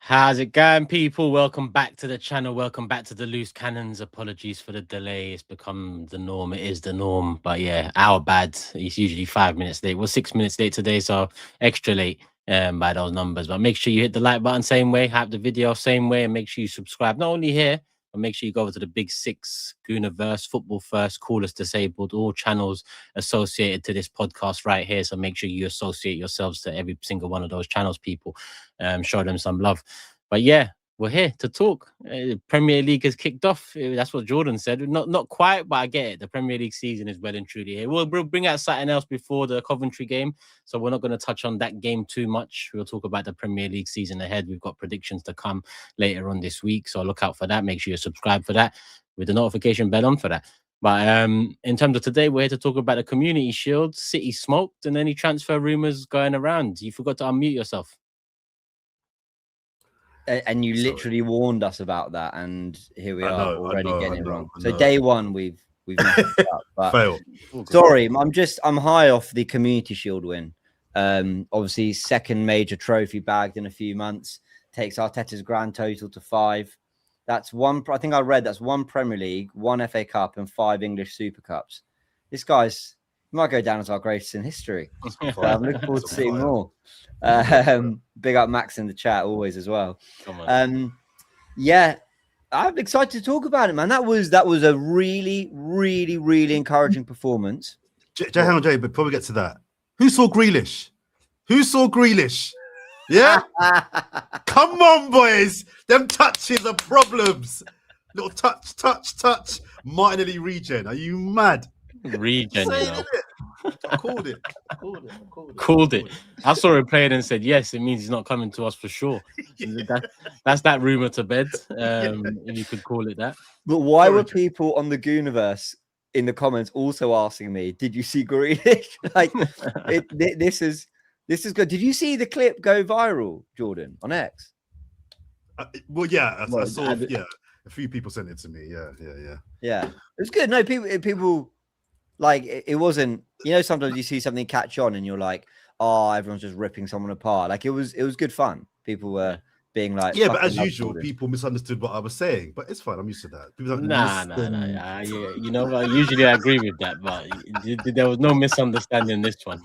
How's it going, people? Welcome back to the channel. Welcome back to the Loose Cannons. Apologies for the delay. It's become the norm. It is the norm. But yeah, our bad. It's usually 5 minutes late. We're 6 minutes late today, so extra late by those numbers. But make sure you hit the like button same way, hype the video same way, and make sure you subscribe. Not only here, but make sure you go over to the Big Six, Gooniverse, Football First, Callers Disabled, all channels associated to this podcast right here. So make sure you associate yourselves to every single one of those channels, people. Show them some love. But yeah, we're here to talk. Premier League has kicked off. That's what Jordan said. Not quite, but I get it. The Premier League season is well and truly here. We'll bring out something else before the Coventry game, so we're not going to touch on that game too much. We'll talk about the Premier League season ahead. We've got predictions to come later on this week, so look out for that. Make sure you subscribe for that with the notification bell on for that. But in terms of today, we're here to talk about the Community Shield. City smoked, and any transfer rumours going around. You forgot to unmute yourself. And you literally warned us about that, and here we are already getting it wrong. So day one, we've messed it up. But fail. Sorry, I'm high off the Community Shield win. Obviously, second major trophy bagged in a few months. Takes Arteta's grand total to 5. That's one. I think I read that's 1 Premier League, 1 FA Cup, and 5 English Super Cups. This guy's might go down as our greatest in history. So I'm looking forward to seeing more. Big up Max in the chat always as well. Yeah, I'm excited to talk about it, man. That was a really encouraging performance. Hang on, Jay, but before we get to that, who saw Grealish? Yeah, come on, boys. Them touches are problems. Little touch. Martinelli regen. Are you mad? Regen, you know. I called it. Called it. I saw him playing and said, yes, it means he's not coming to us for sure. That's that rumor to bed, if you could call it that. But why were people on the Gooniverse in the comments also asking me, did you see Grealish? Like, this is good. Did you see the clip go viral, Jordan, on X? Well, yeah, I saw. Yeah, a few people sent it to me. Yeah. It was good. No, people. Like it wasn't, sometimes you see something catch on and you're like, oh, everyone's just ripping someone apart. Like it was good fun. People were being like, yeah, but as usual, people misunderstood what I was saying. But it's fine. I'm used to that. Nah. You know, usually I agree with that, but there was no misunderstanding this one.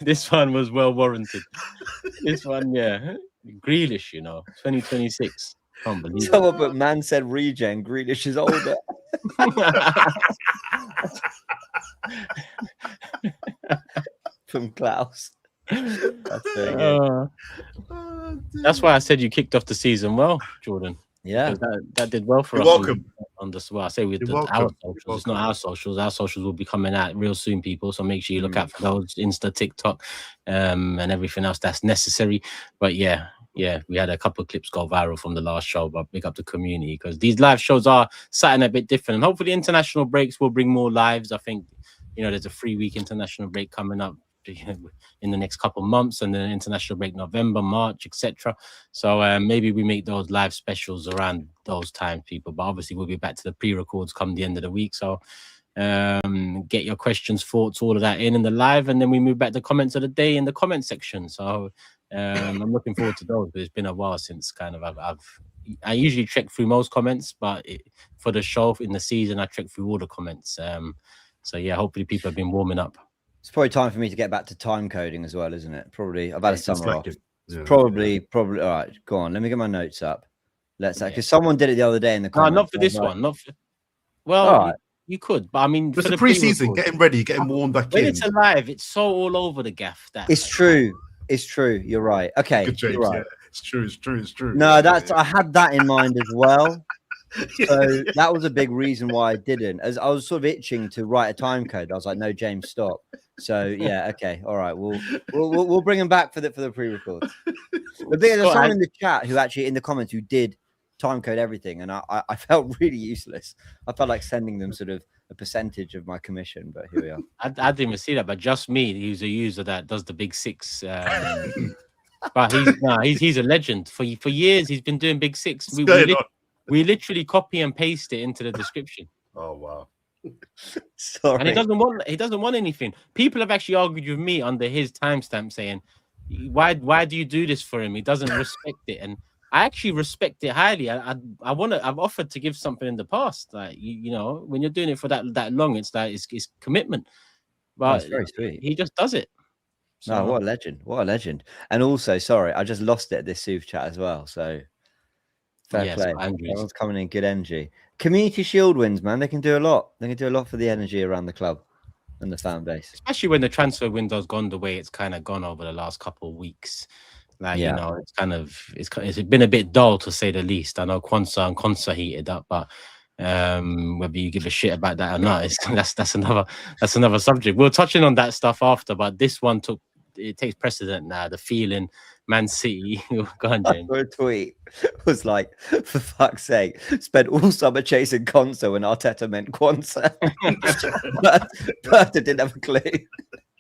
This one was well warranted. This one, yeah, Grealish, 2026. Unbelievable. Someone but man said regen. Grealish is older. From Klaus. That's why I said you kicked off the season well, Jordan. Yeah, that did well for You're us. welcome. On the I say with our socials. It's not our socials. Our socials will be coming out real soon, people. So make sure you look out for those Insta, TikTok, and everything else that's necessary. But yeah, we had a couple of clips go viral from the last show, but big up the community because these live shows are something a bit different. And hopefully international breaks will bring more lives. I think, there's a 3-week international break coming up in the next couple of months, and then international break November, March, etc. So maybe we make those live specials around those times, people. But obviously we'll be back to the pre-records come the end of the week. So get your questions, thoughts, all of that in the live, and then we move back to comments of the day in the comment section. So I'm looking forward to those, but it's been a while since kind of I usually check through most comments, but for the show in the season I check through all the comments. So yeah, hopefully people have been warming up. It's probably time for me to get back to time coding as well, isn't it? Probably. I've had a summer off. Yeah, probably. All right, go on. Let me get my notes up. Because someone did it the other day in the comments. No, not for this one. Not for. Well, right. You could, but I mean, for the pre-season, getting ready, getting warmed back when in. It's alive. It's so all over the gaff. It's true. It's true. You're right. Okay. Good, James, you're right. Yeah. It's true. No, I had that in mind as well. So that was a big reason why I didn't. As I was sort of itching to write a time code, I was like, "No, James, stop." So yeah, okay, all right, we'll bring him back for the pre-record. But there's someone in the chat who actually in the comments who did time code everything, and I felt really useless. I felt like sending them sort of a percentage of my commission, but here we are. I didn't even see that, but just me, he's a user that does the Big Six. But he's a legend. For years, he's been doing Big Six. We literally copy and paste it into the description. Oh wow! Sorry, and he doesn't want anything. People have actually argued with me under his timestamp, saying Why do you do this for him? He doesn't respect it, and I actually respect it highly. I've offered to give something in the past, like you know, when you're doing it for that long, it's like it's commitment. But That's very sweet. he just does it. No, what a legend! What a legend! And also, sorry, I just lost it at this super chat as well. So fair play. Everyone's coming in good energy. Community Shield wins, man. They can do a lot. They can do a lot for the energy around the club and the fan base. Especially when the transfer window's gone the way it's kind of gone over the last couple of weeks. Like, you know, it's been a bit dull to say the least. I know Quansah and Konsa heated up, but whether you give a shit about that or not, that's another subject. We're touching on that stuff after, but this one takes precedent now. The feeling, Man City. Go on, James. A tweet was like, for fuck's sake, spent all summer chasing Konsa when Arteta meant Quansah. But didn't have a clue.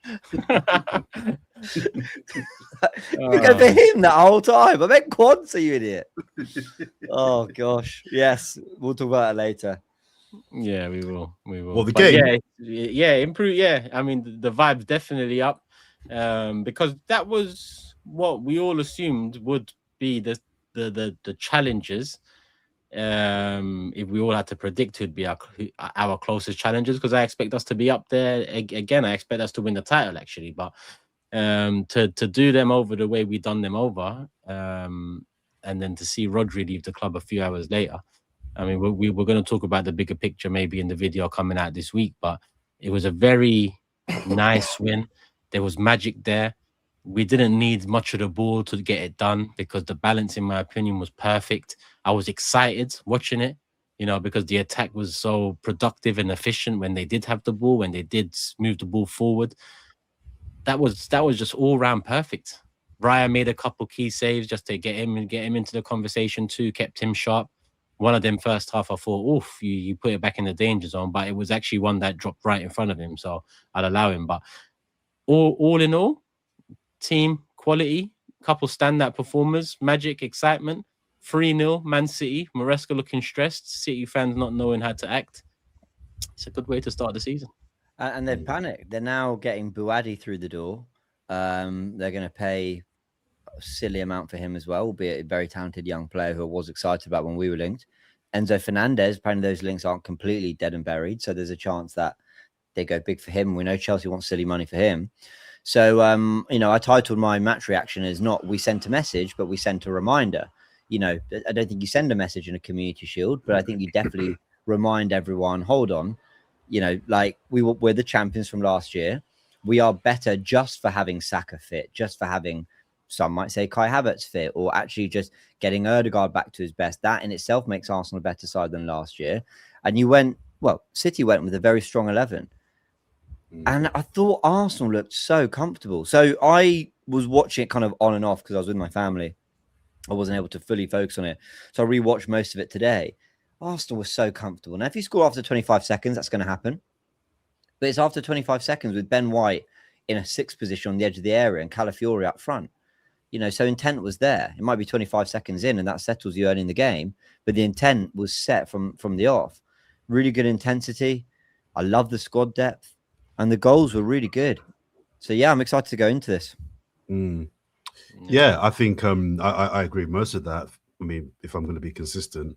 You go for him that whole time. I meant Quansah, you idiot. Oh gosh, yes, we'll talk about it later. Yeah, we will. Well, the game, yeah, improve. Yeah, I mean the vibe's definitely up, because that was what we all assumed would be the challenges. If we all had to predict who'd be our closest challengers, because I expect us to be up there again. I expect us to win the title actually, but to do them over the way we done them over, and then to see Rodri leave the club a few hours later. I mean, we're going to talk about the bigger picture maybe in the video coming out this week, but it was a very nice win. There was magic there. We didn't need much of the ball to get it done because the balance, in my opinion, was perfect. I was excited watching it, you know, because the attack was so productive and efficient when they did have the ball, when they did move the ball forward. That was just all round perfect. Raya made a couple key saves just to get him into the conversation too, kept him sharp. One of them first half, I thought, oof, you put it back in the danger zone, but it was actually one that dropped right in front of him, so I'd allow him. But all in all, team quality, couple standout performers, magic, excitement, 3-0, Man City, Maresca looking stressed, City fans not knowing how to act. It's a good way to start the season. And they've panicked. They're now getting Buadi through the door. They're going to pay a silly amount for him as well, albeit a very talented young player who I was excited about when we were linked. Enzo Fernandez, apparently those links aren't completely dead and buried, so there's a chance that they go big for him. We know Chelsea wants silly money for him. So, you know, I titled my match reaction as not we sent a message, but we sent a reminder. You know, I don't think you send a message in a Community Shield, but I think you definitely remind everyone, hold on, you know, like we're the champions from last year. We are better just for having Saka fit, just for having, some might say, Kai Havertz fit, or actually just getting Ødegaard back to his best. That in itself makes Arsenal a better side than last year. And City went with a very strong 11. And I thought Arsenal looked so comfortable. So I was watching it kind of on and off because I was with my family. I wasn't able to fully focus on it. So I rewatched most of it today. Arsenal was so comfortable. Now, if you score after 25 seconds, that's going to happen. But it's after 25 seconds with Ben White in a 6th position on the edge of the area and Calafiori up front. You know, so intent was there. It might be 25 seconds in and that settles you early in the game. But the intent was set from the off. Really good intensity. I love the squad depth. And the goals were really good. So, yeah, I'm excited to go into this. Yeah, I think I agree with most of that. I mean, if I'm going to be consistent,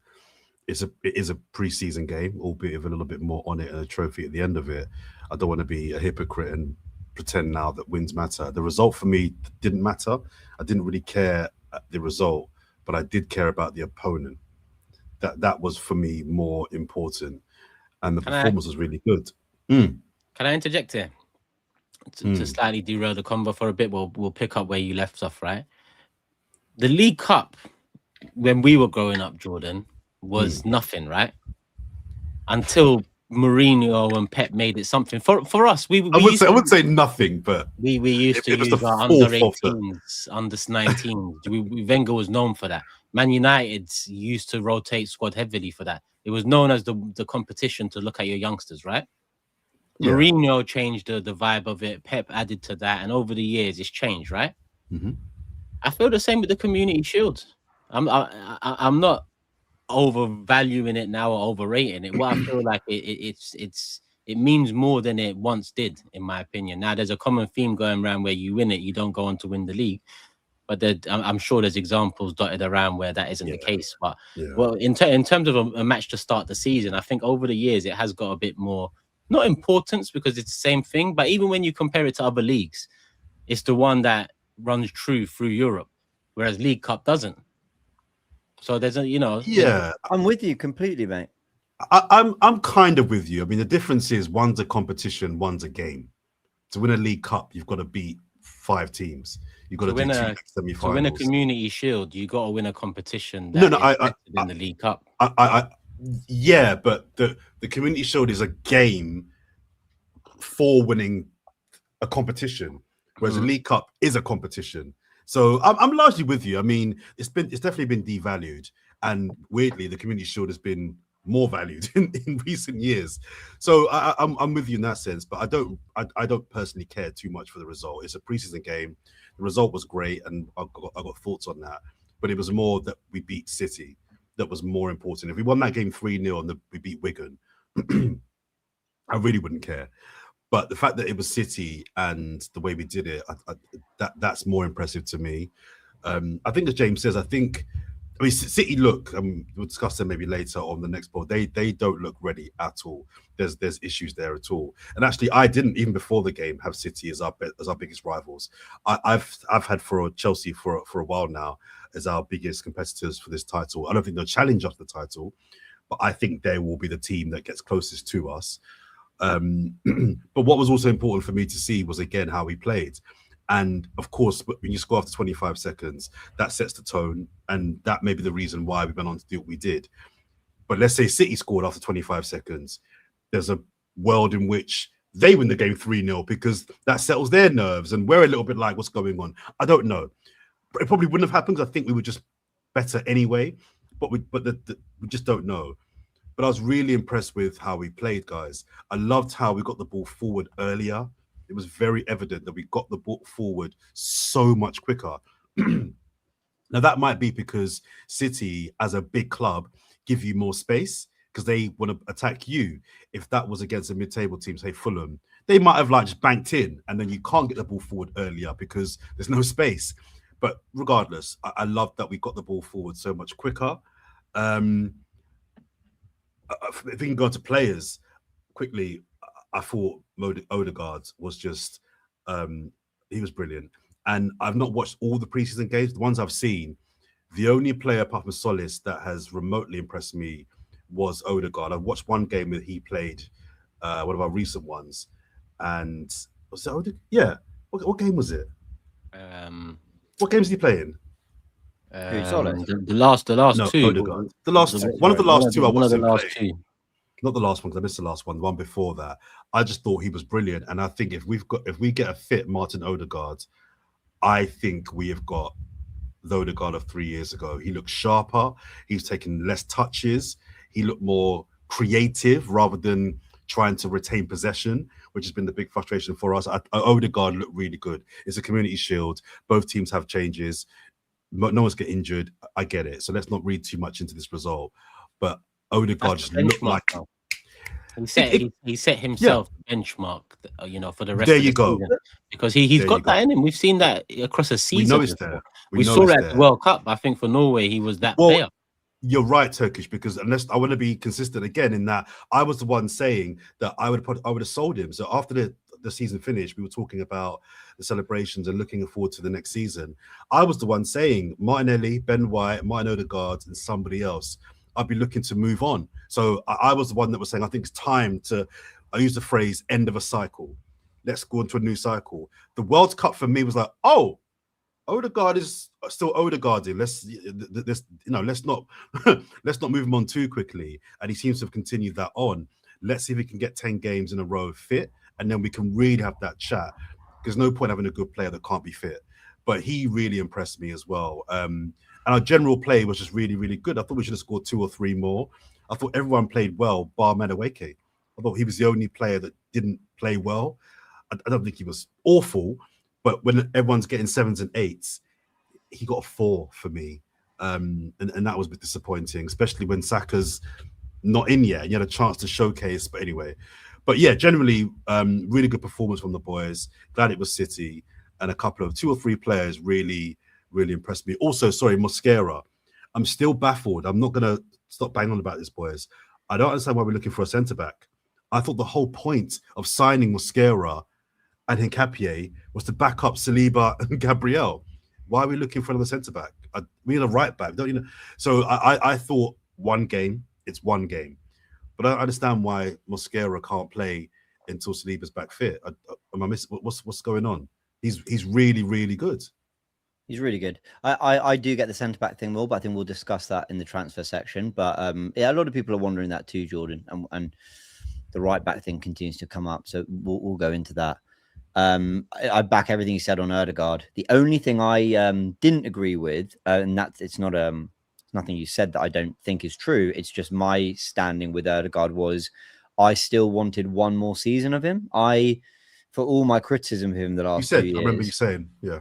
it is a pre-season game, albeit with a little bit more on it and a trophy at the end of it. I don't want to be a hypocrite and pretend now that wins matter. The result for me didn't matter. I didn't really care the result, but I did care about the opponent. That was for me more important. And the performance was really good. Can I interject here to slightly derail the convo for a bit? We'll pick up where you left off, right? The League Cup, when we were growing up, Jordan, was nothing, right? Until Mourinho and Pep made it something. For us, I wouldn't say nothing, but we used to use our under 18s, under 19s. Wenger was known for that. Man United used to rotate squad heavily for that. It was known as the competition to look at your youngsters, right? Yeah. Mourinho changed the vibe of it. Pep added to that, and over the years, it's changed, right? I feel the same with the Community Shield. I'm not overvaluing it now or overrating it. What I feel like it's it means more than it once did, in my opinion. Now, there's a common theme going around where you win it, you don't go on to win the league. But I'm sure there's examples dotted around where that isn't the case. But well, in terms of a match to start the season, I think over the years it has got a bit more, not importance because it's the same thing, but even when you compare it to other leagues, it's the one that runs true through Europe, whereas League Cup doesn't. So there's a, I'm with you completely, mate. I'm kind of with you. I mean, the difference is one's a competition, one's a game. To win a League Cup, you've got to beat 5 teams. You've got to do 2 semi-finals. To win a Community Shield, you got to win a competition. In the League Cup. Yeah, but the Community Shield is a game for winning a competition, whereas the League Cup is a competition. So I'm largely with you. I mean, it's definitely been devalued, and weirdly, the Community Shield has been more valued in recent years. So I'm with you in that sense, but I don't personally care too much for the result. It's a preseason game. The result was great, and I got thoughts on that. But it was more that we beat City that was more important. If we won that game 3-0 and we beat Wigan, I really wouldn't care. But the fact that it was City and the way we did it, that's more impressive to me. I think, as James says, I mean, City look, we'll discuss them maybe later on the next board. They don't look ready at all. There's issues there at all. And actually, I didn't, even before the game, have City as our biggest rivals. I've had for Chelsea for a while now as our biggest competitors for this title. I don't think they'll challenge us for the title, but I think they will be the team that gets closest to us. But what was also important for me to see was, again, how we played. And of course, when you score after 25 seconds, that sets the tone. And that may be the reason why we went on to do what we did. But let's say City scored after 25 seconds. There's a world in which they win the game 3-0 because that settles their nerves. And we're a little bit like, what's going on? I don't know. It probably wouldn't have happened because I think we were just better anyway. But we just don't know. But I was really impressed with how we played, guys. I loved how we got the ball forward earlier. It was very evident that we got the ball forward so much quicker. Now, that might be because City, as a big club, give you more space because they want to attack you. If that was against a mid-table team, say Fulham, they might have just banked in, and then you can't get the ball forward earlier because there's no space. But regardless, I love that we got the ball forward so much quicker. If we can go to players quickly, I thought Odegaard was just, he was brilliant. And I've not watched all the preseason games. The ones I've seen, the only player apart from Solis that has remotely impressed me was Odegaard. I watched one game that he played, one of our recent ones. And was it Odegaard? Yeah. What game was it? What games did he play in? The last no, two. Odegaard. One of the last two I watched him play. Two. Not the last one, because I missed the last one. The one before that, I just thought he was brilliant. And I think if we get a fit Martin Odegaard, I think we have got the Odegaard of 3 years ago. He looked sharper. He's taken less touches. He looked more creative rather than trying to retain possession, which has been the big frustration for us. Odegaard looked really good. It's a Community Shield. Both teams have changes. No one's get injured. I get it. So let's not read too much into this result. But Odegaard just looked like he set himself a benchmark, for the rest. There of the you go. Season because he's got that in him. We've seen that across a season. We know it's there. We saw that at the World Cup. I think for Norway, he was that player. You're right, Turkish, because unless I want to be consistent again in that I was the one saying that I would have sold him. So after the season finished, we were talking about the celebrations and looking forward to the next season. I was the one saying Martinelli, Ben White, Martin Odegaard, and somebody else. I'd be looking to move on. So I was the one that was saying, I think it's time to, I use the phrase, end of a cycle. Let's go into a new cycle. The World Cup for me was like, oh, Odegaard is still Odegaarding. Let's not let's not move him on too quickly. And he seems to have continued that on. Let's see if we can get 10 games in a row fit, and then we can really have that chat. There's no point having a good player that can't be fit. But he really impressed me as well. And our general play was just really, really good. I thought we should have scored 2 or 3 more. I thought everyone played well, bar Madueke. I thought he was the only player that didn't play well. I don't think he was awful, but when everyone's getting 7s and 8s, he got a 4 for me. And that was a bit disappointing, especially when Saka's not in yet. And you had a chance to showcase, but anyway. But yeah, generally, really good performance from the boys. Glad it was City, and a couple of 2 or 3 players really impressed me. Also, sorry, Mosquera. I'm still baffled. I'm not gonna stop banging on about this, boys. I don't understand why we're looking for a centre back. I thought the whole point of signing Mosquera and Hincapié was to back up Saliba and Gabriel. Why are we looking for another centre back? We need a right back, don't you know? So I thought one game, it's one game. But I don't understand why Mosquera can't play until Saliba's back fit. Am I missing what's going on? He's really good. He's really good. I do get the centre back thing more, but I think we'll discuss that in the transfer section. But yeah, a lot of people are wondering that too, Jordan, and the right back thing continues to come up. So we'll go into that. I back everything you said on Ødegaard. The only thing I didn't agree with, and that's it's nothing you said that I don't think is true. It's just my standing with Ødegaard was I still wanted one more season of him. For all my criticism of him the last 2 years, I remember you saying, yeah.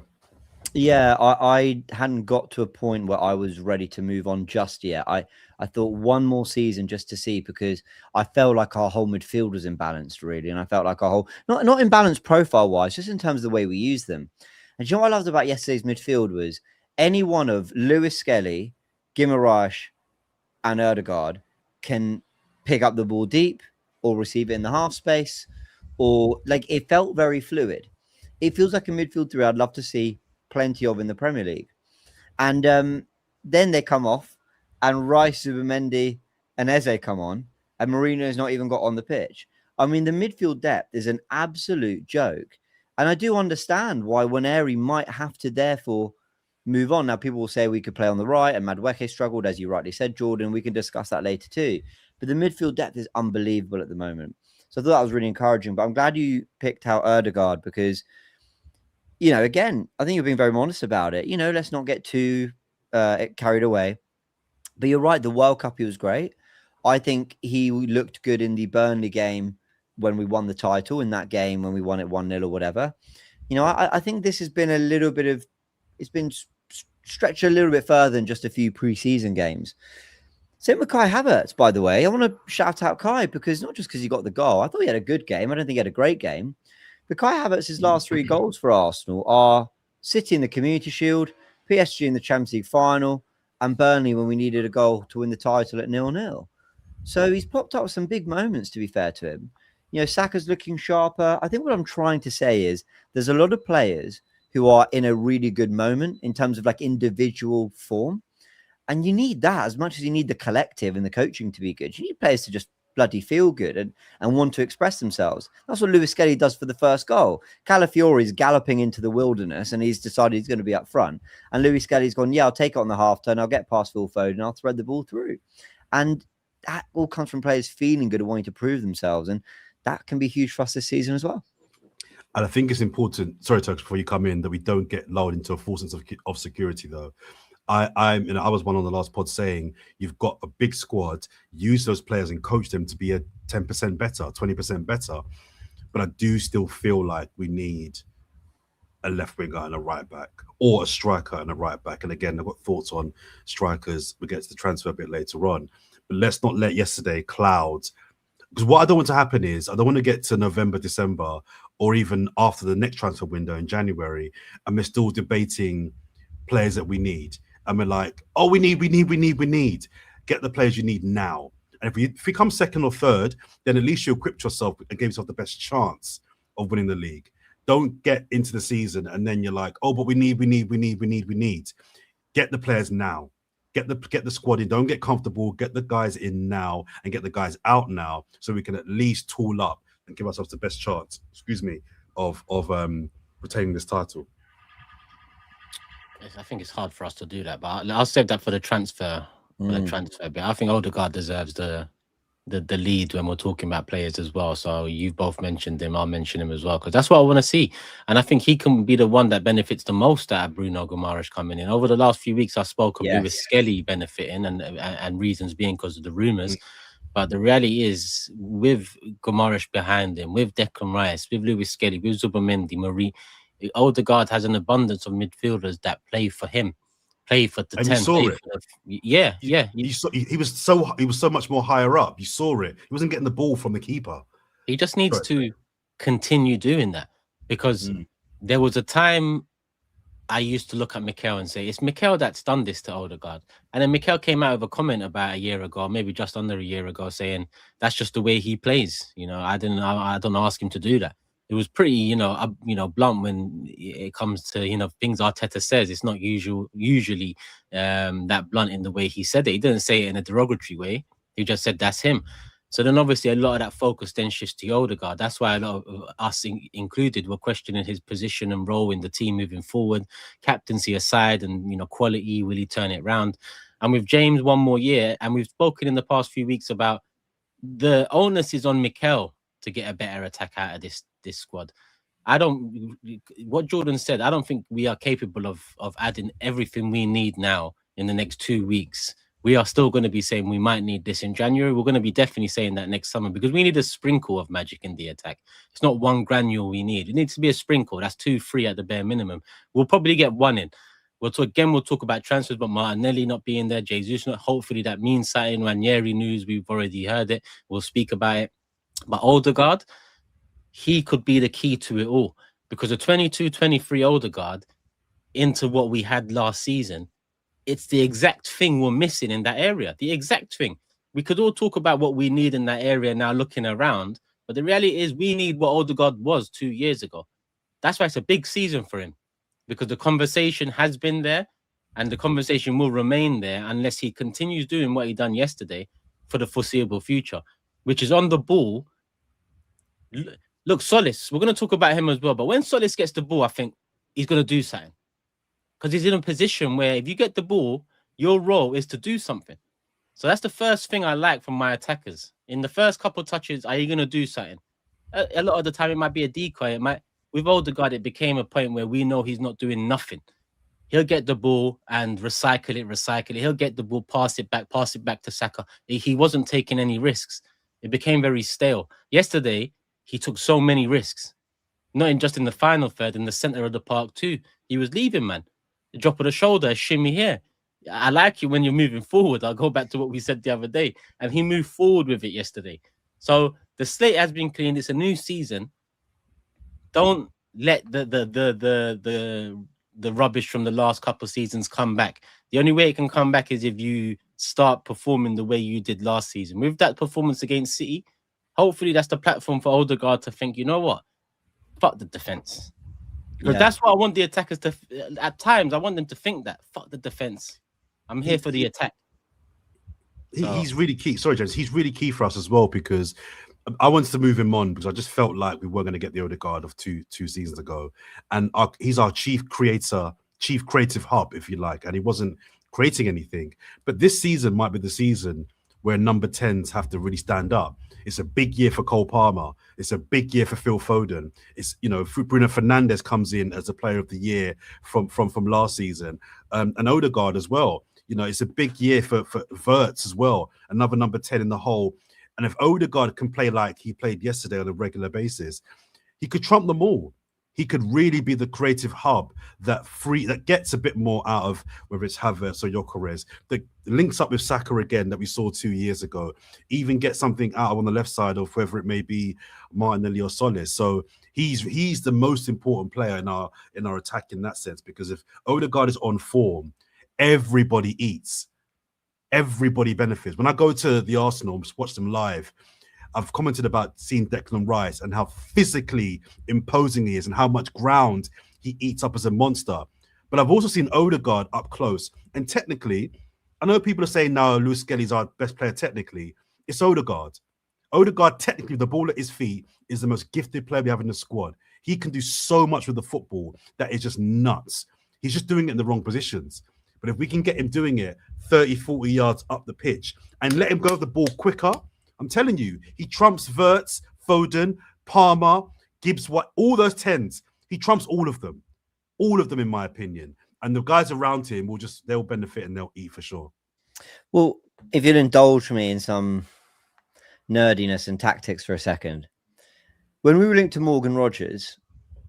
Yeah, I hadn't got to a point where I was ready to move on just yet. I thought one more season just to see, because I felt like our whole midfield was imbalanced, really. And I felt like our whole, not imbalanced profile-wise, just in terms of the way we use them. And you know what I loved about yesterday's midfield was any one of Lewis Skelly, Guimaraes, and Ødegaard can pick up the ball deep or receive it in the half space, or like it felt very fluid. It feels like a midfield three I'd love to see plenty of in the Premier League. And then they come off, and Rice, Zubimendi, and Eze come on, and Mourinho's not even got on the pitch. I mean, the midfield depth is an absolute joke. And I do understand why Waneri might have to therefore move on. Now, people will say we could play on the right, and Madueke struggled, as you rightly said, Jordan. We can discuss that later too. But the midfield depth is unbelievable at the moment. So I thought that was really encouraging. But I'm glad you picked out Ødegaard because, you know, again, I think you're being very honest about it. You know, let's not get too carried away. But you're right. The World Cup, he was great. I think he looked good in the Burnley game when we won the title, in that game when we won it 1-0 or whatever. You know, I think this has been a little bit of, it's been stretched a little bit further than just a few preseason games. Same with Kai Havertz, by the way. I want to shout out Kai because not just because he got the goal. I thought he had a good game. I don't think he had a great game. But Kai Havertz's last 3 goals for Arsenal are City in the Community Shield, PSG in the Champions League final, and Burnley when we needed a goal to win the title at 0-0. So he's popped up with some big moments, to be fair to him. You know, Saka's looking sharper. I think what I'm trying to say is there's a lot of players who are in a really good moment in terms of like individual form. And you need that as much as you need the collective and the coaching to be good. You need players to just bloody feel good and want to express themselves. That's what Lewis Skelly does for the first goal. Calafiori is galloping into the wilderness and he's decided he's going to be up front. And Lewis Skelly's gone, yeah, I'll take it on the half turn. I'll get past Phil Foden. I'll thread the ball through. And that all comes from players feeling good and wanting to prove themselves. And that can be huge for us this season as well. And I think it's important, sorry, Turks, before you come in, that we don't get lulled into a false sense of security, though. I was one on the last pod saying you've got a big squad, use those players and coach them to be a 10% better, 20% better. But I do still feel like we need a left winger and a right back, or a striker and a right back. And again, I've got thoughts on strikers. We'll get to the transfer a bit later on. But let's not let yesterday cloud. Because what I don't want to happen is I don't want to get to November, December, or even after the next transfer window in January, and we're still debating players that we need. And we're like, oh, we need. Get the players you need now. And if we come second or third, then at least you equipped yourself and gave yourself the best chance of winning the league. Don't get into the season and then you're like, oh, but we need. Get the players now. Get the squad in. Don't get comfortable. Get the guys in now and get the guys out now, so we can at least tool up and give ourselves the best chance. Of retaining this title. I think it's hard for us to do that, but I'll save that for the transfer. The transfer bit. I think Ødegaard deserves the lead when we're talking about players as well. So you've both mentioned him. I'll mention him as well because that's what I want to see, and I think he can be the one that benefits the most out of Bruno Guimaraes coming in. Over the last few weeks, I spoke of Lewis Skelly benefiting and reasons being because of the rumours. But the reality is, with Guimaraes behind him, with Declan Rice, with Lewis Skelly, with Zubimendi, Marie, Ødegaard has an abundance of midfielders that play for him, play for the 10. You saw it. Yeah. He was so much more higher up. You saw it. He wasn't getting the ball from the keeper. He just needs Right. to continue doing that, because there was a time I used to look at Mikel and say, it's Mikel that's done this to Odegaard. And then Mikel came out with a comment about a year ago, maybe just under a year ago, saying that's just the way he plays. You know, I don't ask him to do that. It was pretty, blunt when it comes to, things Arteta says. It's not usually that blunt in the way he said it. He didn't say it in a derogatory way. He just said that's him. So then obviously a lot of that focus then shifts to Odegaard. That's why a lot of us included were questioning his position and role in the team moving forward, captaincy aside, and, quality, will he turn it round? And with James one more year, and we've spoken in the past few weeks about the onus is on Mikel to get a better attack out of this squad. What Jordan said, I don't think we are capable of adding everything we need now in the next 2 weeks. We are still going to be saying we might need this in January. We're going to be definitely saying that next summer, because we need a sprinkle of magic in the attack. It's not one granule we need. It needs to be a sprinkle. That's 2-3 at the bare minimum. We'll probably get one in. We'll talk about transfers, but Martinelli not being there, Jesus not. Hopefully that means something. Ranieri news, we've already heard it. We'll speak about it. But Odegaard, he could be the key to it all, because a 22-23 Odegaard into what we had last season, it's the exact thing we're missing in that area. The exact thing. We could all talk about what we need in that area now looking around, but the reality is we need what Odegaard was 2 years ago. That's why it's a big season for him, because the conversation has been there and the conversation will remain there unless he continues doing what he done yesterday for the foreseeable future, which is on the ball. Look, Solis, we're going to talk about him as well, but when Solis gets the ball, I think he's going to do something. Because he's in a position where if you get the ball, your role is to do something. So that's the first thing I like from my attackers. In the first couple of touches, are you going to do something? A lot of the time, it might be a decoy. With Odegaard, it became a point where we know he's not doing nothing. He'll get the ball and recycle it. He'll get the ball, pass it back to Saka. He wasn't taking any risks. It became very stale. Yesterday, he took so many risks. Not just in the final third, in the center of the park too. He was leaving, man. A drop of the shoulder, a shimmy here. I like you when you're moving forward. I'll go back to what we said the other day. And he moved forward with it yesterday. So the slate has been cleaned. It's a new season. Don't let the rubbish from the last couple of seasons come back. The only way it can come back is if you start performing the way you did last season. With that performance against City, hopefully that's the platform for Odegaard to think, you know what? Fuck the defense. Because that's what I want the attackers to. At times, I want them to think that. Fuck the defense. I'm here for the attack. He's really key. Sorry, James. He's really key for us as well, because I wanted to move him on because I just felt like we weren't going to get the Odegaard of two seasons ago. And he's our chief creative hub, if you like. And he wasn't creating anything. But this season might be the season where number 10s have to really stand up. It's a big year for Cole Palmer. It's a big year for Phil Foden. It's, Bruno Fernandes comes in as a player of the year from last season. And Odegaard as well. It's a big year for Wirtz as well. Another number 10 in the hole. And if Odegaard can play like he played yesterday on a regular basis, he could trump them all. He could really be the creative hub that gets a bit more out of whether it's Havertz or Gyökeres, that links up with Saka again that we saw 2 years ago, even get something out on the left side of whether it may be Martinelli or Solis. So he's the most important player in our attack in that sense, because if Odegaard is on form, everybody eats. Everybody benefits. When I go to the Arsenal, watch them live, I've commented about seeing Declan Rice and how physically imposing he is and how much ground he eats up as a monster. But I've also seen Odegaard up close. And technically, I know people are saying now Lewis Skelly's our best player technically. It's Odegaard. Odegaard, technically, the ball at his feet is the most gifted player we have in the squad. He can do so much with the football that is just nuts. He's just doing it in the wrong positions. But if we can get him doing it 30, 40 yards up the pitch and let him go with the ball quicker, I'm telling you, he trumps Wirtz, Foden, Palmer, Gibbs White, all those 10s. He trumps all of them in my opinion. And the guys around him they'll benefit and they'll eat for sure. Well, if you'll indulge me in some nerdiness and tactics for a second, when we were linked to Morgan Rogers,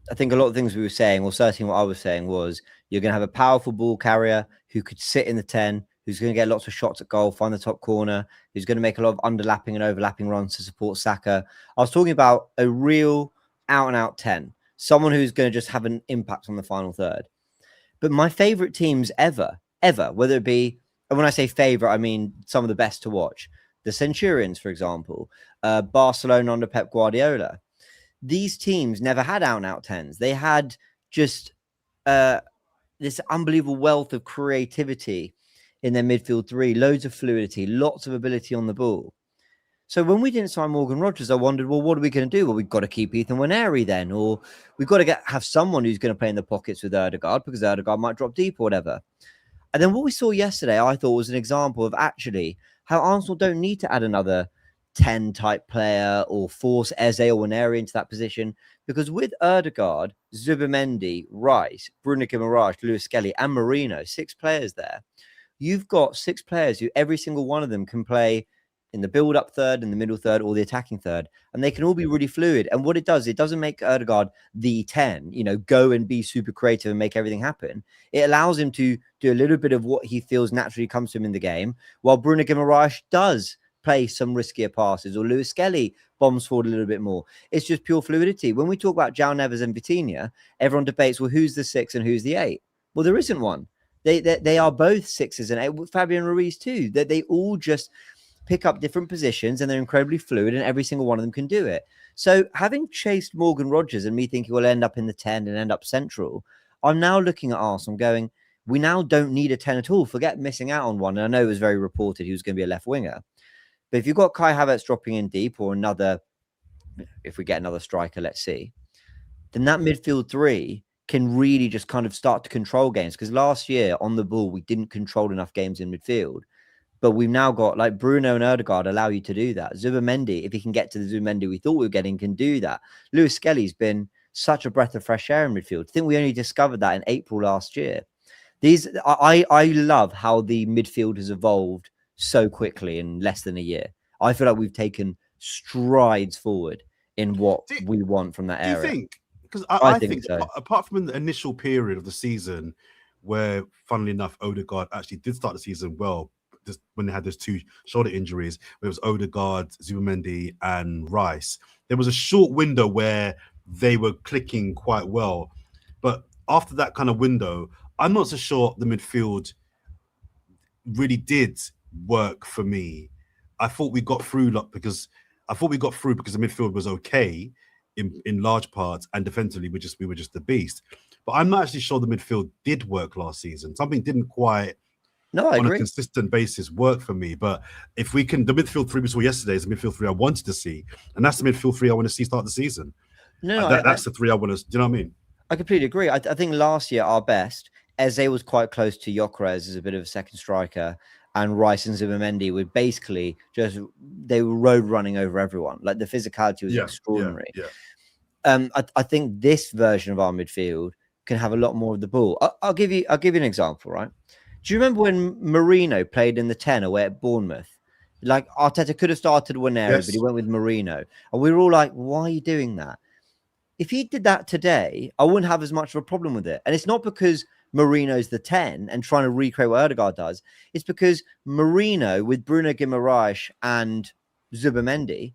I think a lot of things we were saying, or certainly what I was saying, was you're going to have a powerful ball carrier who could sit in the 10, who's going to get lots of shots at goal, find the top corner, who's going to make a lot of underlapping and overlapping runs to support Saka. I was talking about a real out-and-out 10, someone who's going to just have an impact on the final third. But my favorite teams ever, whether it be, and when I say favorite, I mean some of the best to watch, the Centurions, for example, Barcelona under Pep Guardiola. These teams never had out-and-out 10s. They had just this unbelievable wealth of creativity in their midfield three, loads of fluidity, lots of ability on the ball. So when we didn't sign Morgan Rogers, I wondered, well, what are we going to do? Well, we've got to keep Ethan Nwaneri then, or we've got to have someone who's going to play in the pockets with Ødegaard because Ødegaard might drop deep or whatever. And then what we saw yesterday, I thought was an example of actually how Arsenal don't need to add another 10 type player or force Eze or Nwaneri into that position, because with Ødegaard, Zubimendi, Rice, Bruno Guimaraes, Lewis Skelly, and Merino, 6 players there. You've got 6 players who every single one of them can play in the build-up third, in the middle third, or the attacking third, and they can all be really fluid. And what it doesn't make Ødegaard the 10, go and be super creative and make everything happen. It allows him to do a little bit of what he feels naturally comes to him in the game, while Bruno Guimaraes does play some riskier passes, or Lewis Skelly bombs forward a little bit more. It's just pure fluidity. When we talk about João Neves and Vitinha, everyone debates, well, who's the 6 and who's the 8? Well, there isn't one. They are both 6s and 8. Fabian Ruiz too. They all just pick up different positions and they're incredibly fluid, and every single one of them can do it. So having chased Morgan Rogers and me thinking we'll end up in the 10 and end up central, I'm now looking at Arsenal going, we now don't need a 10 at all. Forget missing out on one. And I know it was very reported he was going to be a left winger. But if you've got Kai Havertz dropping in deep, or if we get another striker, let's see, then that midfield 3 can really just kind of start to control games. Because last year on the ball, we didn't control enough games in midfield. But we've now got, like, Bruno and Ødegaard allow you to do that. Zubimendi, if he can get to the Zubimendi we thought we were getting, can do that. Lewis Skelly's been such a breath of fresh air in midfield. I think we only discovered that in April last year. I love how the midfield has evolved so quickly in less than a year. I feel like we've taken strides forward in what we want from that area. Do you think? Because I think so. Apart from the initial period of the season where, funnily enough, Ødegaard actually did start the season well, just when they had those 2 shoulder injuries, where it was Ødegaard, Zubimendi, and Rice, there was a short window where they were clicking quite well. But after that kind of window, I'm not so sure the midfield really did work for me. I thought we got through because the midfield was okay in large parts, and defensively we were just the beast. But I'm not actually sure the midfield did work last season. Something didn't quite on a consistent basis work for me. But if we can, the midfield 3 we saw yesterday is the midfield 3 I wanted to see, and that's the midfield 3 I want to see start the season. That's the 3 I want to. Do you know what I mean? I completely agree. I think last year our best, Eze was quite close to Gyökeres as a bit of a second striker, and Rice and Zubimendi were basically they were road running over everyone. Like, the physicality was extraordinary. I think this version of our midfield can have a lot more of the ball. I'll give you an example, right? Do you remember when Merino played in the 10 away at Bournemouth? Like, Arteta could have started Nwaneri, but he went with Merino. And we were all like, why are you doing that? If he did that today, I wouldn't have as much of a problem with it. And it's not because Merino's the 10 and trying to recreate what Ødegaard does. It's because Merino with Bruno Guimaraes and Zubimendi,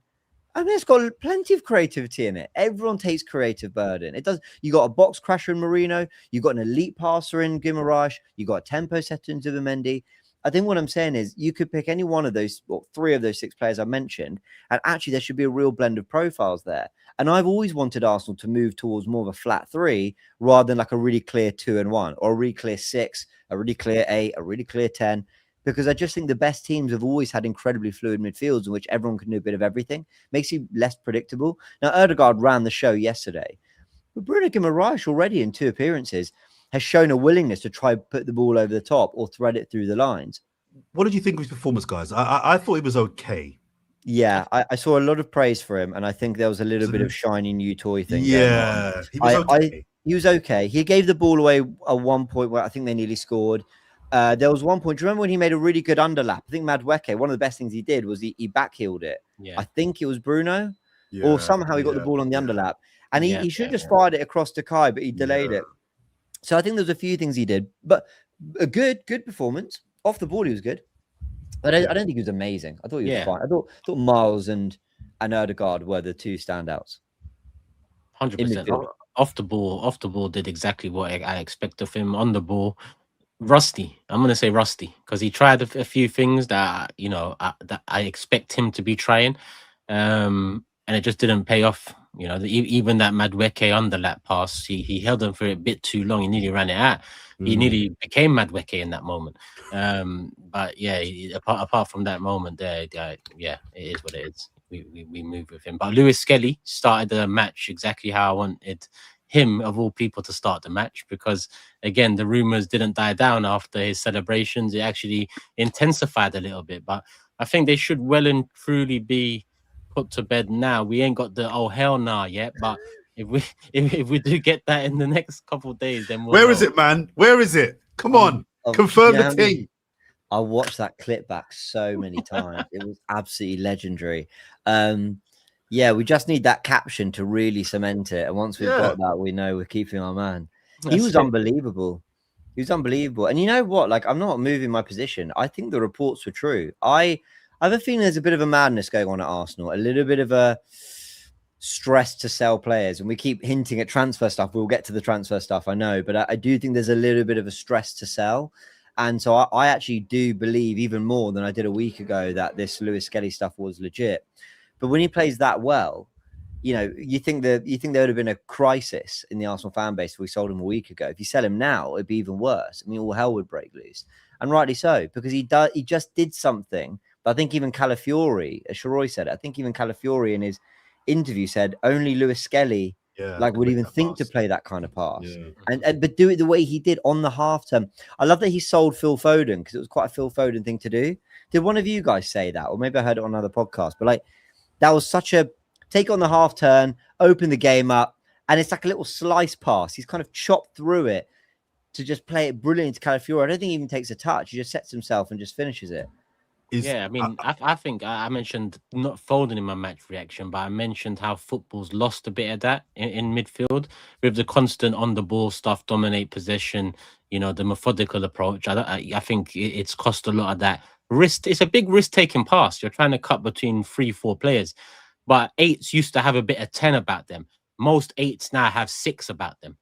I mean, it's got plenty of creativity in it. Everyone takes creative burden. It does. You got a box crasher in Merino. You got an elite passer in Guimaraes. You got a tempo setter in Zubimendi. I think what I'm saying is you could pick any one of those, or 3 of those 6 players I mentioned, and actually there should be a real blend of profiles there. And I've always wanted Arsenal to move towards more of a flat 3 rather than like a really clear 2 and 1, or a really clear 6, a really clear 8, a really clear 10. Because I just think the best teams have always had incredibly fluid midfields in which everyone can do a bit of everything. Makes you less predictable. Now, Ødegaard ran the show yesterday. But Bruno Guimaraes already in 2 appearances has shown a willingness to try put the ball over the top or thread it through the lines. What did you think of his performance, guys? I thought it was okay. Yeah, I saw a lot of praise for him, and I think there was a little bit of shiny new toy thing. Yeah, he was okay. He was okay. He gave the ball away at one point where I think they nearly scored. There was one point. Do you remember when he made a really good underlap? I think Madueke, one of the best things he did was he backheeled it. Yeah. I think it was Bruno, or somehow he got the ball on the underlap, and he should have just fired it across to Kai, but he delayed it. So I think there's a few things he did, but a good performance. off the ball, he was good. But I don't think he was amazing. I thought he was fine. I thought Miles and Odegaard were the two standouts. 100%. Off the ball did exactly what I expect of him. On the ball, rusty. I'm gonna say rusty because he tried a few things that that I expect him to be trying, and it just didn't pay off. Even that Madueke underlap pass, he held him for a bit too long. He nearly ran it out. He nearly became Madueke in that moment. But yeah, apart from that moment there, yeah, it is what it is. We move with him. But Lewis Skelly started the match exactly how I wanted him, of all people, to start the match, because again, the rumors didn't die down after his celebrations. It actually intensified a little bit. But I think they should well and truly be put to bed now. We ain't got the oh hell nah yet, but if we do get that in the next couple of days, then where is it, man? Where is it? Come on, confirm the thing. I watched that clip back so many times. It was absolutely legendary. Yeah, we just need that caption to really cement it. And once we've got that, we know we're keeping our man. He was unbelievable. He was unbelievable. And you know what? Like, I'm not moving my position. I think the reports were true. I have a feeling there's a bit of a madness going on at Arsenal, a little bit of a stress to sell players. And we keep hinting at transfer stuff. We'll get to the transfer stuff, I know. But I do think there's a little bit of a stress to sell. And so I actually do believe even more than I did a week ago that this Lewis Skelly stuff was legit. But when he plays that well, you think there would have been a crisis in the Arsenal fan base if we sold him a week ago. If you sell him now, it'd be even worse. I mean, all hell would break loose, and rightly so, because he just did something. But I think even Calafiori, as Sharoy said, I think even Calafiori in his interview said only Lewis Skelly would even think to play that kind of pass, but do it the way he did on the half term. I love that he sold Phil Foden, because it was quite a Phil Foden thing to do. Did one of you guys say that, or maybe I heard it on another podcast? But like, that was such a take on the half turn, open the game up, and it's like a little slice pass. He's kind of chopped through it to just play it brilliantly to Calafiori. I don't think he even takes a touch. He just sets himself and just finishes it. I mean, I think I mentioned not Foden in my match reaction, but I mentioned how football's lost a bit of that in midfield with the constant on the ball stuff, dominate possession, the methodical approach. I think it's cost a lot of that risk. It's a big risk taking pass. You're trying to cut between 3-4 players, but 8s used to have a bit of 10 about them. Most 8s now have 6 about them.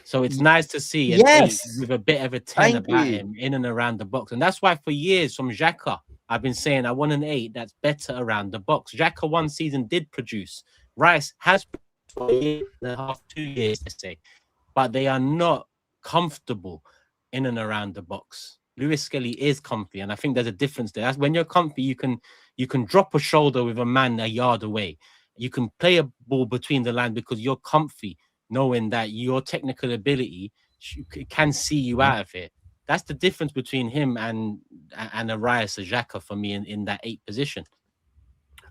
So it's nice to see an 8 with a bit of a 10 about him in and around the box. And that's why for years from Xhaka, I've been saying I want an 8 that's better around the box. Xhaka one season did produce. Rice has for a year and a half, 2 years, let's say. But they are not comfortable in and around the box. Lewis Skelly is comfy, and I think there's a difference there. That's when you're comfy, you can drop a shoulder with a man a yard away. You can play a ball between the lines because you're comfy, knowing that your technical ability can see you out of it. That's the difference between him and a Rice or Xhaka for me in that 8 position.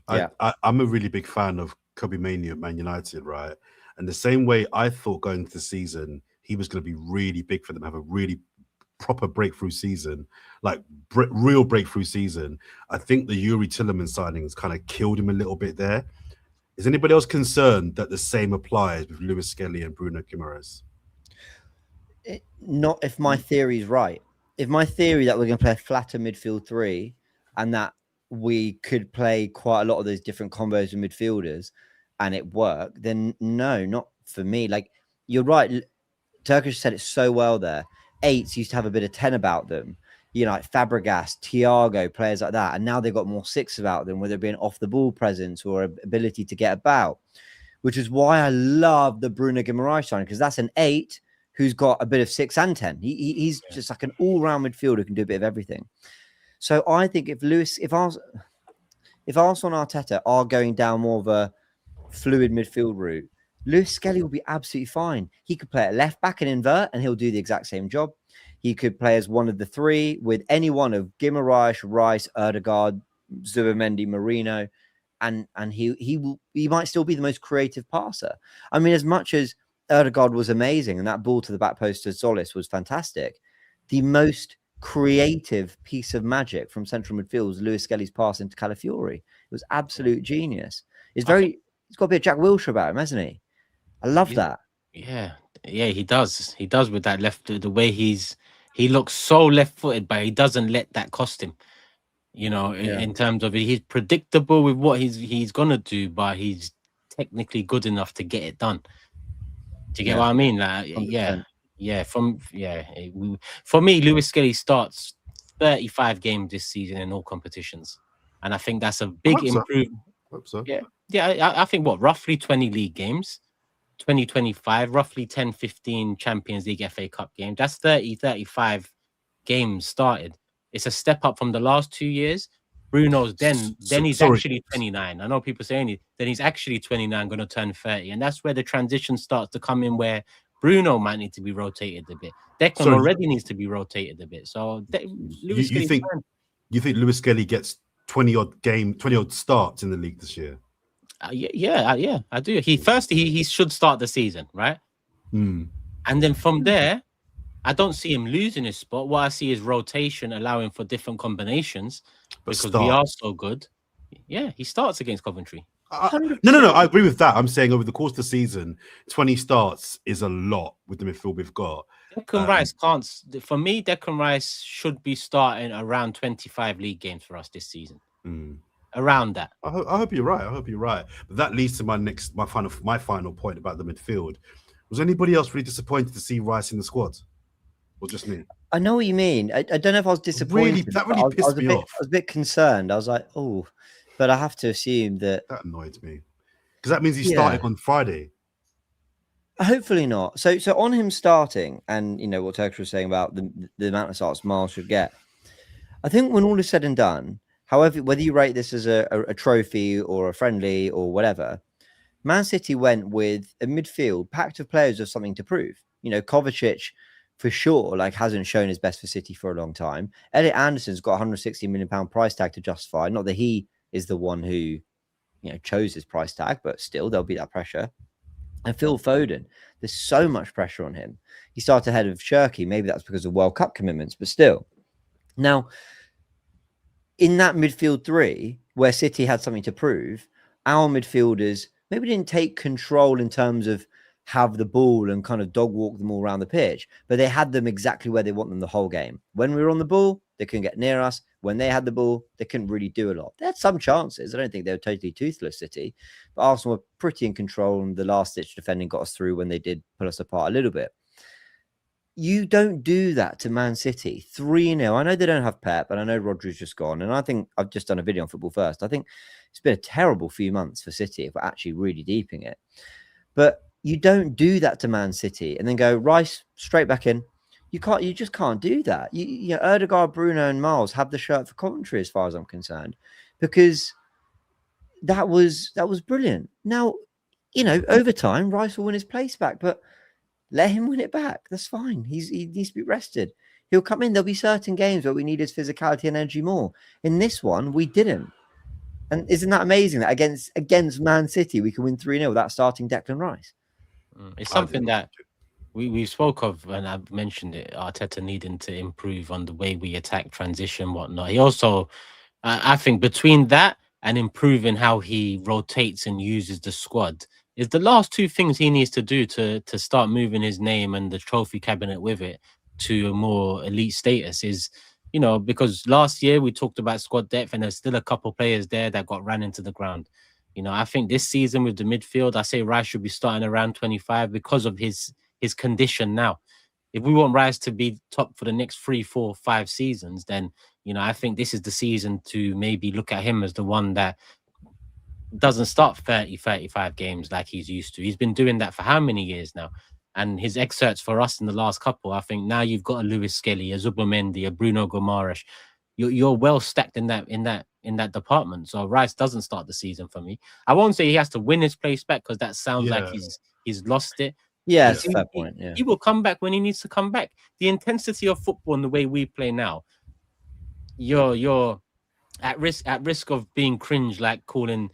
I'm a really big fan of Kobe Manu at Man United, right? And the same way I thought going into the season, he was going to be really big for them, have a really proper breakthrough season, like real breakthrough season. I think the Yuri Tielemans signing has kind of killed him a little bit there. Is anybody else concerned that the same applies with Lewis Skelly and Bruno Guimaraes? Not if my theory is right. If my theory that we're going to play a flatter midfield 3 and that we could play quite a lot of those different combos of midfielders and it worked, then no, not for me. Like, you're right. Turkish said it so well there. 8s used to have a bit of 10 about them, like Fabregas, Thiago, players like that. And now they've got more 6 about them, whether it be an off the ball presence or ability to get about, which is why I love the Bruno Guimaraes signing, because that's an 8 who's got a bit of 6 and 10. He's just like an all-round midfielder who can do a bit of everything. So I think if Arsenal and Arteta are going down more of a fluid midfield route, Lewis Skelly will be absolutely fine. He could play at left back and invert, and he'll do the exact same job. He could play as one of the 3 with any one of Guimaraes, Rice, Odegaard, Zubimendi, Marino, and he might still be the most creative passer. I mean, as much as Odegaard was amazing, and that ball to the back post to Solis was fantastic, the most creative piece of magic from central midfield was Lewis Skelly's pass into Calafiori. It was absolute genius. He's got a bit of Jack Wilshere about him, hasn't he? I love that. Yeah, he does. He does with that left. The way he's he looks so left-footed, but he doesn't let that cost him. You know, Yeah. in terms of he's predictable with what he's gonna do, but he's technically good enough to get it done. Do you get Yeah. what I mean? Like, 100%. For me, Lewis Skelly starts 35 games this season in all competitions, and I think that's a big hope so. improvement. Hope so. Yeah, I think roughly 20 league games, 2025, roughly 10, 15 Champions League, FA Cup games. That's 30, 35 games started. It's a step up from the last 2 years. Bruno's then he's Sorry. actually 29. I know people saying then he's actually 29, going to turn 30, and that's where the transition starts to come in, where Bruno might need to be rotated a bit. Declan So already needs to be rotated a bit. So Lewis you think Lewis Skelly gets 20 odd starts in the league this year? Yeah, I do. He should start the season, right? Mm. And then from there, I don't see him losing his spot. What I see is rotation, allowing for different combinations, because we are so good. Yeah, he starts against Coventry. No. I agree with that. I'm saying over the course of the season, 20 starts is a lot with the midfield we've got. Declan Rice can't. For me, Declan Rice should be starting around 25 league games for us this season. Mm. Around that. I hope you're right. But that leads to my final point about the midfield. Was anybody else really disappointed to see Rice in the squad, or just me? I know what you mean. I don't know if I was disappointed. That really pissed me off. I was a bit concerned. I was like, oh, but I have to assume that annoyed me, because that means he's starting on Friday. Hopefully not. So on him starting, and you know what Turkish was saying about the amount of starts Miles should get. I think when all is said and done, however, whether you rate this as a trophy or a friendly or whatever, Man City went with a midfield packed of players with something to prove. You know, Kovacic, for sure, hasn't shown his best for City for a long time. Elliot Anderson's got a £160 million price tag to justify. Not that he is the one who, chose his price tag, but still there'll be that pressure. And Phil Foden, there's so much pressure on him. He started ahead of Cherki. Maybe that's because of World Cup commitments, but still. Now, in that midfield three, where City had something to prove, our midfielders maybe didn't take control in terms of have the ball and kind of dog walk them all around the pitch, but they had them exactly where they want them the whole game. When we were on the ball, they couldn't get near us. When they had the ball, they couldn't really do a lot. They had some chances. I don't think they were totally toothless, City, but Arsenal were pretty in control, and the last-ditch defending got us through when they did pull us apart a little bit. You don't do that to Man City. 3-0. I know they don't have Pep, and I know Rodri's just gone, and I think I've just done a video on Football First. I think it's been a terrible few months for City if we're actually really deep in it. But you don't do that to Man City and then go Rice straight back in. You just can't do that. Ødegaard, Bruno, and Miles have the shirt for Coventry, as far as I'm concerned, because that was brilliant. Now, over time, Rice will win his place back, but let him win it back. That's fine. He needs to be rested. He'll come in. There'll be certain games where we need his physicality and energy more. In this one, we didn't. And isn't that amazing that against Man City, we can win 3-0 without starting Declan Rice? It's something that we spoke of, and I've mentioned it, Arteta needing to improve on the way we attack, transition, whatnot. He also, I think between that and improving how he rotates and uses the squad is the last two things he needs to do to start moving his name and the trophy cabinet with it to a more elite status is, because last year we talked about squad depth and there's still a couple players there that got ran into the ground. I think this season with the midfield, I say Rice should be starting around 25 because of his condition now. If we want Rice to be top for the next 3, 4, 5 seasons, then, I think this is the season to maybe look at him as the one that doesn't start 30, 35 games like he's used to. He's been doing that for how many years now? And his excerpts for us in the last couple, I think now you've got a Lewis Skelly, a Zubomendi, a Bruno Gomares. You're well stacked in that department. So Rice doesn't start the season for me. I won't say he has to win his place back because that sounds like he's lost it. Yeah, it's a fair point. Yeah. He will come back when he needs to come back. The intensity of football and the way we play now, you're at risk of being cringe, like calling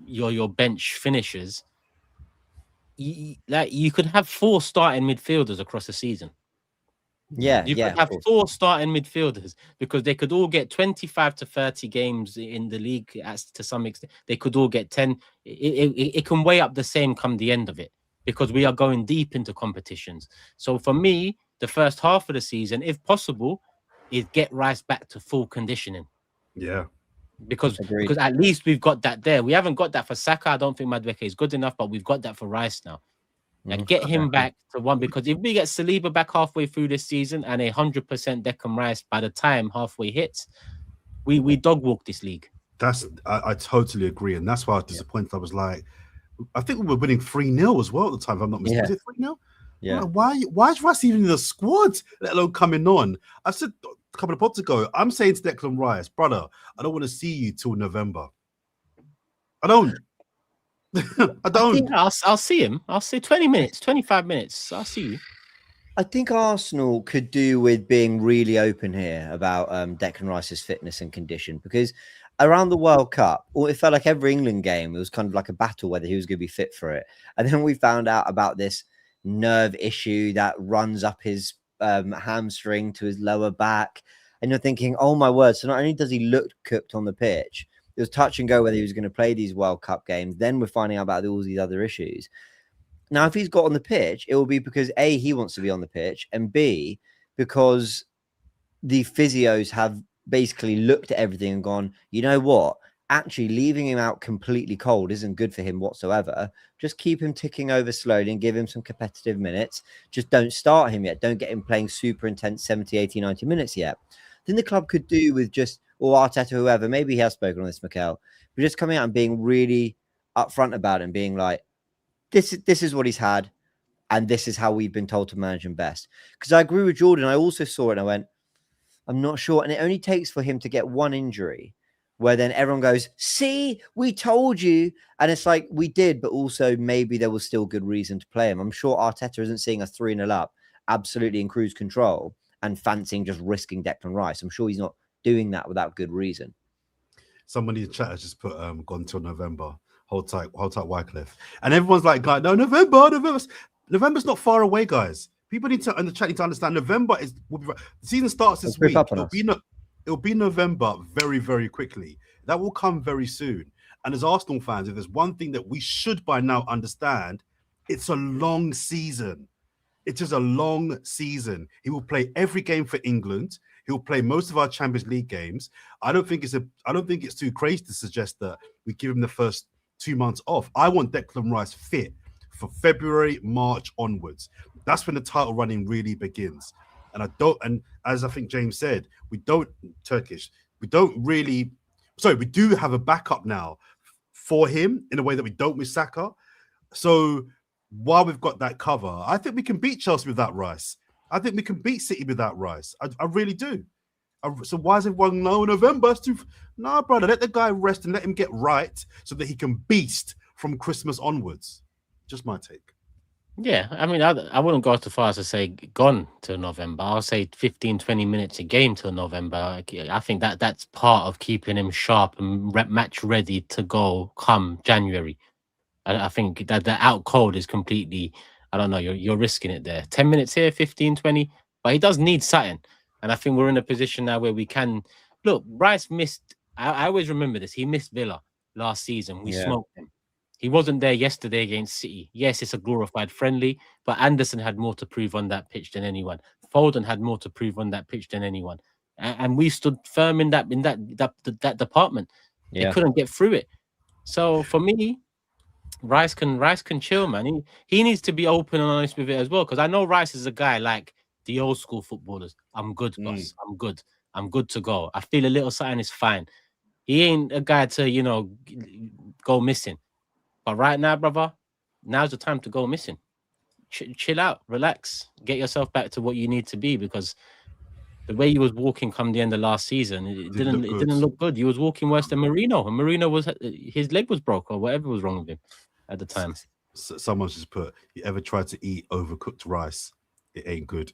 your bench finishers. You could have 4 starting midfielders across the season. Yeah, you could have 4 starting midfielders because they could all get 25 to 30 games in the league. As to some extent, they could all get 10. It can weigh up the same come the end of it because we are going deep into competitions. So for me, the first half of the season, if possible, is get Rice back to full conditioning. Yeah. Because Agreed. at least we've got that there. We haven't got that for Saka. I don't think Madueke is good enough, but we've got that for Rice now. And get him back to one, because if we get Saliba back halfway through this season and 100% Declan Rice by the time halfway hits, we dog walk this league. I totally agree, and that's why I was disappointed. I was like, I think we were winning 3-0 as well at the time, if I'm not mistaken. Was it 3-0? Yeah. Like, why is Rice even in the squad, let alone coming on? I said a couple of pods ago, I'm saying to Declan Rice, brother, I don't want to see you till November. I don't. I don't. I'll see him. I'll see 20 minutes, 25 minutes. I'll see you. I think Arsenal could do with being really open here about Declan Rice's fitness and condition, because around the World Cup, it felt like every England game, it was kind of like a battle whether he was going to be fit for it. And then we found out about this nerve issue that runs up his hamstring to his lower back. And you're thinking, oh my word. So not only does he look cooked on the pitch, it was touch and go whether he was going to play these World Cup games. Then we're finding out about all these other issues. Now, if he's got on the pitch, it will be because A, he wants to be on the pitch, and B, because the physios have basically looked at everything and gone, you know what? Actually, leaving him out completely cold isn't good for him whatsoever. Just keep him ticking over slowly and give him some competitive minutes. Just don't start him yet. Don't get him playing super intense 70, 80, 90 minutes yet. Then the club could do with just, or Arteta, whoever, maybe he has spoken on this, Mikel, but just coming out and being really upfront about it and being like, this is what he's had, and this is how we've been told to manage him best. Because I agree with Jordan. I also saw it and I went, I'm not sure. And it only takes for him to get one injury where then everyone goes, see, we told you. And it's like, we did, but also maybe there was still good reason to play him. I'm sure Arteta isn't seeing a 3-0 up, absolutely in cruise control, and fancying just risking Declan Rice. I'm sure he's not doing that without good reason. Somebody in the chat has just put gone till November. Hold tight, Wycliffe. And everyone's like, no, November's not far away, guys. People need to, in the chat, need to understand November will be, the season starts this week. It'll be November very, very quickly. That will come very soon. And as Arsenal fans, if there's one thing that we should by now understand, it's a long season. It is a long season. He will play every game for England. He'll play most of our Champions League games. I don't think it's too crazy to suggest that we give him the first 2 months off. I want Declan Rice fit for February, March onwards. That's when the title running really begins. And as I think James said, we do have a backup now for him in a way that we don't with Saka. So while we've got that cover, I think we can beat Chelsea without Rice. I think we can beat City without Rice. I really do. So why is everyone November? No, brother, let the guy rest and let him get right so that he can beast from Christmas onwards. Just my take. Yeah, I mean, I wouldn't go too far as to say gone till November. I'll say 15, 20 minutes a game till November. I think that's part of keeping him sharp and match ready to go come January. I think that the out cold is completely, I don't know, you're risking it there. 10 minutes here, 15, 20, but he does need something. And I think we're in a position now where we can look. Rice missed. I always remember this. He missed Villa last season. We smoked him. He wasn't there yesterday against City. Yes, it's a glorified friendly, but Anderson had more to prove on that pitch than anyone. Foden had more to prove on that pitch than anyone, and we stood firm in that department. Yeah. They couldn't get through it. So for me, Rice can chill, man. He needs to be open and honest with it as well, because I know Rice is a guy like the old school footballers. I'm good, boss. I'm good. I'm good to go. I feel a little something is fine. He ain't a guy to, go missing. But right now, brother, now's the time to go missing. Chill out, relax, get yourself back to what you need to be, because the way he was walking come the end of last season, it didn't look good. He was walking worse than Marino, and Marino his leg was broke or whatever was wrong with him at the time. Someone's just put, you ever tried to eat overcooked rice? It ain't good.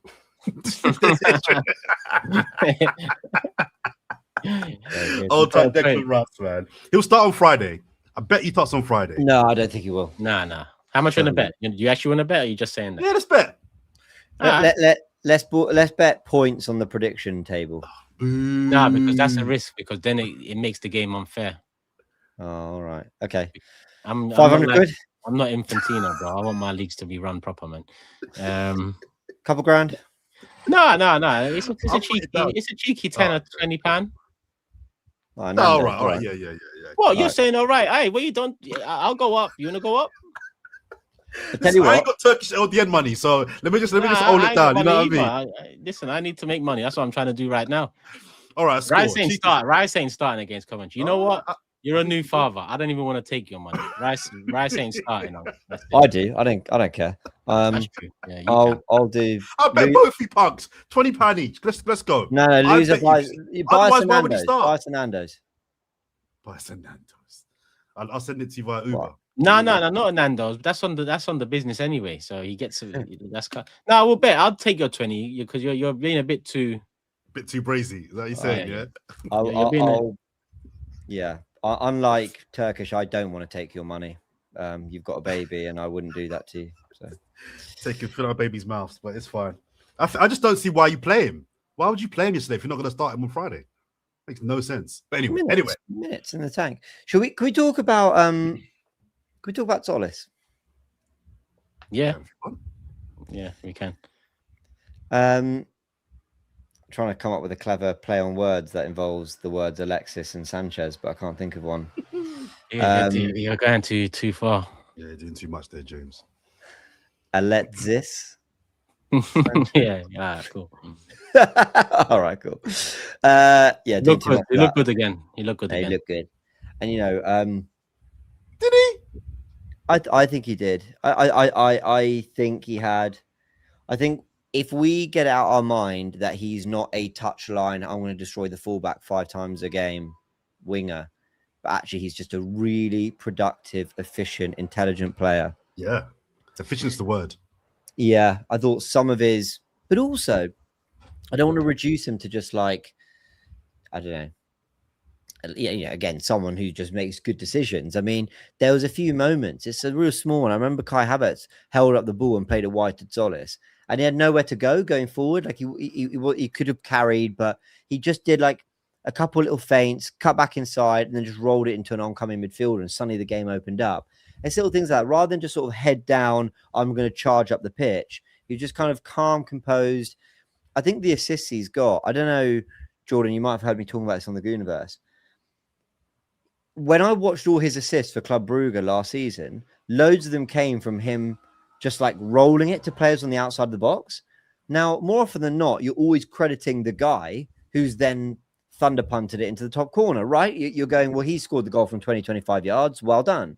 Old time Declan Rice, man. He'll start on Friday. I bet he starts on Friday. No, I don't think he will. Nah. How much you want to bet? You actually want to bet, or are you just saying that? Yeah, let's bet. Let's bet points on the prediction table. Nah, because that's a risk, because then it makes the game unfair. Oh, all right. Okay. I'm 500 quid? I'm not Infantino, bro. I want my leagues to be run proper, man. Couple grand? No. It's a I'll put cheeky. it down. It's a cheeky 10 or £20. Oh, No, all Nando's, right. Yeah. Well, you're Right. saying all right. Hey, well, you don't. I'll go up. You wanna go up? I tell you I what, ain't got Turkish LDN money, so let me just hold I it ain't down. got You know what I money mean? either. Listen, I need to make money. That's what I'm trying to do right now. All right, score. Rice ain't starting against Coventry. You know what? I You're a think new you will. father. I don't even want to take your money. Rice ain't starting. That's it. I do. I don't care. That's true. Yeah, you can. I'll do. I bet both you punks £20 each. Let's go. No, I loser bet buys. you- You buy Otherwise, some why would he Nando's. start? Buy some Nando's. Buy some Nando's. I'll send it to you via Uber. What? No, not a Nando's. That's on the business anyway. So he gets that's no. We'll bet. I'll take your 20 because you're being a bit too. Bit too brazy. Is that what you're saying? yeah. Yeah. You're being Yeah. Unlike Turkish, I don't want to take your money. You've got a baby, and I wouldn't do that to you. So Taking fill our baby's mouths, but it's fine. I just don't see why you play him. Why would you play him yesterday if you're not going to start him on Friday? Makes no sense. But anyway, minutes in the tank. Can we talk about Solis? Yeah, we can. Trying to come up with a clever play on words that involves the words Alexis and Sanchez, but I can't think of one. You're going too far. Yeah, you're doing too much there, James. Alexis. Yeah, cool. All right, cool. Yeah, You look good again. You look good They again. look good, and Did he? I think he did. I think he had. I think if we get out our mind that he's not a touchline, I'm going to destroy the fullback 5 times a game winger, but actually he's just a really productive, efficient, intelligent player. Yeah, efficient's the word. Yeah, I thought some of his, but also I don't want to reduce him to just like, I don't know. Yeah, again, someone who just makes good decisions. I mean, there was a few moments. It's a real small one. I remember Kai Havertz held up the ball and played it wide to Solis, and he had nowhere to go going forward. Like he could have carried, but he just did like a couple little feints, cut back inside, and then just rolled it into an oncoming midfielder, and suddenly the game opened up. It's little things like that. Rather than just sort of head down, I'm going to charge up the pitch. He's just kind of calm, composed. I think the assists he's got, I don't know, Jordan, you might have heard me talking about this on the Gooniverse. When I watched all his assists for Club Brugge last season, loads of them came from him just like rolling it to players on the outside of the box. Now, more often than not, you're always crediting the guy who's then thunder punted it into the top corner, right? You're going, well, he scored the goal from 20, 25 yards. Well done.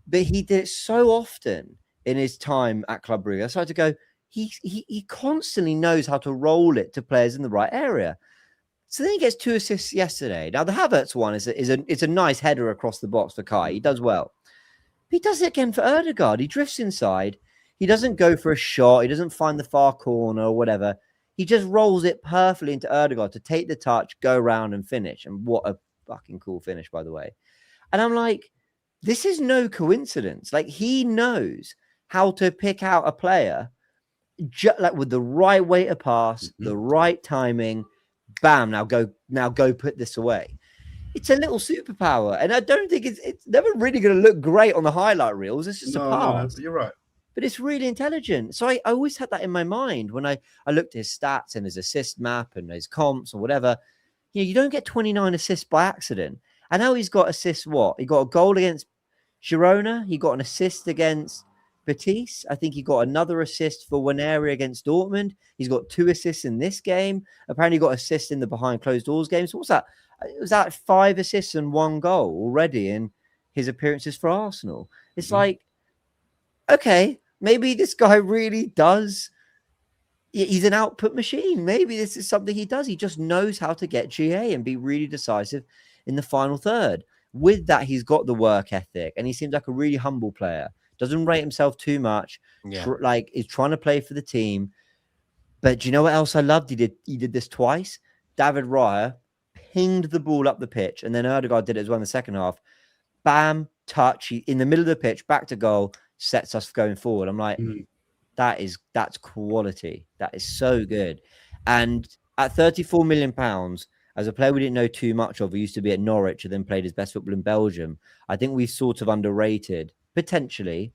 But he did it so often in his time at Club Brugge. I started to go, he constantly knows how to roll it to players in the right area. So then he gets 2 assists yesterday. Now the Havertz one is a nice header across the box for Kai. He does well. But he does it again for Ødegaard. He drifts inside. He doesn't go for a shot. He doesn't find the far corner or whatever. He just rolls it perfectly into Ødegaard to take the touch, go around and finish. And what a fucking cool finish, by the way. And I'm like, this is no coincidence. Like he knows how to pick out a player like with the right way to pass, the right timing. Bam! Now go put this away. It's a little superpower, and I don't think it's never really going to look great on the highlight reels. It's just a pass. No, you're right. But it's really intelligent. So I always had that in my mind when I looked at his stats and his assist map and his comps or whatever. You know, you don't get 29 assists by accident. And now he's got assists. What? He got a goal against Girona. He got an assist against Betis. I think he got another assist for Waneri against Dortmund. He's got 2 assists in this game. Apparently, he got assists in the behind closed doors games. So what's that? It was that 5 assists and 1 goal already in his appearances for Arsenal. It's like, okay, maybe this guy really does. He's an output machine. Maybe this is something he does. He just knows how to get GA and be really decisive in the final third. With that, he's got the work ethic, and he seems like a really humble player. Doesn't rate himself too much. Yeah. Like he's trying to play for the team. But do you know what else I loved? He did this twice. David Raya pinged the ball up the pitch, and then Ødegaard did it as well in the second half. Bam, touch. He, in the middle of the pitch, back to goal, sets us going forward. I'm like, that's quality. That is so good. And at £34 million, as a player we didn't know too much of, he used to be at Norwich and then played his best football in Belgium. I think we've sort of underrated, potentially,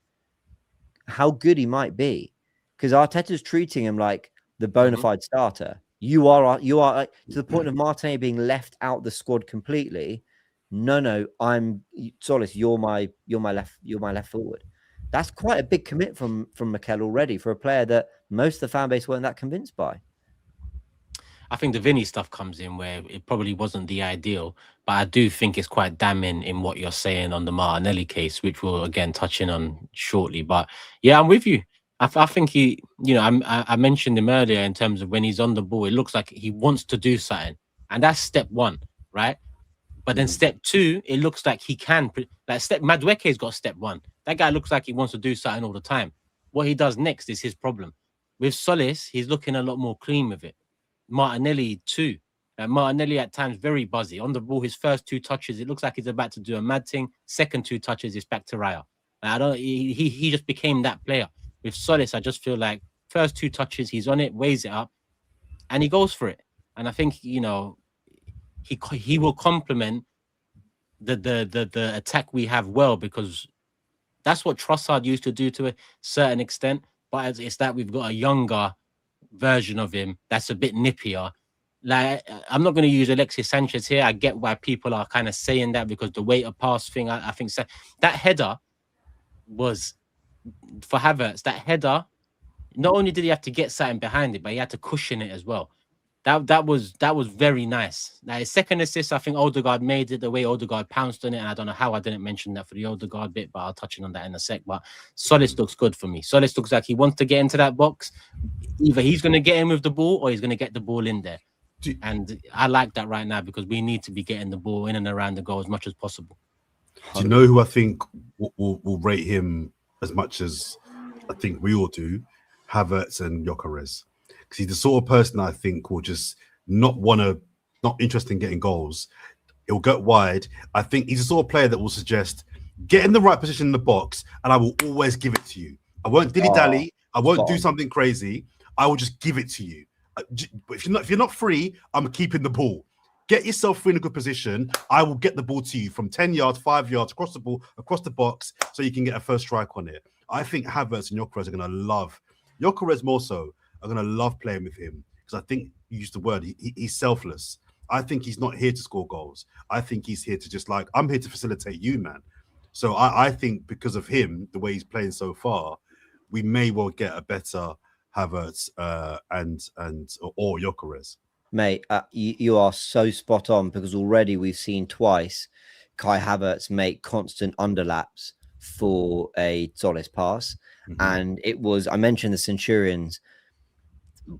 how good he might be. Because Arteta's treating him like the bona fide starter. You are to the point of Martinelli being left out the squad completely. No, I'm Solis. You're my left forward. That's quite a big commit from Mikel already for a player that most of the fan base weren't that convinced by. I think the Vinny stuff comes in where it probably wasn't the ideal, but I do think it's quite damning in what you're saying on the Martinelli case, which we'll again touch in on shortly. But yeah, I'm with you. I think he, I mentioned him earlier in terms of when he's on the ball, it looks like he wants to do something, and that's step one, right? But then step two, it looks like he can. Madueke's got step one. That guy looks like he wants to do something all the time. What he does next is his problem. With Solis, he's looking a lot more clean with it. Martinelli too. Martinelli at times very buzzy on the ball. His first 2 touches, it looks like he's about to do a mad thing. Second 2 touches, it's back to Raya. He just became that player. With Solis, I just feel like first 2 touches, he's on it, weighs it up, and he goes for it. And I think he will complement the attack we have well, because that's what Trossard used to do to a certain extent. But it's that we've got a younger version of him that's a bit nippier. Like, I'm not going to use Alexis Sanchez here. I get why people are kind of saying that, because the weight of pass thing. I think that header was for Havertz. That header, not only did he have to get something behind it, but he had to cushion it as well. That was very nice. Now, his second assist, I think Odegaard made it the way Odegaard pounced on it, and I don't know how I didn't mention that for the Odegaard bit, but I'll touch on that in a sec. But Solis looks good for me. Solis looks like he wants to get into that box. Either he's going to get in with the ball or he's going to get the ball in there. And I like that right now, because we need to be getting the ball in and around the goal as much as possible. Do you know who I think will rate him as much as I think we all do? Havertz and Gyökeres. Because he's the sort of person I think will just not interested in getting goals. He'll get wide. I think he's the sort of player that will suggest, get in the right position in the box and I will always give it to you. I won't dilly-dally. I won't do something crazy. I will just give it to you. If you're not free, I'm keeping the ball. Get yourself free in a good position. I will get the ball to you from 10 yards, 5 yards, across the box, so you can get a first strike on it. I think Havertz and Gyökeres are going to love. Gyökeres more so are going to love playing with him, because I think you used the word, he's selfless. I think he's not here to score goals. I think he's here to just I'm here to facilitate you, man. So I think because of him, the way he's playing so far, we may well get a better Havertz or Gyökeres. Mate, you are so spot on, because already we've seen twice Kai Havertz make constant underlaps for a Solis pass. And it was, I mentioned the Centurions,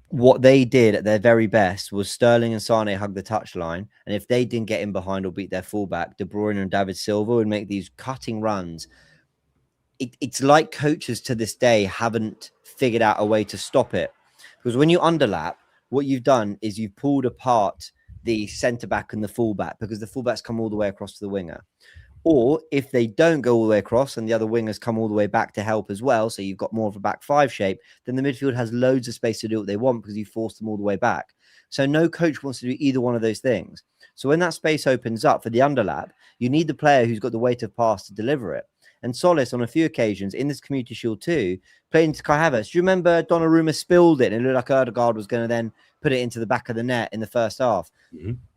what they did at their very best was Sterling and Sane hug the touchline, and if they didn't get in behind or beat their fullback, De Bruyne and David Silva would make these cutting runs. It's like coaches to this day haven't figured out a way to stop it, because when you underlap, what you've done is you've pulled apart the centre back and the fullback, because the fullbacks come all the way across to the winger. Or if they don't go all the way across and the other wingers come all the way back to help as well, so you've got more of a back 5 shape, then the midfield has loads of space to do what they want, because you force them all the way back. So no coach wants to do either one of those things. So when that space opens up for the underlap, you need the player who's got the weight of pass to deliver it. And Solis, on a few occasions in this Community Shield too, played into Kai Havertz. Do you remember Donnarumma spilled it and it looked like Odegaard was going to then put it into the back of the net in the first half?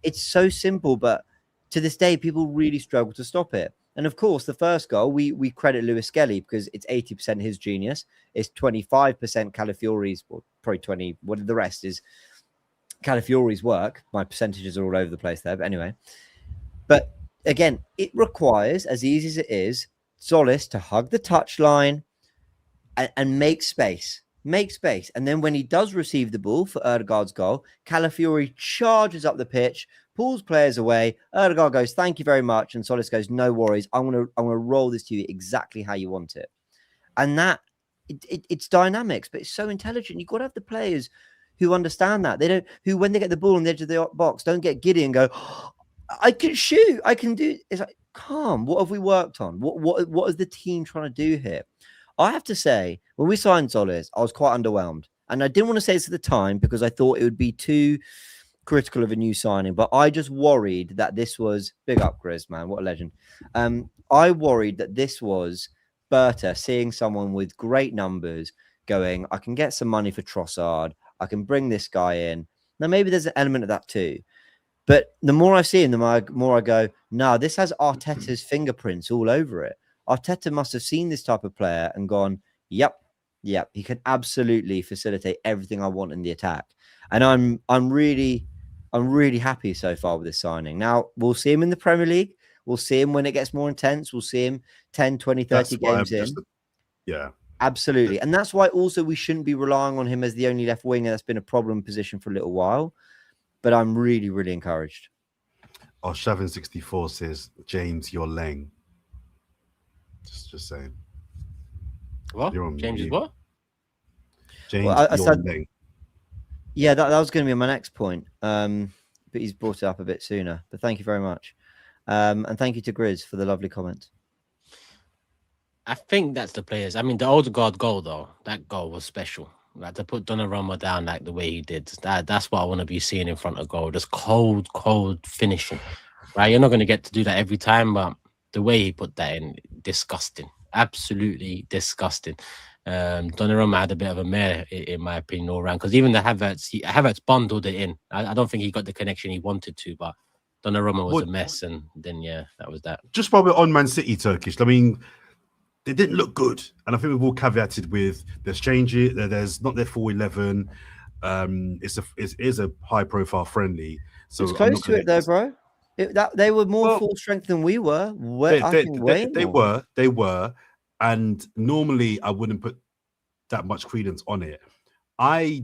It's so simple, but to this day, people really struggle to stop it. And of course, the first goal, we credit Lewis Skelly, because it's 80% his genius. It's 25% Calafiori's, or probably 20. What the rest is Calafiori's work. My percentages are all over the place there, but anyway. But again, it requires, as easy as it is, Solis to hug the touchline and make space. Make space. And then when he does receive the ball for Odegaard's goal, Calafiori charges up the pitch, pulls players away. Odegaard goes, "Thank you very much." And Solis goes, "No worries. I'm gonna roll this to you exactly how you want it." And that it's dynamics, but it's so intelligent. You've got to have the players who understand that. They don't, who when they get the ball on the edge of the box, don't get giddy and go, "Oh, I can shoot. I can do." It's like, calm. What have we worked on? What is the team trying to do here? I have to say, when we signed Solis, I was quite underwhelmed. And I didn't want to say this at the time because I thought it would be too critical of a new signing. But I just worried that this was... Big up, Grizz, man. What a legend. I worried that this was Berta seeing someone with great numbers going, I can get some money for Trossard. I can bring this guy in. Now, maybe there's an element of that too. But the more I see him, the more I go, no, this has Arteta's fingerprints all over it. Arteta must have seen this type of player and gone, yep, he can absolutely facilitate everything I want in the attack. And I'm really happy so far with this signing. Now, we'll see him in the Premier League. We'll see him when it gets more intense. We'll see him 10, 20, 30 games in. Yeah. Absolutely. And that's why also we shouldn't be relying on him as the only left winger. That's been a problem position for a little while. But I'm really, really encouraged. Oh, Shavin64 says, James, you're lame. Just saying. What? James is what? James, I said, lame. Yeah, that was going to be my next point. But he's brought it up a bit sooner. But thank you very much. And thank you to Grizz for the lovely comment. I think that's the players. I mean, the Odegaard goal, though, that goal was special. Like, to put Donnarumma down like the way he did, that's what I want to be seeing in front of goal. Just cold finishing. Right? You're not going to get to do that every time, but the way he put that in, disgusting. Absolutely disgusting. Donnarumma had a bit of a mare, in my opinion, all round. Because even the Havertz bundled it in. I don't think he got the connection he wanted to, but Donnarumma was a mess. And then, yeah, that was that. Just while we're on Man City, Turkish, I mean, they didn't look good, and I think we've all caveated with there's changes. There's not their full 11. It is a high-profile friendly. So it's close to it, though, bro. They were more full strength than we were. They were, and normally I wouldn't put that much credence on it. I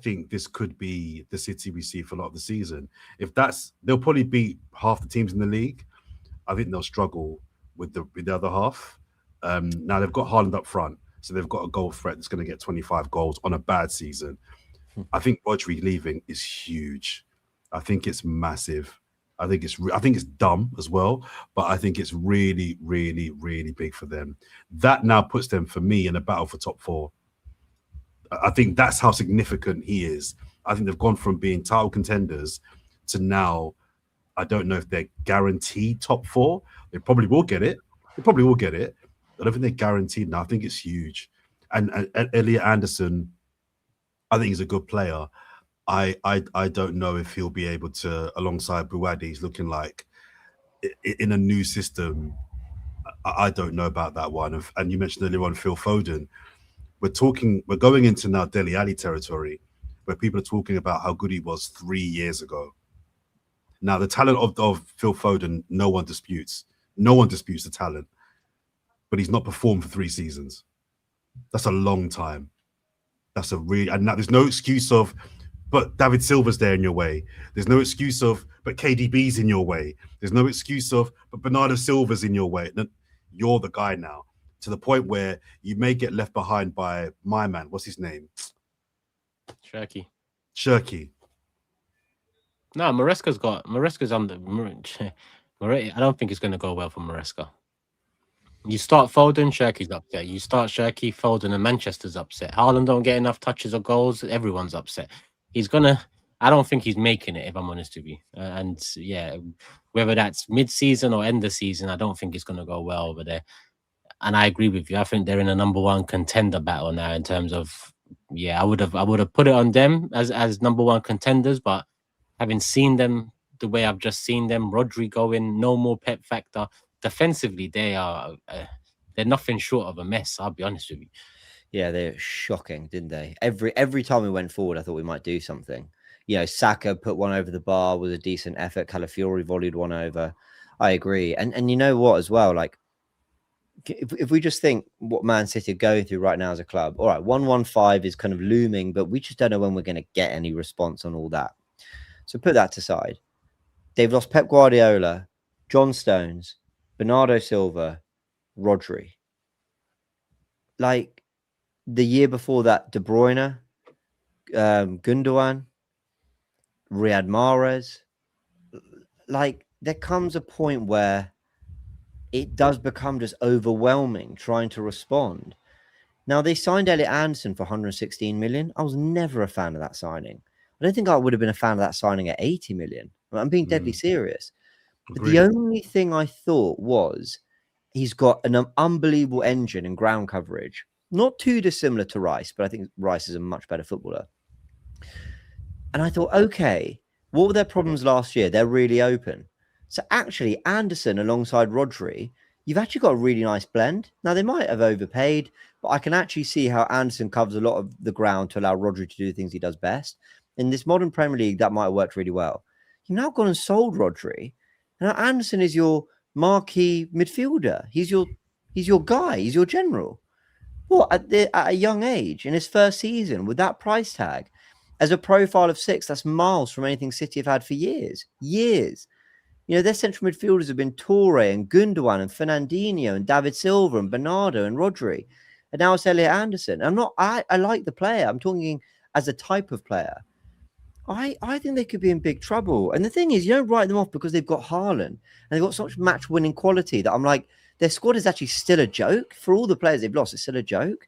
think this could be the City we see for a lot of the season. They'll probably beat half the teams in the league. I think they'll struggle with the other half. Now they've got Haaland up front, so they've got a goal threat that's going to get 25 goals on a bad season. I think Rodri leaving is huge. I think it's massive. I think it's dumb as well, but I think it's really, really, really big for them. That now puts them, for me, in a battle for top 4. I think that's how significant he is. I think they've gone from being title contenders to now, I don't know if they're guaranteed top 4. They probably will get it. I don't think they're guaranteed now. I think it's huge. And Elliot Anderson, I think he's a good player. I don't know if he'll be able to, alongside Buwadi, he's looking like in a new system. I don't know about that one. And you mentioned earlier on Phil Foden. We're going into now Dele Alli territory, where people are talking about how good he was 3 years ago. Now, the talent of Phil Foden, no one disputes. No one disputes the talent. But he's not performed for 3 seasons. That's a long time. And now there's no excuse of, but David Silva's there in your way. There's no excuse of, but KDB's in your way. There's no excuse of, but Bernardo Silva's in your way. You're the guy now, to the point where you may get left behind by my man. What's his name? Shirky. No, Maresca's on the. I don't think it's going to go well for Maresca. You start Foden, Shirky's upset. You start Shirky, Foden, and Manchester's upset. Haaland don't get enough touches or goals. Everyone's upset. I don't think he's making it, if I'm honest with you. And yeah, whether that's mid-season or end of season, I don't think it's going to go well over there. And I agree with you. I think they're in a number 1 contender battle now in terms of, I would have put it on them as number 1 contenders, but having seen them the way I've just seen them, Rodri going, no more Pep factor. Defensively, they're nothing short of a mess. I'll be honest with you. Yeah, they're shocking, didn't they? Every time we went forward, I thought we might do something. You know, Saka put one over the bar with a decent effort. Calafiori volleyed one over. I agree, and you know what as well? Like, if we just think what Man City are going through right now as a club, all right, 115 is kind of looming, but we just don't know when we're going to get any response on all that. So put that aside. They've lost Pep Guardiola, John Stones, Bernardo Silva, Rodri. Like the year before that, De Bruyne, Gundogan, Riyad Mahrez. Like there comes a point where it does become just overwhelming trying to respond. Now, they signed Elliot Anderson for 116 million. I was never a fan of that signing. I don't think I would have been a fan of that signing at 80 million. I'm being deadly serious. Agreed. The only thing I thought was he's got an unbelievable engine and ground coverage. Not too dissimilar to Rice, but I think Rice is a much better footballer. And I thought, okay, what were their problems last year? They're really open. So actually, Anderson alongside Rodri, you've actually got a really nice blend. Now they might have overpaid, but I can actually see how Anderson covers a lot of the ground to allow Rodri to do the things he does best. In this modern Premier League, that might have worked really well. You've now gone and sold Rodri. Now Anderson is your marquee midfielder. He's your guy. He's your general. What at a young age in his first season with that price tag, as a profile of 6, that's miles from anything City have had for years. Years. You know, their central midfielders have been Toure and Gundogan and Fernandinho and David Silva and Bernardo and Rodri. And now it's Elliot Anderson. I like the player. I'm talking as a type of player. I think they could be in big trouble. And the thing is, you don't write them off because they've got Haaland and they've got such match winning quality that I'm like, their squad is actually still a joke. For all the players they've lost, it's still a joke.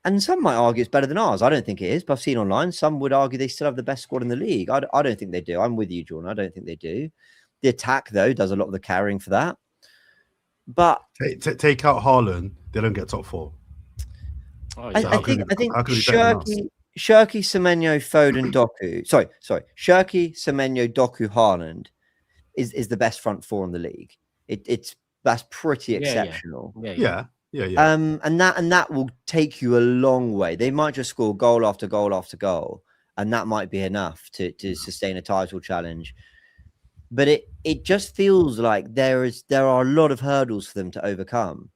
And some might argue it's better than ours. I don't think it is, but I've seen online some would argue they still have the best squad in the league. I don't think they do. I'm with you, Jordan. I don't think they do. The attack, though, does a lot of the carrying for that. But take out Haaland, they don't get top 4. Oh, I think Shirky, Semenyo, Foden, Doku. Sorry. Shirky, Semenyo, Doku, Haaland is the best front 4 in the league. That's pretty exceptional. Yeah. And that will take you a long way. They might just score goal after goal after goal, and that might be enough to sustain a title challenge. But it just feels like there are a lot of hurdles for them to overcome.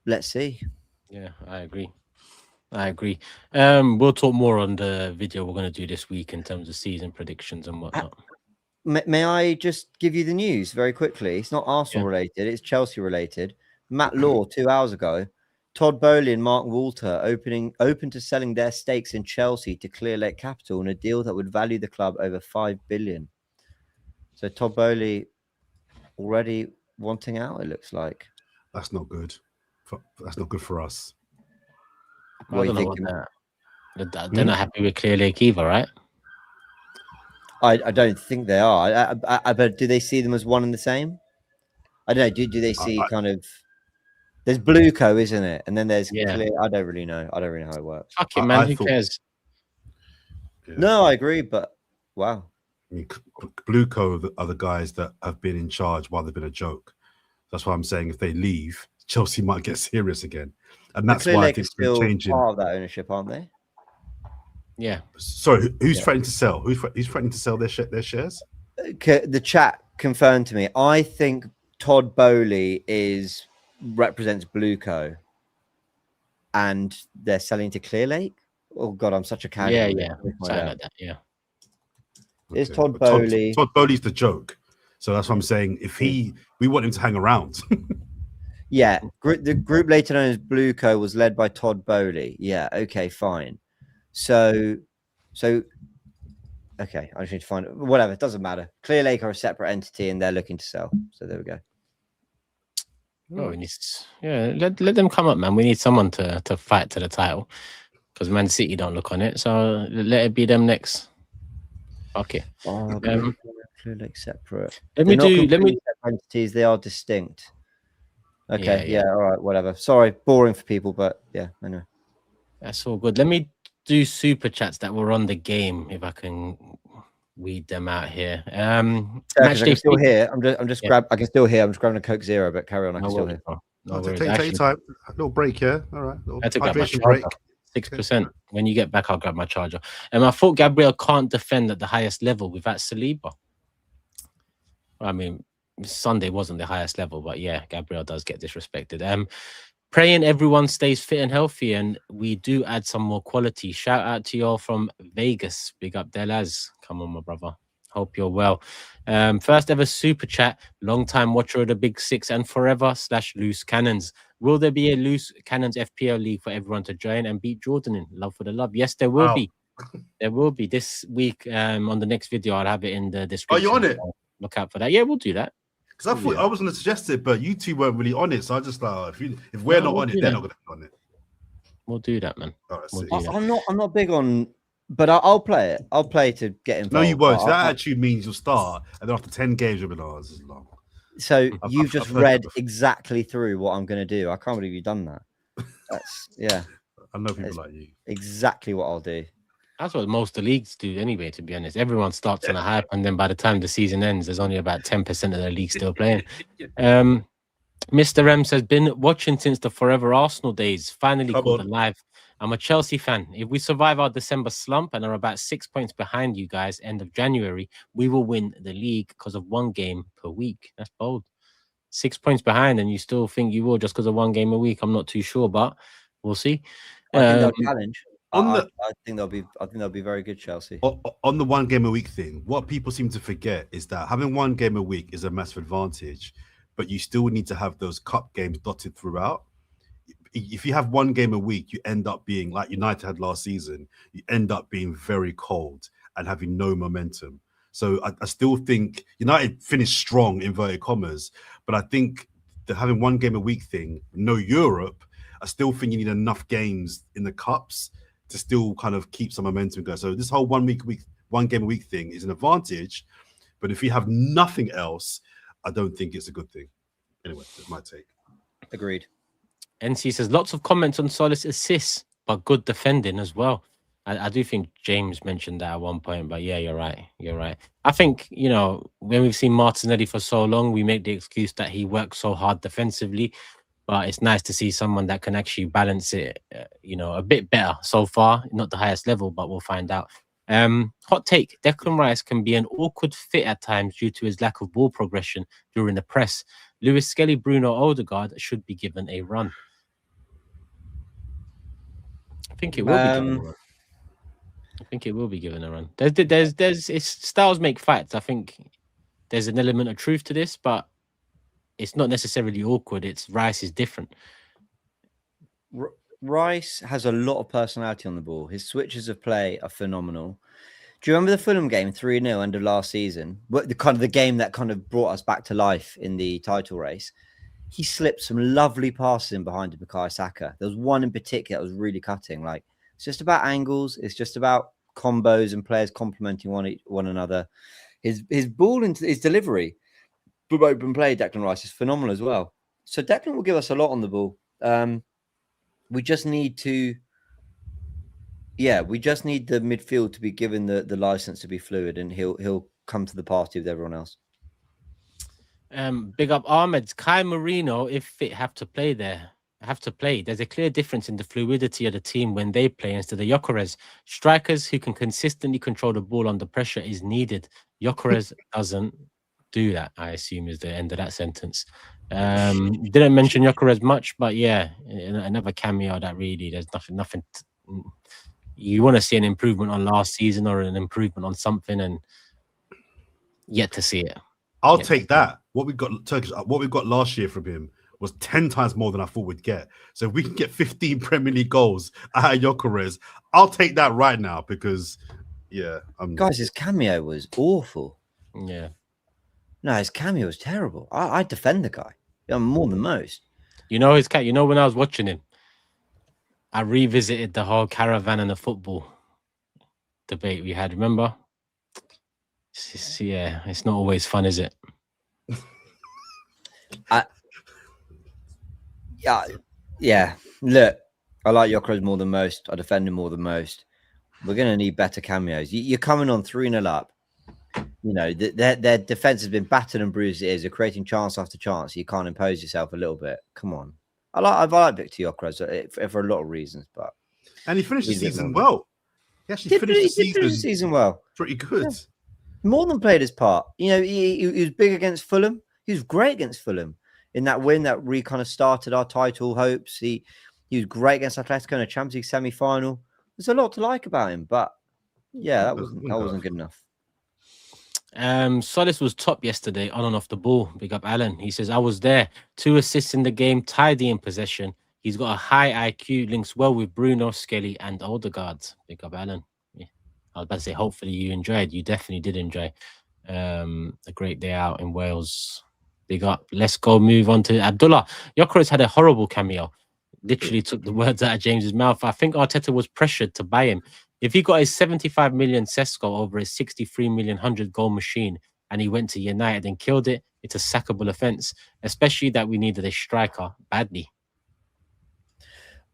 Let's see. Yeah, I agree. We'll talk more on the video we're going to do this week in terms of season predictions and whatnot. May I just give you the news very quickly? It's not Arsenal related, it's Chelsea related. Matt Law 2 hours ago, Todd Boehly and Mark Walter open to selling their stakes in Chelsea to Clearlake Capital in a deal that would value the club over $5 billion. So Todd Boehly already wanting out, it looks like. That's not good. That's not good for us. What are you thinking? They're not happy with Clearlake either, right? I don't think they are. But do they see them as one and the same? I don't know. Do they see kind of? There's Blueco, isn't it? And then there's Clear. I don't really know. I don't really know how it works. Fuck it, man. Who cares? Yeah. No, I agree, but wow. I mean, Blueco are the guys that have been in charge while they've been a joke. That's why I'm saying if they leave, Chelsea might get serious again, and that's why I think they're changing. Part of that ownership, aren't they? Yeah. Sorry, who's threatening to sell? Who's threatening to sell their shares? The chat confirmed to me. I think Todd Boehly represents Blueco, and they're selling to Clearlake. Oh God, I'm such a casual. Yeah. Something like that. Yeah. Is Todd Boehly? Todd Boehly's the joke. So that's what I'm saying. If we want him to hang around. Yeah, the group later known as Blueco was led by Todd Boehly. Yeah, okay, fine. So, okay, I just need to find it. Whatever, it doesn't matter. Clearlake are a separate entity, and they're looking to sell. So there we go. Oh, let them come up, man. We need someone to fight to the title because Man City don't look on it. So let it be them next. Okay. Clearlake separate. Let me separate entities. They are distinct. Okay. Yeah. All right. Whatever. Sorry, boring for people, but yeah, I know. That's all good. Let me do super chats that were on the game if I can weed them out here. I can still hear. I'm just I can still hear. I'm just grabbing a Coke Zero, but carry on. I can still hear. Take your time. A little break here. All right. I took hydration break. 6%. When you get back, I'll grab my charger. I thought Gabriel can't defend at the highest level without Saliba. I mean, Sunday wasn't the highest level, but yeah, Gabriel does get disrespected. Praying everyone stays fit and healthy, and we do add some more quality. Shout out to y'all from Vegas. Big up Delaz. Come on, my brother. Hope you're well. First ever super chat. Long time watcher of the Big Six and forever / Loose Cannons. Will there be a Loose Cannons FPL league for everyone to join and beat Jordan in? Love for the love. Yes, there will be. There will be this week. On the next video, I'll have it in the description. Are you on it? Look out for that. Yeah, we'll do that. Because I thought I was going to suggest it, but you two weren't really on it. So I just thought, if we're not on it, they're not going to be on it. We'll do that, man. I'm not big on, but I'll play it. I'll play to get involved. No, you won't. That attitude means you'll start, and then after 10 games, you'll be like, this is long. So you've just read exactly through what I'm going to do. I can't believe you've done that. That's I know people like you. Exactly what I'll do. That's what most of the leagues do anyway, to be honest. Everyone starts on a hype, and then by the time the season ends, there's only about 10% of the league still playing. Mr. M says, been watching since the Forever Arsenal days. Finally Come caught on. it live. I'm a Chelsea fan. If we survive our December slump and are about 6 points behind you guys end of January, we will win the league because of 1 game per week. That's bold. 6 points behind, and you still think you will just because of 1 game a week? I'm not too sure, but we'll see. I think they'll challenge. on I the- think they'll be very good, Chelsea. On the 1 game a week thing, what people seem to forget is that having 1 game a week is a massive advantage, but you still need to have those cup games dotted throughout. If you have 1 game a week, you end up being like United had last season. You end up being very cold and having no momentum. So I still think United finished strong, inverted commas, but I think the having 1 game a week thing, no Europe, I still think you need enough games in the cups to still kind of keep some momentum going. So this whole 1 game a week thing is an advantage, but if you have nothing else, I don't think it's a good thing. Anyway, that's my take. Agreed. NC says lots of comments on Solis assists, but good defending as well. I do think James mentioned that at one point, but yeah, you're right. You're right. I think, when we've seen Martinelli for so long, we make the excuse that he works so hard defensively, but it's nice to see someone that can actually balance it, a bit better so far. Not the highest level, but we'll find out. Hot take, Declan Rice can be an awkward fit at times due to his lack of ball progression during the press. Lewis Skelly, Bruno Odegaard should be given a run. I think it will be given a run. I think it will be given a run. It's styles make fights. I think there's an element of truth to this, but it's not necessarily awkward. It's Rice is different. Rice has a lot of personality on the ball. His switches of play are phenomenal. Do you remember the Fulham game 3-0 end of last season? The game that kind of brought us back to life in the title race. He slipped some lovely passes in behind to Bukayo Saka. There was one in particular that was really cutting. Like, it's just about angles. It's just about combos and players complementing one another. His ball into his delivery from open play, Declan Rice, is phenomenal as well. So Declan will give us a lot on the ball. We just need the midfield to be given the license to be fluid, and he'll come to the party with everyone else. Big up Ahmed's Kai Marino, if fit, have to play. There's a clear difference in the fluidity of the team when they play instead of Gyökeres. Strikers who can consistently control the ball under pressure is needed. Gyökeres doesn't do that, I assume, is the end of that sentence. Didn't mention Gyökeres much, but yeah, another cameo that really there's nothing. You want to see an improvement on last season or an improvement on something, and yet to see it. I'll take that. What we got last year from him was 10 times more than I thought we'd get. So if we can get 15 Premier League goals at Gyökeres, I'll take that right now because, guys, his cameo was awful. Yeah. No, his cameo was terrible. I defend the guy. More than most. When I was watching him, I revisited the whole caravan and the football debate we had. Remember? It's not always fun, is it? Yeah. Look, I like Gyökeres more than most. I defend him more than most. We're going to need better cameos. You're coming on 3-0 up. Their defense has been battered and bruised. They're creating chance after chance. You can't impose yourself a little bit. Come on. I like Victor Gyökeres for a lot of reasons, and he finished the season well. He actually finished the season well. Pretty good. Yeah. More than played his part. He was big against Fulham. He was great against Fulham in that win that really kind of started our title hopes. He was great against Atletico in a Champions League semi-final. There's a lot to like about him, but that wasn't good enough. Solis was top yesterday on and off the ball. Big up Alan. He says, I was there. 2 assists in the game, tidy in possession. He's got a high IQ, links well with Bruno, Skelly, and Odegaard. Big up Alan. Yeah. I was about to say, hopefully you enjoyed. You definitely did enjoy. A great day out in Wales. Big up. Let's go move on to Abdullah. Gyökeres had a horrible cameo. Literally took the words out of James's mouth. I think Arteta was pressured to buy him. If he got his 75 million Sesko over his 63 million 100-goal machine and he went to United and killed it, it's a sackable offence, especially that we needed a striker badly.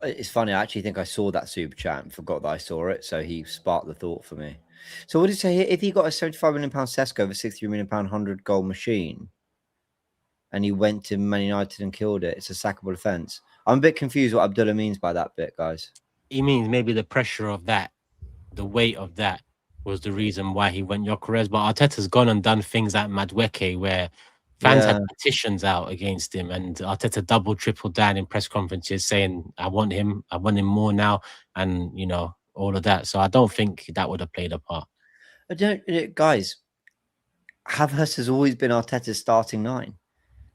It's funny. I actually think I saw that super chat and forgot that I saw it. So he sparked the thought for me. So what did he say here? If he got a £75 million Sesko over £63 million 100-goal machine, and he went to Man United and killed it, it's a sackable offence. I'm a bit confused what Abdullah means by that bit, guys. He means maybe the pressure of that, the weight of that, was the reason why he went Gyökeres. But Arteta's gone and done things like Madueke, where fans had petitions out against him, and Arteta double, triple down in press conferences saying, I want him more now, and you know, all of that. So I don't think that would have played a part. Guys, Havertz has always been Arteta's starting 9.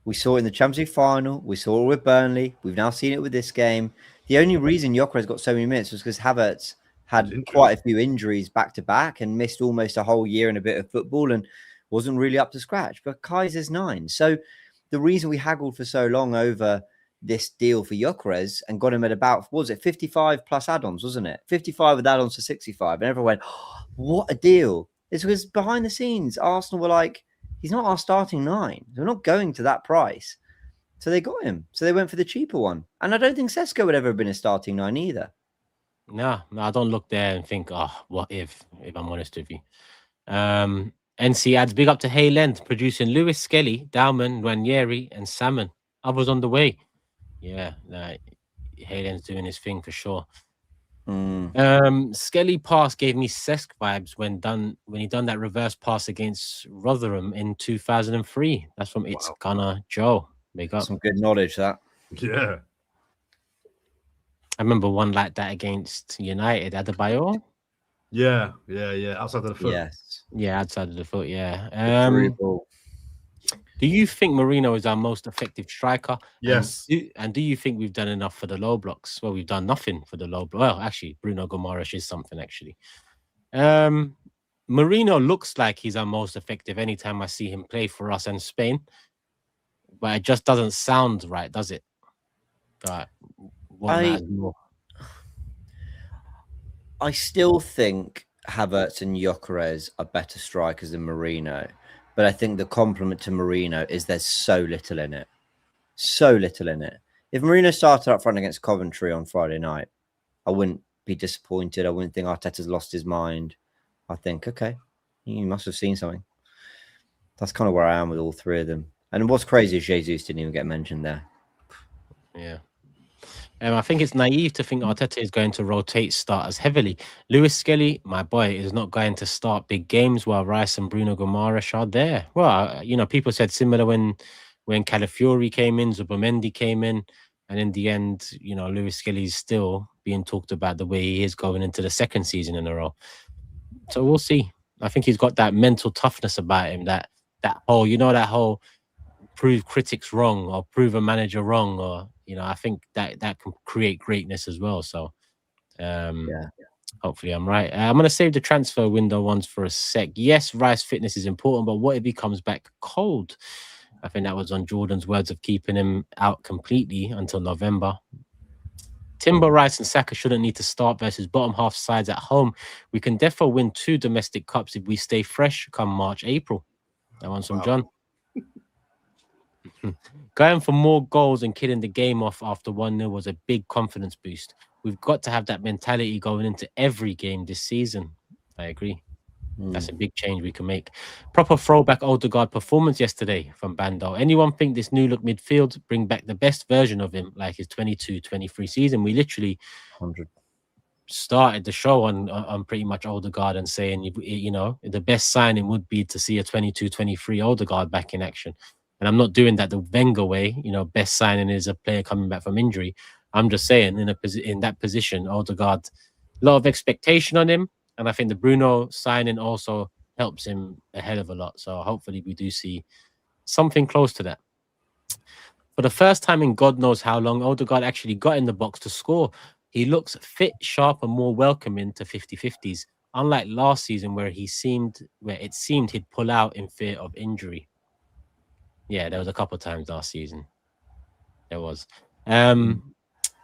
We saw it in the Champions League final. We saw it with Burnley. We've now seen it with this game. The only reason Gyökeres got so many minutes was because Havertz had quite a few injuries back to back and missed almost a whole year and a bit of football and wasn't really up to scratch. But Kaiser's 9. So the reason we haggled for so long over this deal for Gyökeres and got him at about, what was it, 55 plus add-ons, wasn't it? 55 with add-ons to 65. And everyone went, oh, what a deal. It's because behind the scenes, Arsenal were like, he's not our starting 9. We're not going to that price. So they got him. So they went for the cheaper one. And I don't think Sesko would ever have been a starting 9 either. No, I don't look there and think, oh, what if I'm honest with you. NC adds, big up to Hayland, producing Lewis Skelly, Dauman, Ranieri, and Salmon. Others on the way. Yeah, Hayland's doing his thing for sure. Skelly pass gave me Cesc vibes when he done that reverse pass against Rotherham in 2003. That's from It's Gunner Joe. Big up. Some good knowledge, that. Yeah. I remember one like that against United, Adebayor. Yeah. Outside of the foot. Yes. Yeah, outside of the foot, yeah. Do you think Marino is our most effective striker? Yes. And do you think we've done enough for the low blocks? Well, we've done nothing for the low block. Well, actually, Bruno Guimaraes is something, actually. Marino looks like he's our most effective anytime I see him play for us and Spain. But it just doesn't sound right, does it? But I still think Havertz and Gyökeres are better strikers than Marino. But I think the compliment to Marino is there's so little in it. So little in it. If Marino started up front against Coventry on Friday night, I wouldn't be disappointed. I wouldn't think Arteta's lost his mind. I think, okay, you must have seen something. That's kind of where I am with all 3 of them. And what's crazy is Jesus didn't even get mentioned there. Yeah. I think it's naive to think Arteta is going to rotate starters heavily. Lewis Skelly, my boy, is not going to start big games while Rice and Bruno Guimaraes are there. Well, you know, people said similar when Calafiori came in, Zubimendi came in, and in the end, you know, Lewis Skelly is still being talked about the way he is going into the 2nd season in a row. So we'll see. I think he's got that mental toughness about him, that whole prove critics wrong or prove a manager wrong, or you know, I think that can create greatness as well. So hopefully I'm right. I'm going to save the transfer window ones for a sec. Yes, Rice fitness is important, but what if he comes back cold? I think that was on Jordan's words of keeping him out completely until November. Timber, Rice and Saka shouldn't need to start versus bottom half sides at home. We can definitely win 2 domestic cups if we stay fresh come March, April. That one's from John. Going for more goals and killing the game off after 1-0 was a big confidence boost. We've got to have that mentality going into every game this season. I agree. That's a big change we can make. Proper throwback Odegaard performance yesterday from Bando. Anyone think this new look midfield bring back the best version of him like his 22-23 season? We literally 100. Started the show on pretty much Odegaard and saying, you know, the best signing would be to see a 22-23 Odegaard back in action. And I'm not doing that the Wenger way, you know, best signing is a player coming back from injury. I'm just saying in that position, Odegaard, a lot of expectation on him. And I think the Bruno signing also helps him a hell of a lot. So hopefully we do see something close to that. For the first time in God knows how long, Odegaard actually got in the box to score. He looks fit, sharp, and more welcoming to 50-50s, unlike last season where it seemed he'd pull out in fear of injury. Yeah, there was a couple of times last season. There was.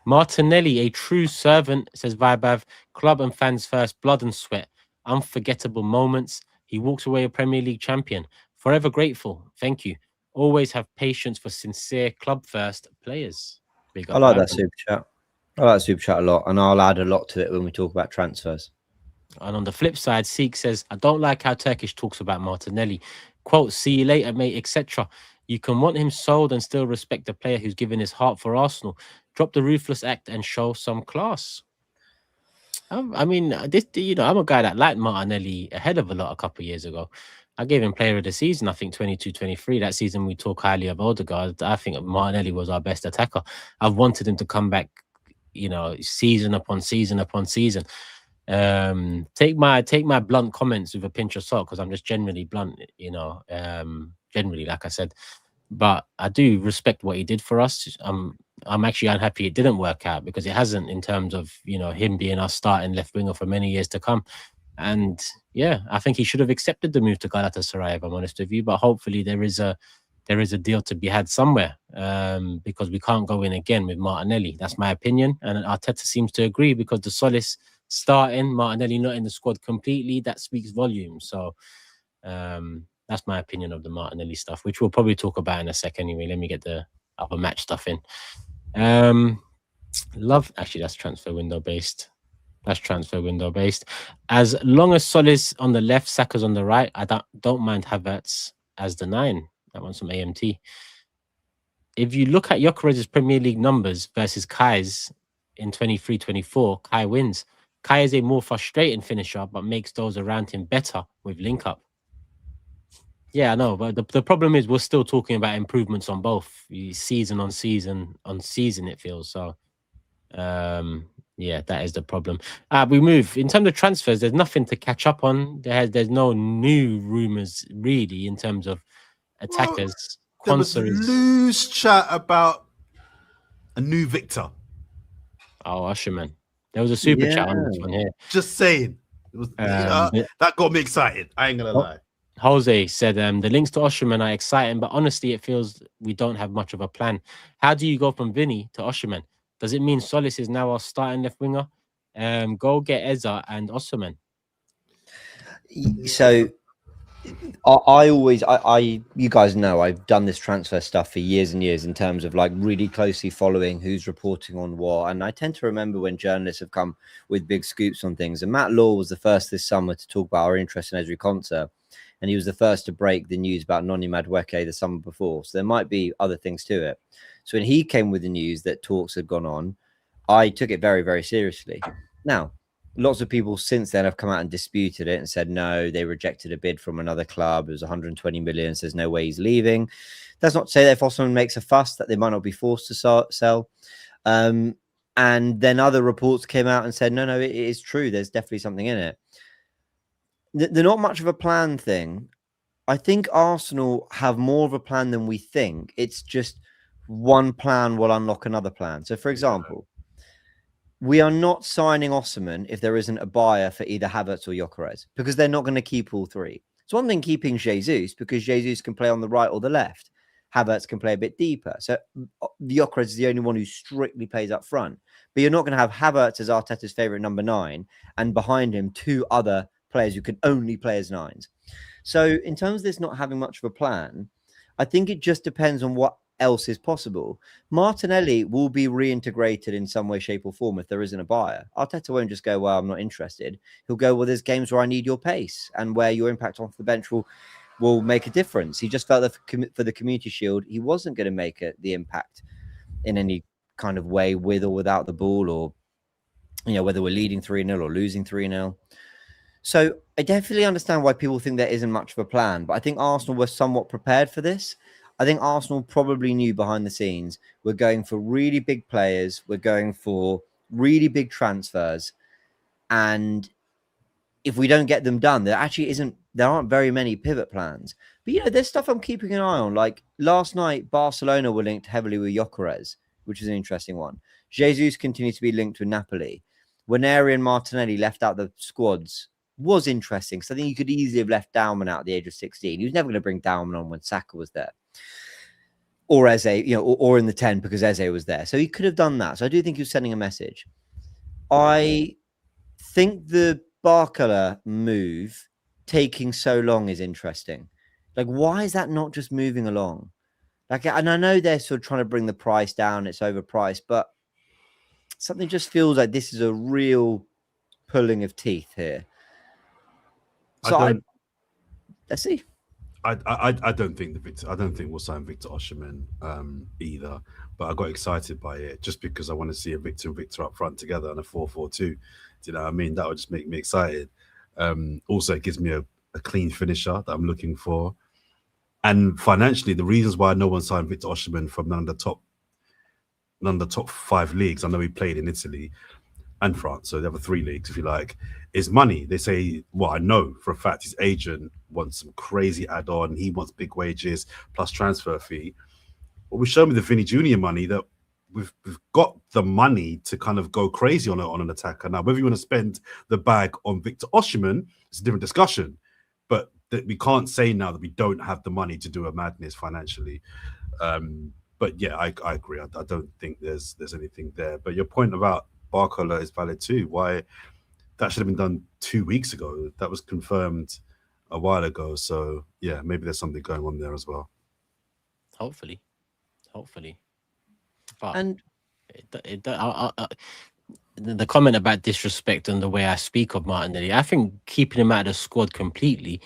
Martinelli, a true servant, says Vibav. Club and fans first, blood and sweat. Unforgettable moments. He walks away a Premier League champion. Forever grateful. Thank you. Always have patience for sincere club first players. I like that super chat. I like Super Chat a lot, and I'll add a lot to it when we talk about transfers. And on the flip side, Seek says, I don't like how Turkish talks about Martinelli. Quote, see you later, mate, etc. You can want him sold and still respect the player who's given his heart for Arsenal. Drop the ruthless act and show some class. I mean, this, you know, I'm a guy that liked Martinelli a hell of a lot a couple of years ago. I gave him player of the season, I think 22-23. That season we talk highly of Odegaard. I think Martinelli was our best attacker. I've wanted him to come back, you know, season upon season upon season. Take my blunt comments with a pinch of salt, because I'm just generally blunt, you know, generally, like I said. But I do respect what he did for us. I'm actually unhappy it didn't work out, because it hasn't, in terms of, you know, him being our starting left winger for many years to come. And yeah, I think he should have accepted the move to Galatasaray, if I'm honest with you. But hopefully there is a deal to be had somewhere, because we can't go in again with Martinelli. That's my opinion, and Arteta seems to agree, because the Solis starting, Martinelli not in the squad completely, that speaks volumes. So that's my opinion of the Martinelli stuff, which we'll probably talk about in a second. Anyway, let me get the other match stuff in. Actually, that's transfer window based. As long as Solis on the left, Saka's on the right, I don't mind Havertz as the 9. That one's from AMT. If you look at Gyökeres's Premier League numbers versus Kai's in 23-24, Kai wins. Kai is a more frustrating finisher, but makes those around him better with link up. Yeah, I know, but the problem is we're still talking about improvements on both season on season, it feels. So yeah, that is the problem. We move in terms of transfers. There's nothing to catch up on. There's no new rumors really in terms of attackers. There was loose chat about a new Victor. Oh, Usherman. There was a super chat on this one here. Just saying, it was that got me excited. I ain't gonna lie. Jose said the links to Usherman are exciting, but honestly, it feels we don't have much of a plan. How do you go from Vinny to Usherman? Does it mean Solis is now our starting left winger? Go get Eza and Osman. So you guys know I've done this transfer stuff for years and years in terms of like really closely following who's reporting on what. And I tend to remember when journalists have come with big scoops on things. And Matt Law was the first this summer to talk about our interest in Ezri Konsa. And he was the first to break the news about Noni Madueke the summer before. So there might be other things to it. So when he came with the news that talks had gone on, I took it very, very seriously. Now, lots of people since then have come out and disputed it and said, no, they rejected a bid from another club. It was 120 million. So there's no way he's leaving. That's not to say that if Osman makes a fuss that they might not be forced to sell. And then other reports came out and said, no, it is true. There's definitely something in it. They're not much of a plan thing. I think Arsenal have more of a plan than we think. It's just one plan will unlock another plan. So, for example, we are not signing Osman if there isn't a buyer for either Havertz or Gyökeres, because they're not going to keep all three. It's one thing keeping Jesus, because Jesus can play on the right or the left. Havertz can play a bit deeper. So Gyökeres is the only one who strictly plays up front. But you're not going to have Havertz as Arteta's favourite number 9, and behind him 2 other players who can only play as 9s. So in terms of this not having much of a plan, I think it just depends on what else is possible. Martinelli will be reintegrated in some way, shape or form if there isn't a buyer. Arteta won't just go, well, I'm not interested. He'll go, well, there's games where I need your pace and where your impact off the bench will make a difference. He just felt that for the Community Shield, he wasn't going to make the impact in any kind of way with or without the ball, or, you know, whether we're leading 3-0 or losing 3-0. So I definitely understand why people think there isn't much of a plan, but I think Arsenal were somewhat prepared for this. I think Arsenal probably knew behind the scenes we're going for really big players, we're going for really big transfers, and if we don't get them done, there aren't very many pivot plans. But, you know, there's stuff I'm keeping an eye on. Like last night, Barcelona were linked heavily with Gyökeres, which is an interesting one. Jesus continues to be linked with Napoli. When Neri and Martinelli left out the squads, was interesting. So I think you could easily have left Daumann out at the age of 16. He was never going to bring Daumann on when Saka was there, or Eze, you know, or in the 10 because Eze was there. So he could have done that. So I do think he was sending a message. I think the Barcola move taking so long is interesting. Like, why is that not just moving along? Like, and I know they're sort of trying to bring the price down. It's overpriced, but something just feels like this is a real pulling of teeth here. So let's see. I don't think we'll sign Victor Osimhen either. But I got excited by it just because I want to see a Victor and Victor up front together on a 4-4-2. Do you know what I mean? That would just make me excited. Also, it gives me a clean finisher that I'm looking for. And financially, the reasons why no one signed Victor Osimhen from none of the top 5 leagues, I know he played in Italy and France, so the other 3 leagues, if you like, is money. They say, well, I know for a fact his agent wants some crazy add-on. He wants big wages plus transfer fee. Well, we've shown with the Vinny Jr. money that we've got the money to kind of go crazy on an attacker. Now, whether you want to spend the bag on Victor Osimhen, it's a different discussion. But that we can't say now that we don't have the money to do a madness financially. But yeah, I agree. I don't think there's anything there. But your point about Barcola is valid too. Why that should have been done 2 weeks ago. That was confirmed a while ago. So yeah, maybe there's something going on there as well. Hopefully. But And the comment about disrespect and the way I speak of Martinelli, I think keeping him out of the squad completely,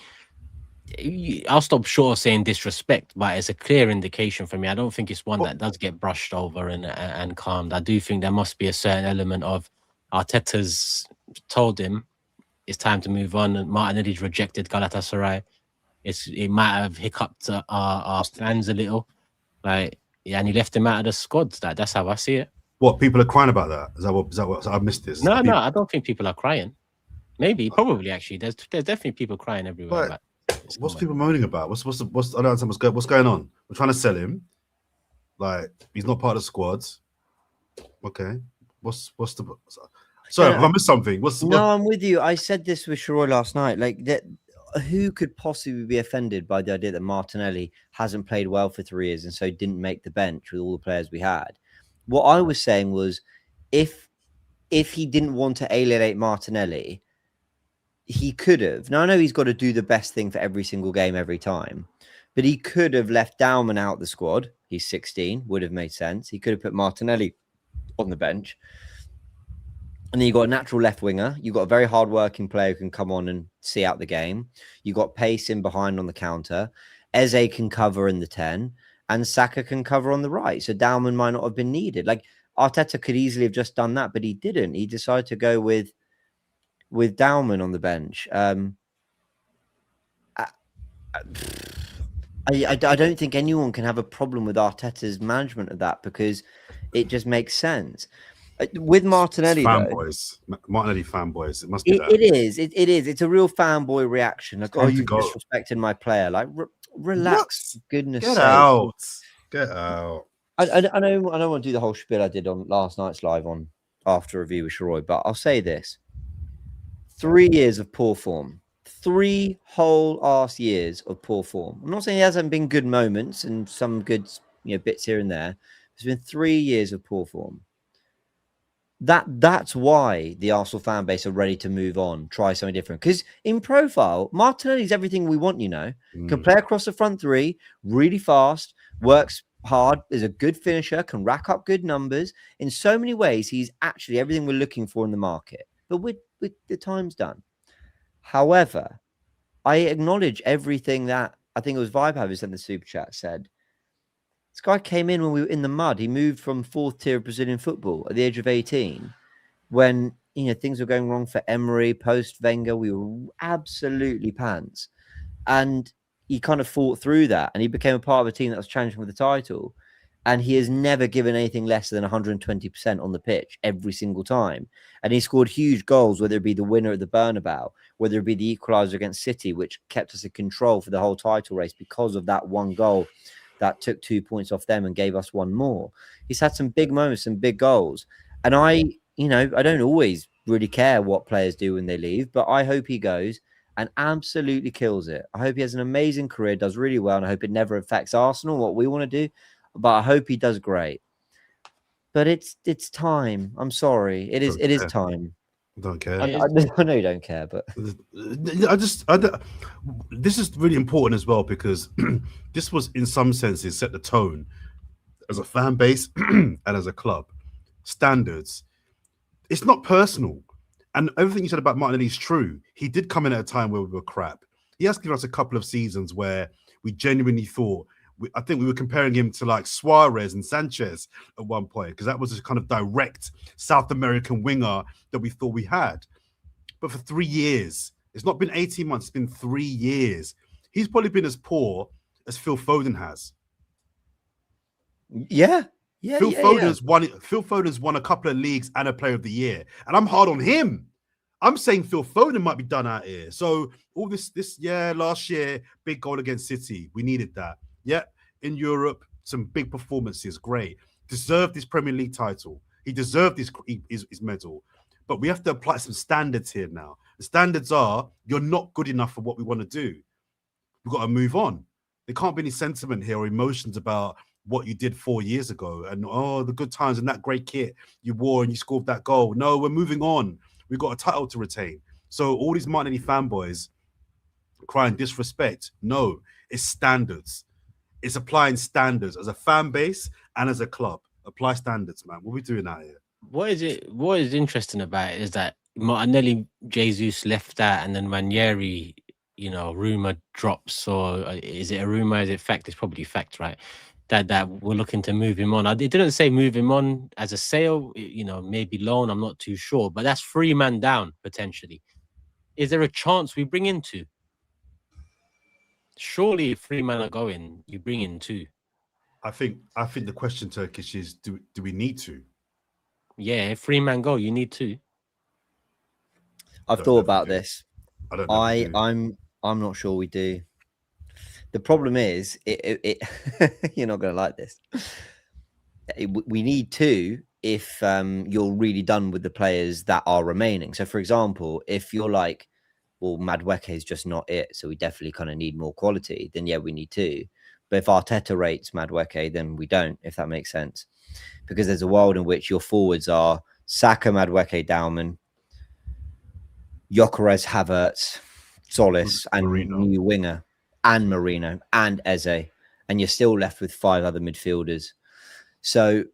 I'll stop short of saying disrespect, but it's a clear indication for me. I don't think it's one that does get brushed over and calmed. I do think there must be a certain element of Arteta's told him it's time to move on, and Martinelli's rejected Galatasaray. It might have hiccuped our plans a little, like, yeah, and he left him out of the squad. That's how I see it. What, people are crying about that? Is that what I missed this? No, I don't think people are crying. Maybe, probably actually. There's definitely people crying everywhere. But what's people moaning about? I don't understand what's going on. We're trying to sell him. Like, he's not part of the squad. Okay. What's the sorry, Yeah, if I missed something. I'm with you. I said this with Sharoy last night. Like, that, who could possibly be offended by the idea that Martinelli hasn't played well for 3 years and so didn't make the bench with all the players we had? What I was saying was, if he didn't want to alienate Martinelli, he could have. Now, I know he's got to do the best thing for every single game every time, but he could have left Dauman out the squad. He's 16, would have made sense. He could have put Martinelli on the bench. And then you got a natural left winger. You've got a very hard-working player who can come on and see out the game. You got pace in behind on the counter. Eze can cover in the 10, and Saka can cover on the right. So Dauman might not have been needed. Like, Arteta could easily have just done that, but he didn't. He decided to go with Dauman on the bench. I don't think anyone can have a problem with Arteta's management of that, because it just makes sense. With Martinelli, fanboys, Martinelli fanboys. It must be that. It is. It is. It's a real fanboy reaction. Like, oh, you disrespecting my player. Like, relax. What? Goodness Get sake. out. Get out. I don't want to do the whole spiel I did on last night's live on after review with Sharoy, but I'll say this. 3 years of poor form. 3 whole ass years of poor form. I'm not saying there hasn't been good moments and some good bits here and there. There's been 3 years of poor form. That's why the Arsenal fan base are ready to move on, try something different. Because in profile, Martinelli's everything we want, Can play across the front 3, really fast, works hard, is a good finisher, can rack up good numbers. In so many ways, he's actually everything we're looking for in the market. But with the time's done. However, I acknowledge everything that I think it was Vibe Havers in the super chat said. This guy came in when we were in the mud. He moved from 4th tier of Brazilian football at the age of 18, when things were going wrong for Emery, post Wenger. We were absolutely pants, and he kind of fought through that, and he became a part of a team that was challenging for the title. And he has never given anything less than 120% on the pitch every single time. And he scored huge goals, whether it be the winner at the Bernabeu, whether it be the equaliser against City, which kept us in control for the whole title race because of that one goal that took 2 points off them and gave us one more. He's had some big moments, some big goals. And I don't always really care what players do when they leave, but I hope he goes and absolutely kills it. I hope he has an amazing career, does really well, and I hope it never affects Arsenal, what we want to do. But I hope he does great. But it's time. I'm sorry. It is time. I don't care. I know you don't care, but this is really important as well, because this was in some senses set the tone as a fan base and as a club. Standards. It's not personal. And everything you said about Martinelli is true. He did come in at a time where we were crap. He has given us a couple of seasons where we genuinely thought, I think we were comparing him to like Suarez and Sanchez at one point, because that was a kind of direct South American winger that we thought we had. But for 3 years, it's not been 18 months, it's been 3 years. He's probably been as poor as Phil Foden has. Yeah. Phil Foden's won a couple of leagues and a Player of the Year, and I'm hard on him. I'm saying Phil Foden might be done out here. So all this last year, big goal against City, we needed that. Yeah, in Europe, some big performances, great. Deserved his Premier League title. He deserved his medal. But we have to apply some standards here now. The standards are, you're not good enough for what we want to do. We've got to move on. There can't be any sentiment here or emotions about what you did 4 years ago and the good times and that great kit you wore and you scored that goal. No, we're moving on. We've got a title to retain. So all these Martinelli fanboys crying disrespect. No, it's standards. It's applying standards as a fan base and as a club. Apply standards, man. What are we doing out here? What is interesting about it is that Martinelli, Jesus left that, and then Ranieri, rumor drops, or is it a rumor? Is it fact? It's probably fact, right? That we're looking to move him on. It didn't say move him on as a sale, maybe loan. I'm not too sure, but that's 3 man down potentially. Is there a chance we bring in 2? Surely, if 3 men are going, you bring in 2. I think the question, Turkish, is do we need to? Yeah, if 3 men go, you need 2. I've thought about this. I don't know. I'm not sure we do. The problem is, you're not going to like this. We need 2 if you're really done with the players that are remaining. So, for example, if you're like, well, Madueke is just not it, so we definitely kind of need more quality, then yeah, we need 2. But if Arteta rates Madueke, then we don't, if that makes sense. Because there's a world in which your forwards are Saka, Madueke, Dauman, Gyökeres, Havertz, Solis, and new winger, and Marino, and Eze, and you're still left with 5 other midfielders. So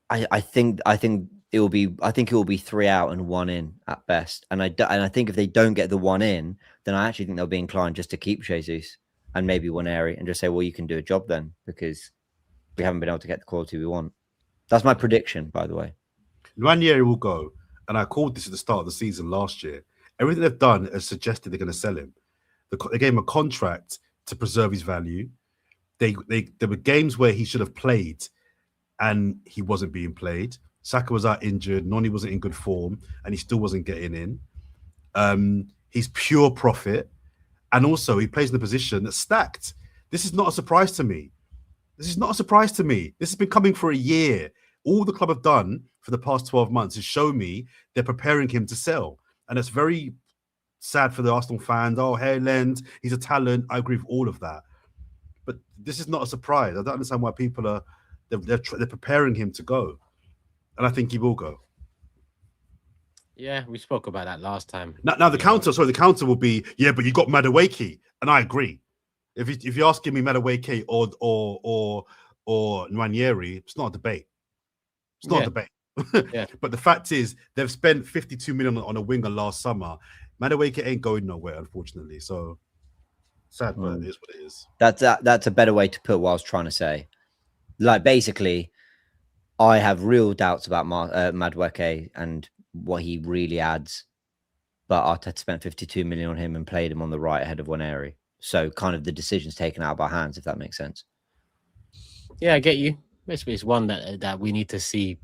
I think it will be 3 out and 1 in at best. And I think if they don't get the 1 in, then I actually think they'll be inclined just to keep Jesus and maybe Ranieri and just say, well, you can do a job then, because we haven't been able to get the quality we want. That's my prediction, by the way. Ranieri will go, and I called this at the start of the season last year. Everything they've done has suggested they're going to sell him. They gave him a contract to preserve his value. There were games where he should have played, and he wasn't being played. Saka was out injured. Noni wasn't in good form, and he still wasn't getting in. He's pure profit, and also he plays in a position that's stacked. This is not a surprise to me. This has been coming for a year. All the club have done for the past 12 months is show me they're preparing him to sell, and it's very sad for the Arsenal fans. Oh, Haaland, he's a talent. I agree with all of that, but this is not a surprise. I don't understand why people are they're preparing him to go. And I think he will go. Yeah, we spoke about that last time. Now the counter will be, yeah, but you got Madueke, and I agree. If you're asking me Madueke or Ranieri, it's not a debate. It's not a debate. Yeah. But the fact is, they've spent 52 million on a winger last summer. Madueke ain't going nowhere, unfortunately. So sad, but it is what it is. That's a better way to put what I was trying to say. Like, basically, I have real doubts about Madueke and what he really adds. But Arteta spent 52 million on him and played him on the right ahead of Ranieri. So kind of the decision's taken out of our hands, if that makes sense. Yeah, I get you. Basically, it's one that we need to see,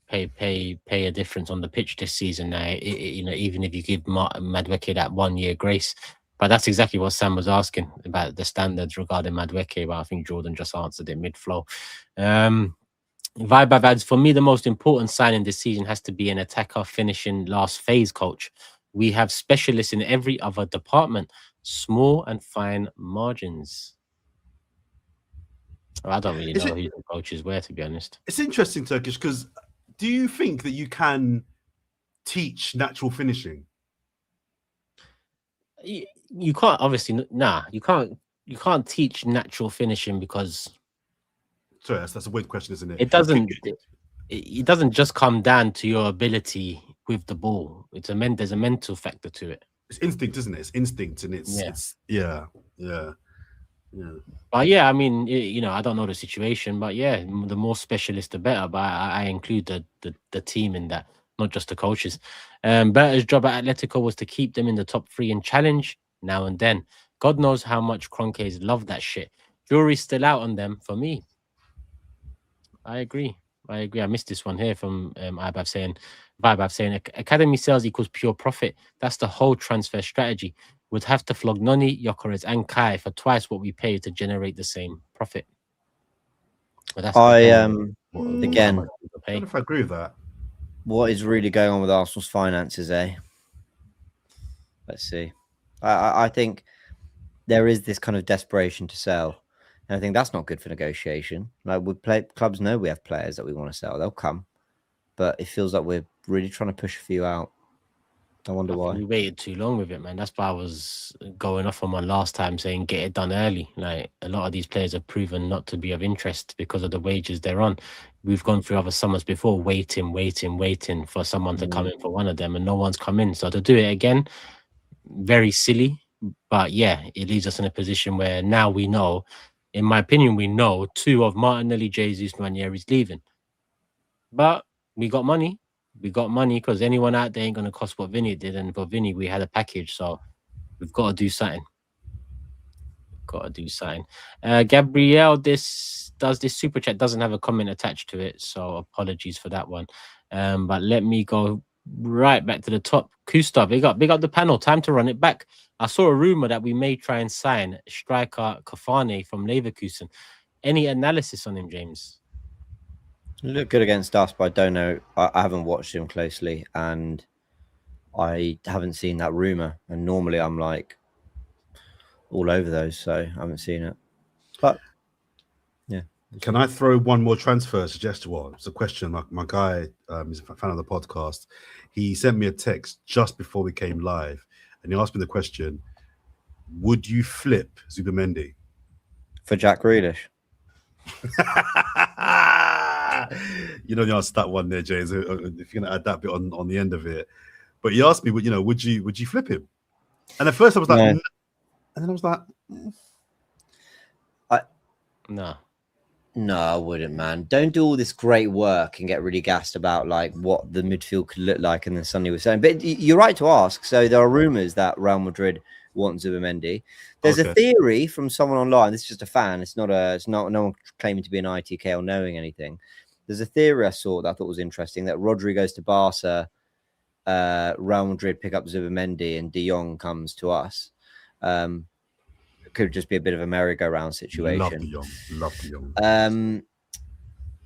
pay a difference on the pitch this season now. Even if you give Madueke that 1 year grace. But that's exactly what Sam was asking about the standards regarding Madueke. But I think Jordan just answered it mid-flow. Vibe adds, for me, the most important signing this season has to be an attacker finishing last phase coach. We have specialists in every other department, small and fine margins. I don't really know who the coaches were, to be honest. It's interesting, Turkish, because do you think that you can teach natural finishing? You can't, obviously. You can't teach natural finishing because. Sorry, that's a weird question, isn't it? It doesn't. it doesn't just come down to your ability with the ball. There's a mental factor to it. It's instinct, isn't it? It's instinct, and Yeah. it's yeah. But yeah, I mean, I don't know the situation, but yeah, the more specialist, the better. But I include the team in that, not just the coaches. Berta's job at Atletico was to keep them in the top 3 and challenge now and then. God knows how much Kroenkes love that shit. Jury's still out on them for me. I agree. I missed this one here from Vibe saying academy sales equals pure profit. That's the whole transfer strategy. Would have to flog Noni, Gyökeres, and Kai for twice what we pay to generate the same profit. But that's again, I don't know if I agree with that. What is really going on with Arsenal's finances, eh? Let's see. I think there is this kind of desperation to sell. And I think that's not good for negotiation. Like clubs know we have players that we want to sell. They'll come. But it feels like we're really trying to push a few out. I wonder why. We waited too long with it, man. That's why I was going off on my last time saying get it done early. Like a lot of these players have proven not to be of interest because of the wages they're on. We've gone through other summers before, waiting for someone to come in for one of them, and no one's come in. So to do it again, very silly. But yeah, it leaves us in a position where now we know, in my opinion, we know 2 of Martinelli, Jesus, Ranieri's leaving. But we got money. We got money because anyone out there ain't going to cost what Vinny did. And for Vinny, we had a package. So we've got to do something. Gabrielle, this super chat doesn't have a comment attached to it. So apologies for that one. But let me go right back to the top. Kusta, big up the panel. Time to run it back. I saw a rumor that we may try and sign striker Kafane from Leverkusen. Any analysis on him, James? Look good against us, but I don't know. I haven't watched him closely, and I haven't seen that rumor. And normally I'm like all over those, so I haven't seen it. But yeah. Can I throw one more transfer suggestion? Well, it's a question. My guy is a fan of the podcast. He sent me a text just before we came live, and he asked me the question: would you flip Zubimendi for Jack Grealish? You know, you asked that one there, James. If you're going to add that bit on the end of it, but he asked me, would you flip him? And at first I was like, no. And then I was like, no, I wouldn't, man. Don't do all this great work and get really gassed about like what the midfield could look like, and then suddenly we're saying. But you're right to ask. So there are rumors that Real Madrid want Zubimendi. There's a theory from someone online. This is just a fan. It's not no one claiming to be an ITK or knowing anything. There's a theory I saw that I thought was interesting, that Rodri goes to Barca, Real Madrid pick up Zubimendi, and De Jong comes to us. It could just be a bit of a merry-go-round situation. Love De Jong.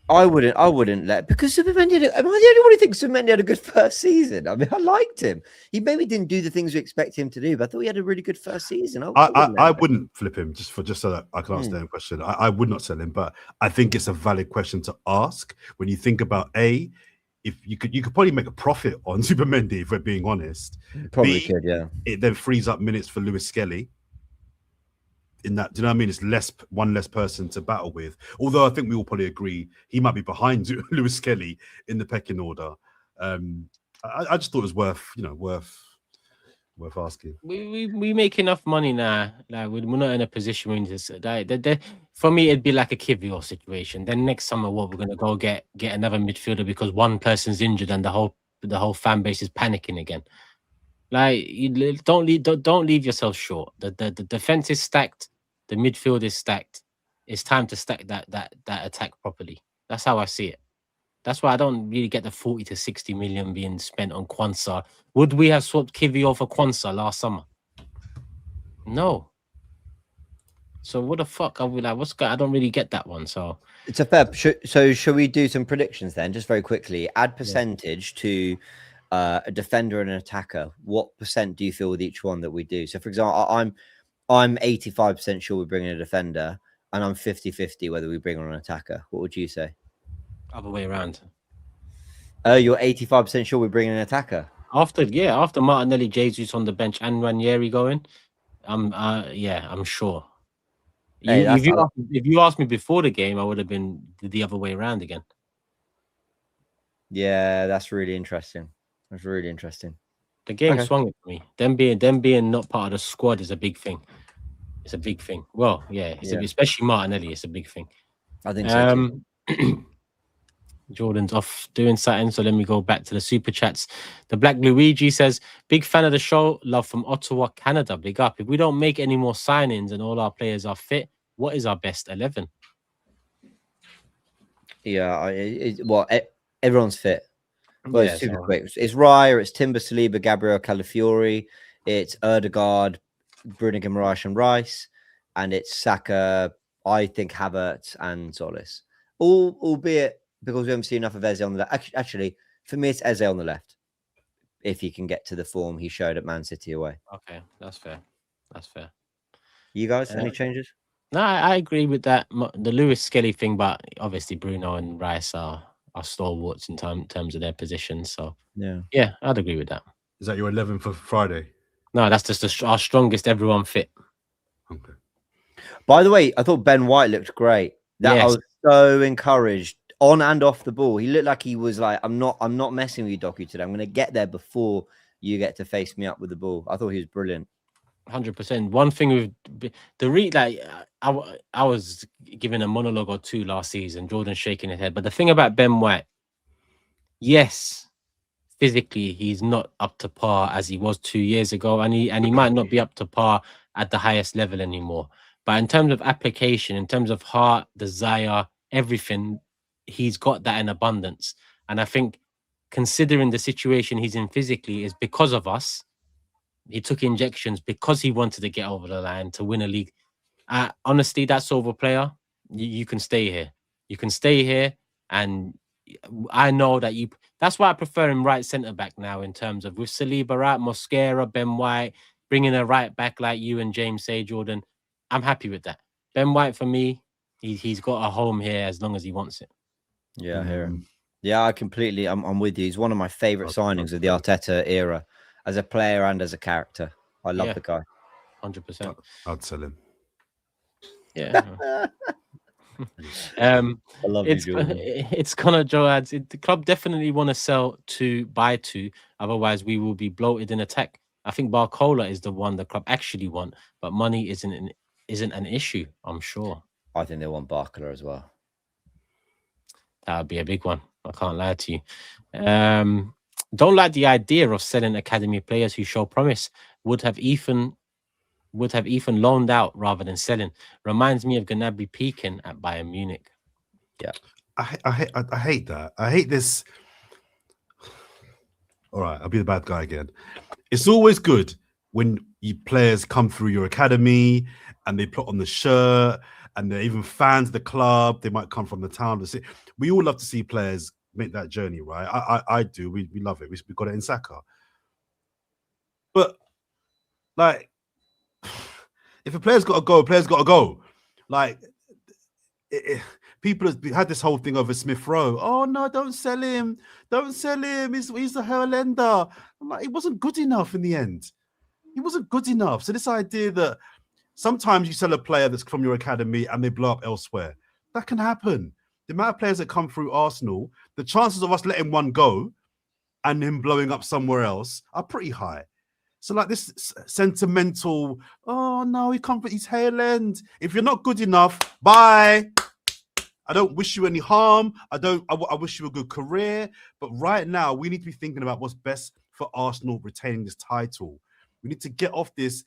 I wouldn't let, because Zubimendi. Am I the only one who thinks Zubimendi had a good first season? I mean, I liked him. He maybe didn't do the things we expect him to do, but I thought he had a really good first season. I wouldn't flip him just so that I can answer that question. I would not sell him, but I think it's a valid question to ask when you think about if you could probably make a profit on Zubimendi, if we're being honest. Probably could, yeah. It then frees up minutes for Lewis Skelly. In that, do you know what I mean? It's one less person to battle with. Although I think we all probably agree he might be behind Lewis Skelly in the pecking order. I just thought it was worth asking. We make enough money now. Like we're not in a position where we need to. For me, it'd be like a Kivior situation. Then next summer, we're going to go get another midfielder because one person's injured and the whole fan base is panicking again. Like don't leave yourself short. The defense is stacked. The midfield is stacked. It's time to stack that attack properly. That's how I see it. That's why I don't really get the 40 to 60 million being spent on Quansah. Would we have swapped Kivior for Quansah last summer? No. So what the fuck are we like? I don't really get that one. So it's a fair. So shall we do some predictions then, just very quickly? Add percentage to a defender and an attacker. What percent do you feel with each one that we do? So for example, I'm 85% sure we bring in a defender, and I'm 50-50 whether we bring on an attacker. What would you say? Other way around. You're 85% sure we bring in an attacker? After Martinelli, Jesus on the bench and Ranieri going, I'm sure. If you asked me before the game, I would have been the other way around again. Yeah, that's really interesting. That's really interesting. The game Okay. swung it for me. Them being not part of the squad is a big thing. It's a big thing. Well, yeah, especially Martinelli. It's a big thing. I think so too. Jordan's off doing something, so let me go back to the super chats. The Black Luigi says, "Big fan of the show. Love from Ottawa, Canada. Big up. If we don't make any more signings and all our players are fit, what is our best 11?" Yeah, everyone's fit. Well, Yeah, it's super so- quick. It's Raya, it's Timber Saliba, Gabriel Calafiori, it's Erdegaard, Bruno Guimaraes and Rice, and it's Saka, I think Havertz and Solis. Albeit because we haven't seen enough of Eze on the left. Actually, for me, it's Eze on the left. If he can get to the form he showed at Man City away. Okay, that's fair. That's fair. You guys, any changes? No, I agree with that. The Lewis Skelly thing, but obviously Bruno and Rice are stalwarts in terms of their positions. So yeah, I'd agree with that. Is that your 11 for Friday? No, that's just our strongest everyone fit. Okay. By the way, I thought Ben White looked great. I was so encouraged on and off the ball. He looked like he was like, I'm not messing with you, Doku, today. I'm going to get there before you get to face me up with the ball. I thought he was brilliant. 100%. One thing with I was giving a monologue or two last season, Jordan shaking his head. But the thing about Ben White, yes, physically he's not up to par as he was 2 years ago, and he might not be up to par at the highest level anymore. But in terms of application, in terms of heart, desire, everything, he's got that in abundance. And I think considering the situation he's in physically is because of us. He took injections because he wanted to get over the line to win a league. Honestly, that sort of a player, you can stay here. You can stay here. And I know that that's why I prefer him right centre back now in terms of with Saliba out, Mosquera, Ben White, bringing a right back like you and James say, Jordan. I'm happy with that. Ben White, for me, he's got a home here as long as he wants it. Yeah, I hear him. Yeah, I'm with you. He's one of my favourite signings of the Arteta era. As a player and as a character, I love the guy. 100%. I'd sell him. Yeah. I love it's Connor Joe adds. The club definitely want to sell to buy to, otherwise we will be bloated in attack. I think Barcola is the one the club actually want, but money isn't an issue. I'm sure. I think they want Barcola as well. That would be a big one. I can't lie to you. Don't like the idea of selling academy players who show promise. Would have Ethan loaned out rather than selling. Reminds me of Gnabry peaking at Bayern Munich. Yeah, I hate that. I hate this. All right, I'll be the bad guy again. It's always good when players come through your academy and they put on the shirt and they're even fans of the club. They might come from the town. We all love to see players make that journey, right? I do. We love it. We got it in Saka. But like, if a player's got to go, a player's got to go. Like, people have had this whole thing over Smith Rowe. Oh no, don't sell him. Don't sell him. He's a Hurlender. I'm like, he wasn't good enough in the end. He wasn't good enough. So this idea that sometimes you sell a player that's from your academy and they blow up elsewhere, that can happen. The amount of players that come through Arsenal, the chances of us letting one go and him blowing up somewhere else are pretty high. So like this sentimental, oh no, he's Hale End. If you're not good enough, bye. I don't wish you any harm. I wish you a good career. But right now, we need to be thinking about what's best for Arsenal retaining this title. We need to get off this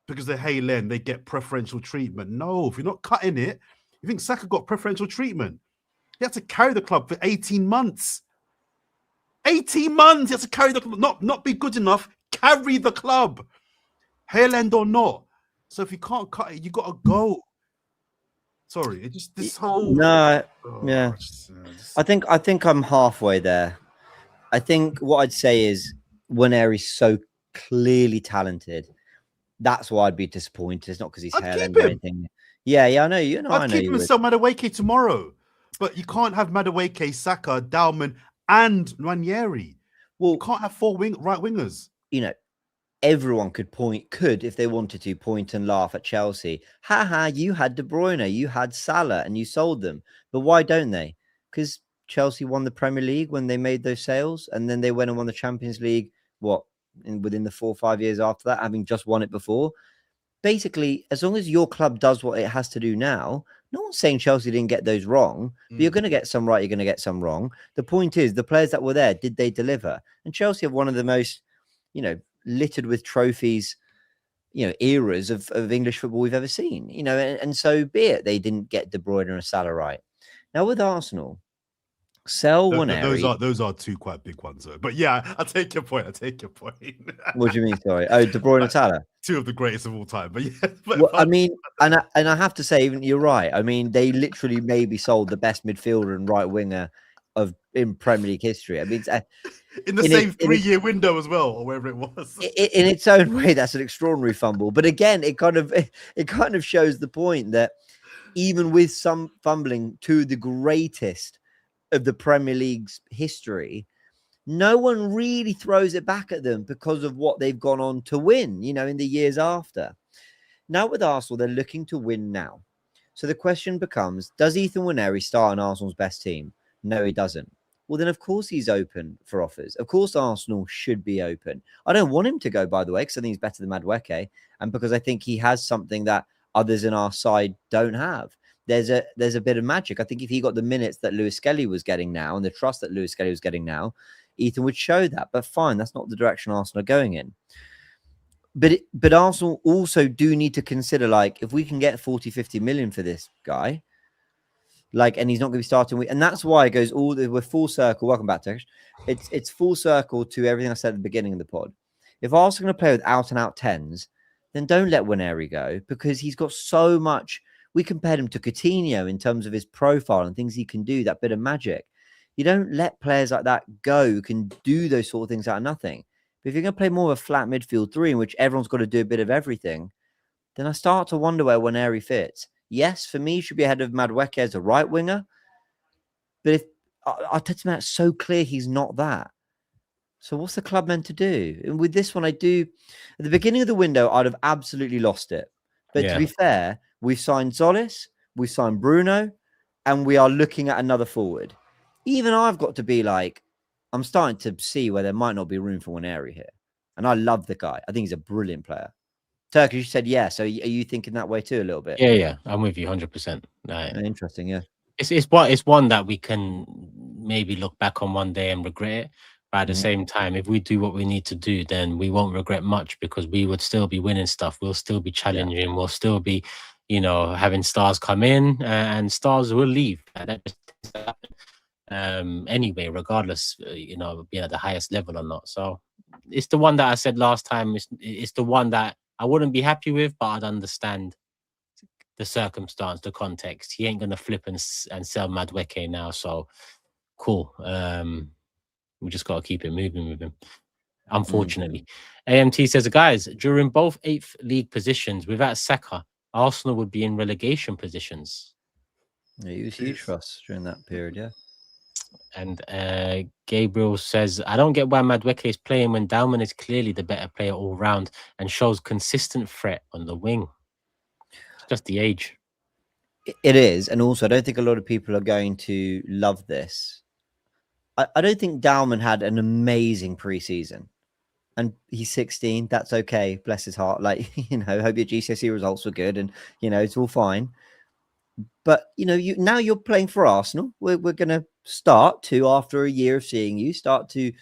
because they're Hale End, they get preferential treatment. No, if you're not cutting it, you think Saka got preferential treatment? He had to carry the club for 18 months. 18 months! He had to carry the club, not be good enough, carry the club. Hale End or not. So if you can't cut it, you got to go. Sorry, it just this whole... No, yeah. I think I'm halfway there. I think what I'd say is Nwaneri's so clearly talented. That's why I'd be disappointed. It's not because he's Hale End or anything. Yeah, I know. I'd keep him and sell Madueke tomorrow. But you can't have Madueke, Saka, Dalman, and Nwaneri. Well, you can't have four right wingers. Everyone could, if they wanted to, point and laugh at Chelsea. You had De Bruyne, you had Salah, and you sold them. But why don't they? Because Chelsea won the Premier League when they made those sales, and then they went and won the Champions League. Within the 4 or 5 years after that, having just won it before. Basically, as long as your club does what it has to do now, no one's saying Chelsea didn't get those wrong, but you're going to get some right, you're going to get some wrong. The point is, the players that were there, did they deliver? And Chelsea have one of the most, littered with trophies, eras of English football we've ever seen, and so be it. They didn't get De Bruyne and Salah right. Now with Arsenal, sell Nwaneri. Those are two quite big ones, though. But yeah, I take your point. What do you mean? Sorry. Oh, De Bruyne and Salah. Two of the greatest of all time. But yeah. Well, I mean, and I have to say, even you're right. I mean, they literally maybe sold the best midfielder and right winger in Premier League history. I mean, in the same 3-year window as well, or wherever it was. In its own way, that's an extraordinary fumble. But again, it kind of shows the point that even with some fumbling to the greatest of the Premier League's history, no one really throws it back at them because of what they've gone on to win, in the years after. Now with Arsenal, they're looking to win now. So the question becomes, does Ethan Nwaneri start on Arsenal's best team? No, he doesn't. Well, then, of course, he's open for offers. Of course, Arsenal should be open. I don't want him to go, by the way, because I think he's better than Madueke, and because I think he has something that others in our side don't have. There's a bit of magic. I think if he got the minutes that Lewis Skelly was getting now and the trust that Lewis Skelly was getting now, Ethan would show that. But fine, that's not the direction Arsenal are going in. But Arsenal also do need to consider, if we can get 40, 50 million for this guy, and he's not going to be starting with, and that's why it goes we're full circle. Welcome back, Tesh. It's full circle to everything I said at the beginning of the pod. If Arsenal are going to play with out and out 10s, then don't let Nwaneri go, because he's got so much. We compared him to Coutinho in terms of his profile and things he can do, that bit of magic. You don't let players like that go who can do those sort of things out of nothing. But if you're going to play more of a flat midfield 3 in which everyone's got to do a bit of everything, then I start to wonder where Nwaneri fits. Yes, for me, he should be ahead of Madueke as a right winger. But if Arteta is so clear he's not that. So what's the club meant to do? And with this one, at the beginning of the window, I'd have absolutely lost it. But to be fair, we've signed Zolis, we've signed Bruno, and we are looking at another forward. Even I've got to be I'm starting to see where there might not be room for Nwaneri here. And I love the guy. I think he's a brilliant player. Turkish, you said yes. So are you thinking that way too a little bit? Yeah. I'm with you 100%. Interesting, yeah. It's one that we can maybe look back on one day and regret it. But at the same time, if we do what we need to do, then we won't regret much, because we would still be winning stuff. We'll still be challenging. Yeah. We'll still be, having stars come in and stars will leave. Anyway, regardless, being at the highest level or not. So it's the one that I said last time. It's the one that I wouldn't be happy with, but I'd understand the circumstance, the context. He ain't gonna flip and sell Madueke now. So cool. We just gotta keep it moving with him. Unfortunately, AMT says, guys, during both 8th league positions without Saka, Arsenal would be in relegation positions. Yeah, he was huge for us during that period, yeah. And Gabriel says, I don't get why Madueke is playing when Dalman is clearly the better player all round and shows consistent threat on the wing. It's just the age. It is. And also, I don't think a lot of people are going to love this. I don't think Dalman had an amazing preseason. And he's 16. That's okay. Bless his heart. Hope your GCSE results were good and, it's all fine. But, now you're playing for Arsenal. We're going to start to, after a year of seeing you, start to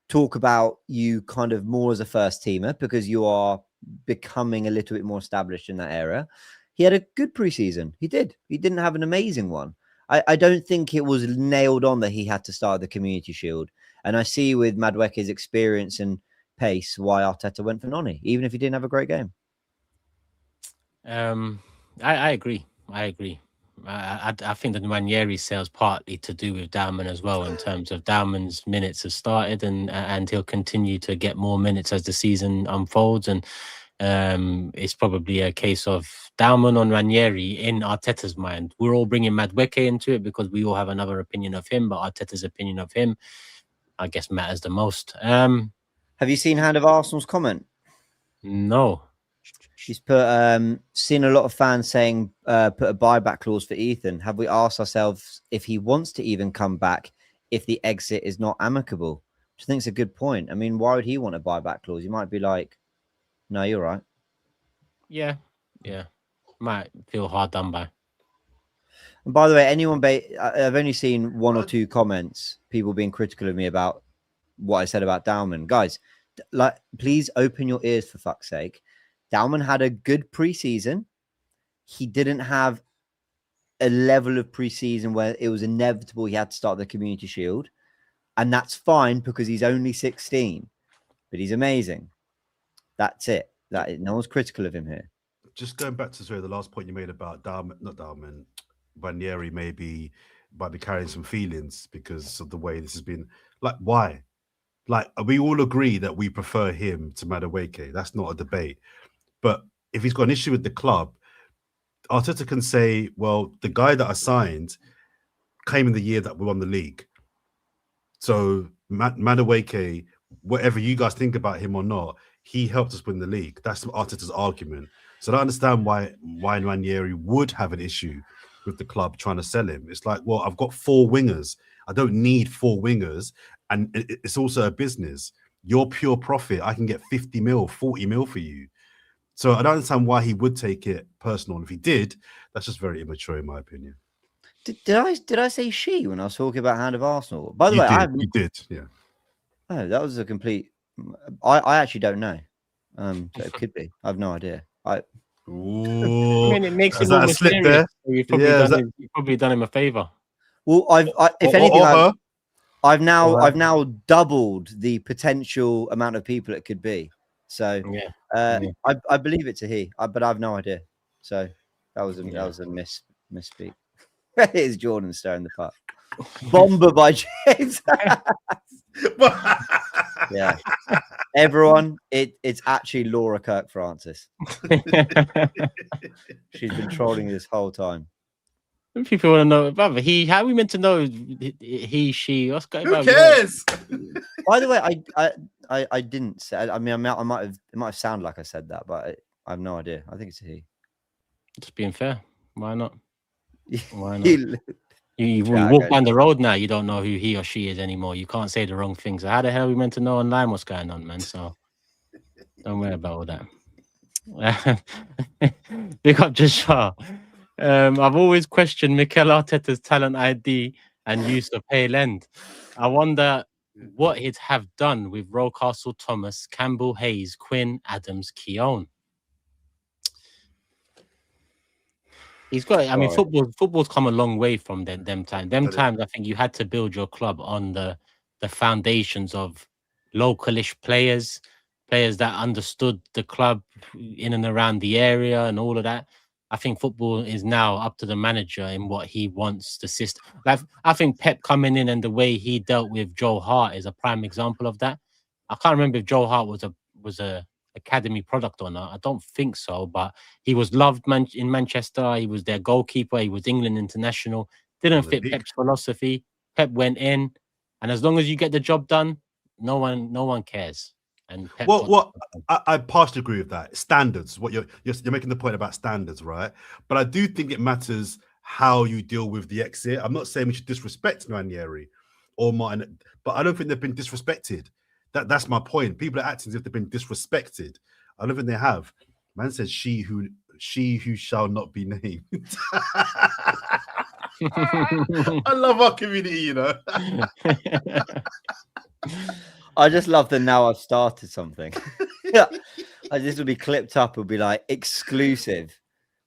talk about you kind of more as a first teamer, because you are becoming a little bit more established in that area. He had a good preseason. He did. He didn't have an amazing one. I don't think it was nailed on that he had to start the Community Shield. And I see with Madueke's experience and pace why Arteta went for Noni, even if he didn't have a great game. I agree. I think that Nwaneri sales partly to do with Dalman as well, in terms of Dalman's minutes have started and he'll continue to get more minutes as the season unfolds. And it's probably a case of Dalman on Nwaneri in Arteta's mind. We're all bringing Madueke into it because we all have another opinion of him, but Arteta's opinion of him, I guess, matters the most. Have you seen Hand of Arsenal's comment? No. She's put seen a lot of fans saying put a buyback clause for Ethan. Have we asked ourselves if he wants to even come back if the exit is not amicable? Which I think is a good point. I mean, why would he want a buyback clause? He might be like, no, you're right. Yeah. Might feel hard done by. And by the way, I've only seen one or two comments, people being critical of me about what I said about Dauman. Guys, like, please open your ears for fuck's sake. Dauman had a good preseason. He didn't have a level of preseason where it was inevitable he had to start the Community Shield. And that's fine because he's only 16. But he's amazing. That's it. No one's critical of him here. Just going back to the last point you made about Ranieri might be carrying some feelings because of the way this has been. Like, why? Like, we all agree that we prefer him to Madueke. That's not a debate. But if he's got an issue with the club, Arteta can say, well, the guy that I signed came in the year that we won the league. So Madueke, whatever you guys think about him or not, he helped us win the league. That's Arteta's argument. So I don't understand why Ranieri would have an issue with the club trying to sell him. It's like, well, I've got 4 wingers. I don't need 4 wingers. And it's also a business. Your pure profit, I can get 50 mil, 40 mil for you. So I don't understand why he would take it personal. And if he did, that's just very immature, in my opinion. Did I say she when I was talking about Hand of Arsenal? By the way, you did, yeah. Oh, that was a complete. I actually don't know. So it could be. I have no idea. Ooh, I mean, it makes it that more a slip mysterious. there? You've probably done him a favor. Well, if anything, I've now doubled the potential amount of people it could be. So I believe it's a he, but I have no idea. So that was a misspeak. It is Jordan stirring the pot. Bomber by James. Yeah, everyone, it's actually Laura Kirk Francis. She's been trolling this whole time. People want to know, brother. How are we meant to know he, she? What's going on? Who cares? By the way, I didn't say. I mean, it might have sounded like I said that, but I have no idea. I think it's a he. Just being fair. Why not? Why not? You Yeah, walk down the road now, you don't know who he or she is anymore. You can't say the wrong things. So how the hell are we meant to know online what's going on, man? So don't worry about all that. Big up Joshua. I've always questioned Mikel Arteta's talent ID and use of Hale End. I wonder what he'd have done with Rocastle, Thomas, Campbell, Hayes, Quinn, Adams, Keown. He's got. I mean, football's come a long way from them times. Them times, I think you had to build your club on the foundations of localish players that understood the club in and around the area and all of that. I think football is now up to the manager in what he wants the system. Like, I think Pep coming in and the way he dealt with Joe Hart is a prime example of that. I can't remember if Joe Hart was a academy product or not. I don't think so, but he was loved in Manchester. He was their goalkeeper. He was England international. Didn't fit Pep's philosophy. Pep went in, and as long as you get the job done, no one cares. And Pep I partially agree with that. Standards. What you're making the point about standards, right? But I do think it matters how you deal with the exit. I'm not saying we should disrespect Ranieri or Martin, but I don't think they've been disrespected. That's my point. People are acting as if they've been disrespected. I don't think they have. Man says she who shall not be named. I love our community, you know. I just love that now I've started something. Yeah, this will be clipped up. It'll be like exclusive.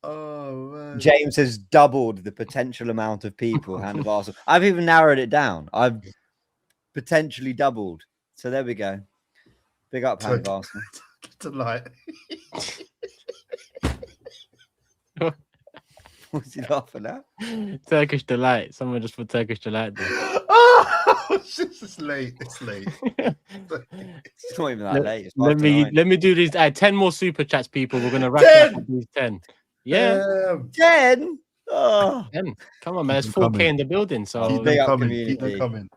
Oh man! James has doubled the potential amount of people. Hand of Arsenal. I've even narrowed it down. I've potentially doubled. So there we go. Big up, Hand of Arsenal. Delight. What's he laughing at? Turkish Delight. Someone just put Turkish Delight there. Oh, it's late. It's late. It's not even that late. Let me do these. 10 more super chats, people. We're gonna wrap up these 10. Yeah, 10. Oh, 10. Come on, man. It's 4K in the building. So big up community. Coming.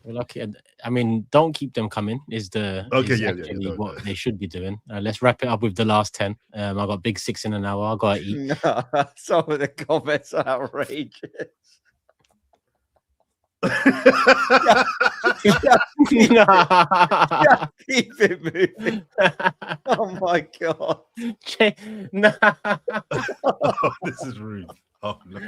Well, okay. I mean, don't keep them coming. Is Okay, actually no, what no. they should be doing. Let's wrap it up with the last 10. I got big 6 in an hour. I got to eat. Some of the comments are outrageous. Keep it moving. Oh my god. Oh, this is rude. Oh no.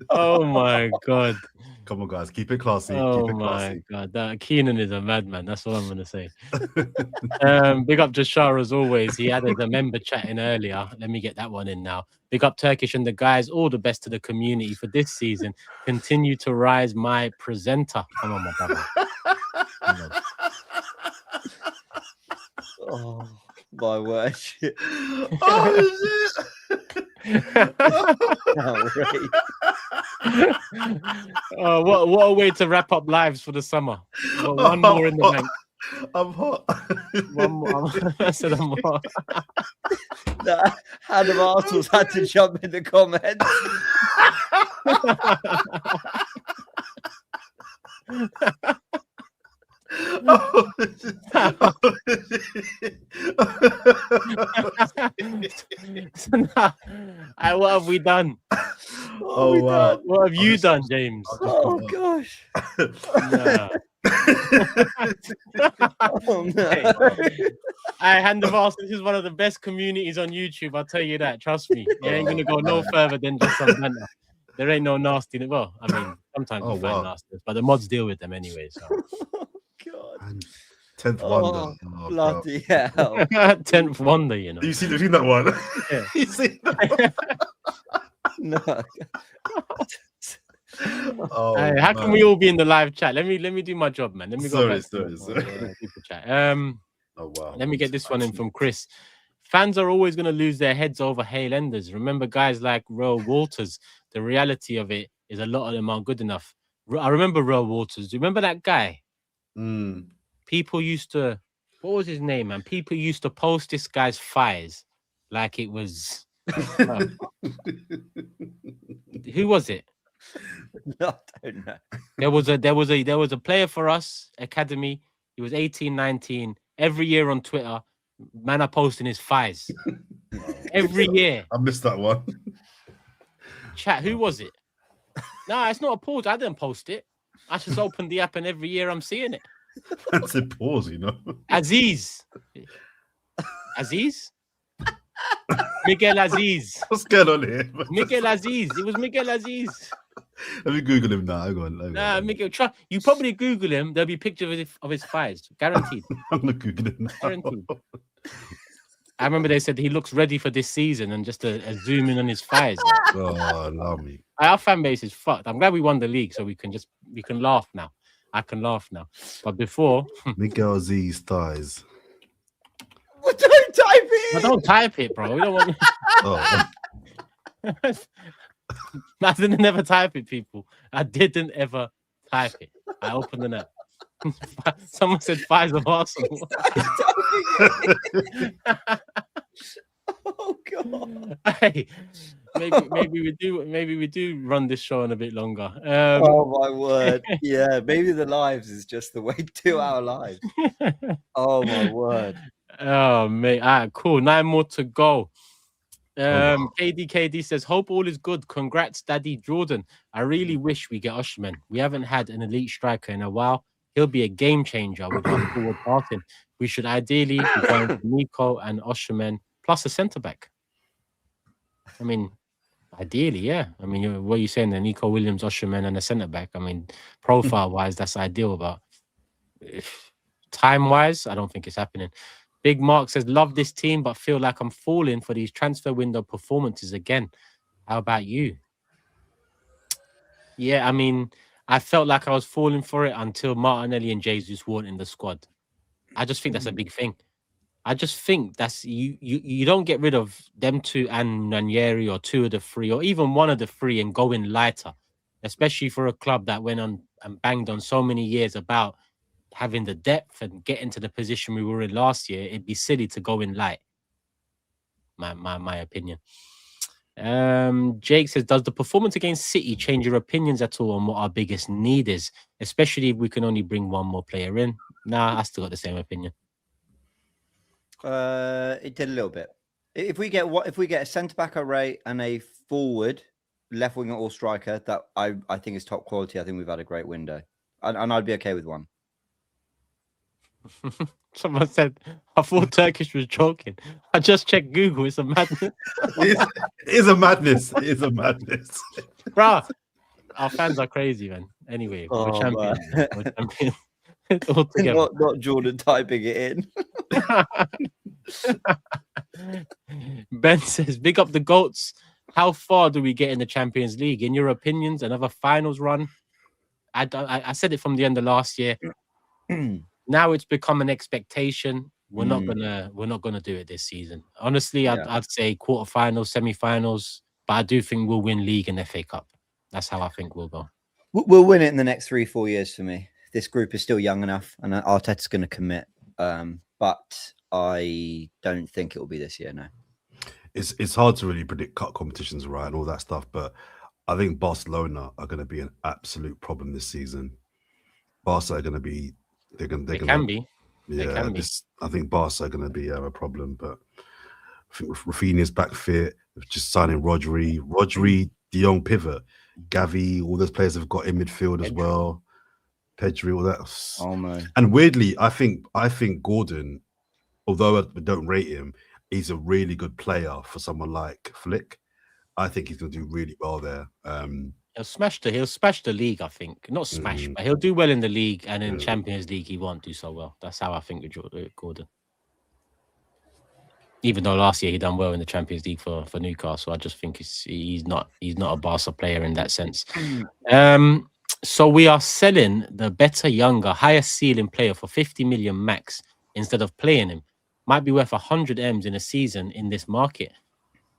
Oh my god. Come on, guys, keep it classy. Oh keep it my classy. god. That Keenan is a madman. That's all I'm gonna say. Big up Jashar as always. He added a member chat in earlier. Let me get that one in now. Big up Turkish and the guys. All the best to the community for this season. Continue to rise, my presenter. Come on, my brother. Oh my word. Oh shit. Oh, what a way to wrap up lives for the summer. Well, one more in the bank. I'm hot. One more. I said I'm hot. Adam Arsenal's had to jump in the comments. What have we done? Oh wow. What have you done, James? Oh gosh. Nah. Oh no. Hand of Arsenal, this is one of the best communities on YouTube. I'll tell you that. Trust me. You ain't gonna go no further than just some banter. There ain't no nasty. Well, I mean, sometimes we find nasty, but the mods deal with them anyway. So. God. 10th wonder. Oh, bloody hell. 10th wonder, you know. You seen that one? Yeah. You seen that one? No. Oh, Hey, how can we all be in the live chat? Let me do my job, man. Let me go back sorry. people chat. Oh wow. Let me get this one in from Chris. Fans are always going to lose their heads over Hale Enders. Remember guys like Roel Walters. The reality of it is a lot of them aren't good enough. I remember Roel Walters. Do you remember that guy? People used to, what was his name, man? People used to post this guy's thighs like it was. Who was it? No, I don't know. There was a player for us, academy. He was 18, 19. Every year on Twitter, man are posting his thighs. Every year. I missed that one. Chat, who was it? Nah, it's not a pause. I didn't post it. I just opened the app and every year I'm seeing it. That's a pause, you know. Aziz? Miguel Aziz. What's going on here? Miguel Aziz. It was Miguel Aziz. Let me Google him now. Hang on. Nah, Miguel. You probably Google him. There'll be pictures of his thighs. Guaranteed. I'm gonna Google him now. Guaranteed. I remember they said he looks ready for this season and just a zoom in on his thighs. Oh, allow me. Our fan base is fucked. I'm glad we won the league so we can laugh now. I can laugh now. But before Miguel Aziz thighs. Well, don't type it. I don't type it, bro. We don't want Oh. I didn't ever type it, people. I didn't ever type it. I opened the net. Someone said thighs of Arsenal. Oh god. Hey, maybe we do run this show on a bit longer. Oh my word. Yeah, maybe the lives is just the way 2 hour lives. Oh my word. Oh mate, all right, cool. 9 more to go. KD says, hope all is good. Congrats, Daddy Jordan. I really wish we get Osimhen. We haven't had an elite striker in a while. He'll be a game changer with one forward passing. We should ideally be going with Nico and Osimhen plus a centre back. I mean, ideally, yeah. I mean, what are you saying there? Nico Williams, Osimhen, and a centre back. I mean, profile wise, that's ideal. But time wise, I don't think it's happening. Big Mark says, love this team, but feel like I'm falling for these transfer window performances again. How about you? Yeah, I mean, I felt like I was falling for it until Martinelli and Jesus weren't in the squad. I just think that's a big thing. I just think that's you don't get rid of them two and Nanieri or 2 of the 3 or even 1 of the 3 and go in lighter, especially for a club that went on and banged on so many years about having the depth and getting to the position we were in last year. It'd be silly to go in light. My opinion. Jake says, does the performance against City change your opinions at all on what our biggest need is, especially if we can only bring one more player in? Nah, I still got the same opinion. It did a little bit. If we get a centre back at rate and a forward, left winger or striker that I think is top quality, I think we've had a great window, and I'd be okay with one. Someone said, I thought Turkish was joking. I just checked Google. It's a madness. It is a madness. It is a madness. Bruh, our fans are crazy, man. Anyway, we're champions. We're champions. All together. Not Jordan typing it in. Ben says, big up the GOATs. How far do we get in the Champions League? In your opinions, another finals run? I said it from the end of last year. Now it's become an expectation. We're not gonna do it this season. Honestly, I'd say quarterfinals, semi-finals, but I do think we'll win league and FA Cup. That's how I think we'll go. We'll win it in the next 3-4 years for me. This group is still young enough, and Arteta's going to commit. But I don't think it will be this year. No, it's hard to really predict cup competitions, right, and all that stuff. But I think Barcelona are going to be an absolute problem this season. Barca are going to be. They can be. Yeah, I think Barca are going to be a problem. But I think Rafinha's back fit. Just signing Rodri, De Jong pivot, Gavi. All those players have got in midfield as well. Pedri, all that. Oh man! And weirdly, I think Gordon, although I don't rate him, he's a really good player for someone like Flick. I think he's going to do really well there. He'll smash the league. I think not smash, but he'll do well in the league, and in Champions League he won't do so well. That's how I think with Gordon. Even though last year he done well in the Champions League for Newcastle, I just think he's not a Barca player in that sense. So we are selling the better, younger, higher ceiling player for 50 million max instead of playing him. Might be worth 100 M's in a season in this market.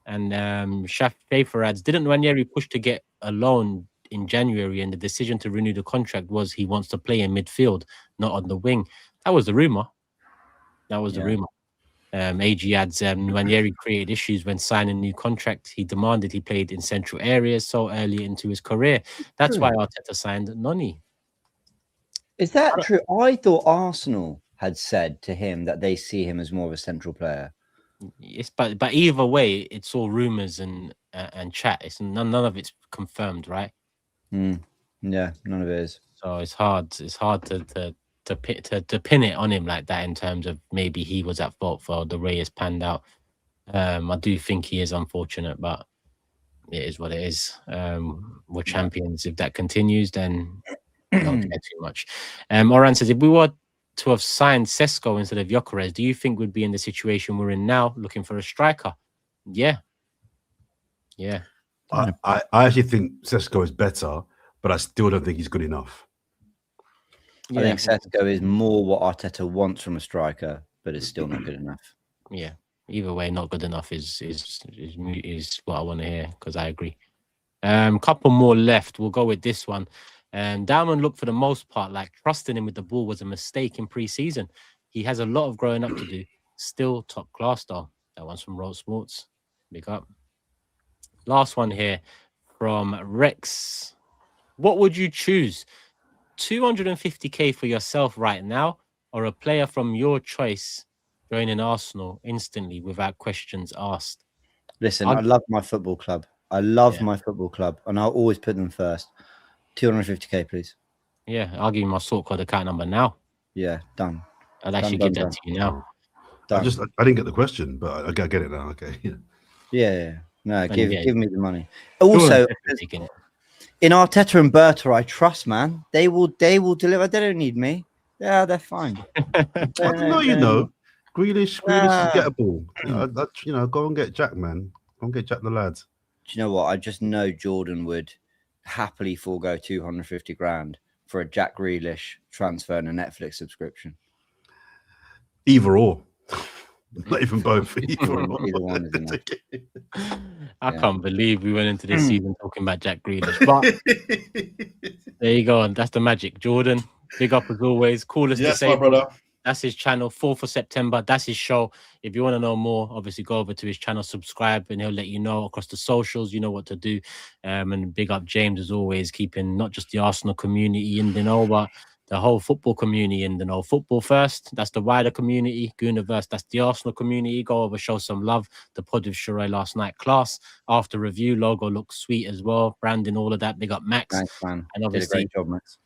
And Schaefer adds, didn't Ranieri push to get a loan in January, and the decision to renew the contract was he wants to play in midfield, not on the wing? That was the rumor. The rumor. AG adds, Ranieri created issues when signing a new contract. He demanded he played in central areas so early into his career. That's why Arteta signed Noni. Is that true? I thought Arsenal had said to him that they see him as more of a central player. Yes, but either way, it's all rumors and chat. It's none of it's confirmed, right? Yeah, none of it is. So it's hard. It's hard to pin it on him like that in terms of maybe he was at fault for the way it's panned out. I do think he is unfortunate, but it is what it is. We're champions. If that continues, then don't care too much. Oran says, if we were to have signed Sesko instead of Gyökeres, do you think we'd be in the situation we're in now, looking for a striker? Yeah. I actually think Sesko is better, but I still don't think he's good enough. I think Sesko is more what Arteta wants from a striker, but it's still not good enough. Yeah. Either way, not good enough is what I want to hear, because I agree. Couple more left. We'll go with this one. Diamond looked for the most part like trusting him with the ball was a mistake in pre-season. He has a lot of growing up to do. Still top class though. That one's from Road Sports. Big up. Last one here from Rex. What would you choose? 250k for yourself right now, or a player from your choice joining Arsenal instantly without questions asked? Listen, I love my football club. I love my football club, and I'll always put them first. 250k, please. Yeah, I'll give you my sort code account number now. Yeah, done. I'll actually give that to you now. I didn't get the question, but I get it now. Okay. Yeah. No, give me the money. Also, in Arteta and Berta, I trust, man. They will deliver. They don't need me. Yeah, they're fine. Grealish is gettable. Go and get Jack, man. Go and get Jack the lads. Do you know what? I just know Jordan would happily forego 250 grand for a Jack Grealish transfer and a Netflix subscription. Either or. Not even both. Either one is enough. I can't believe we went into this season talking about Jack Grealish. But there you go. And that's the magic. Jordan, big up as always. Call us to say, my brother. That's his channel, 4th of September. That's his show. If you want to know more, obviously go over to his channel, subscribe, and he'll let you know across the socials. You know what to do. And big up James as always, keeping not just the Arsenal community in the know, but the whole football community in the know. Football first, that's the wider community. Gooniverse, that's the Arsenal community. Go over, show some love. The pod with Sheree last night, class. After review, logo looks sweet as well. Branding, all of that. Big up Max. Thanks, man. And Did a obviously, great job, Max.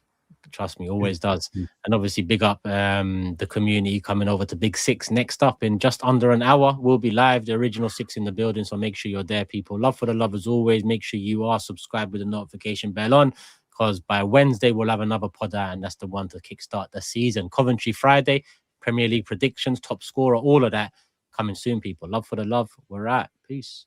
trust me, always does. And obviously big up the community coming over to Big Six next up in just under an hour. We'll be live, the original 6 in the building, so make sure you're there, people. Love for the love as always. Make sure you are subscribed with the notification bell on, because by Wednesday we'll have another pod out, and that's the one to kickstart the season. Coventry Friday, Premier League predictions, top scorer, all of that coming soon, people. Love for the love. We're out. Peace.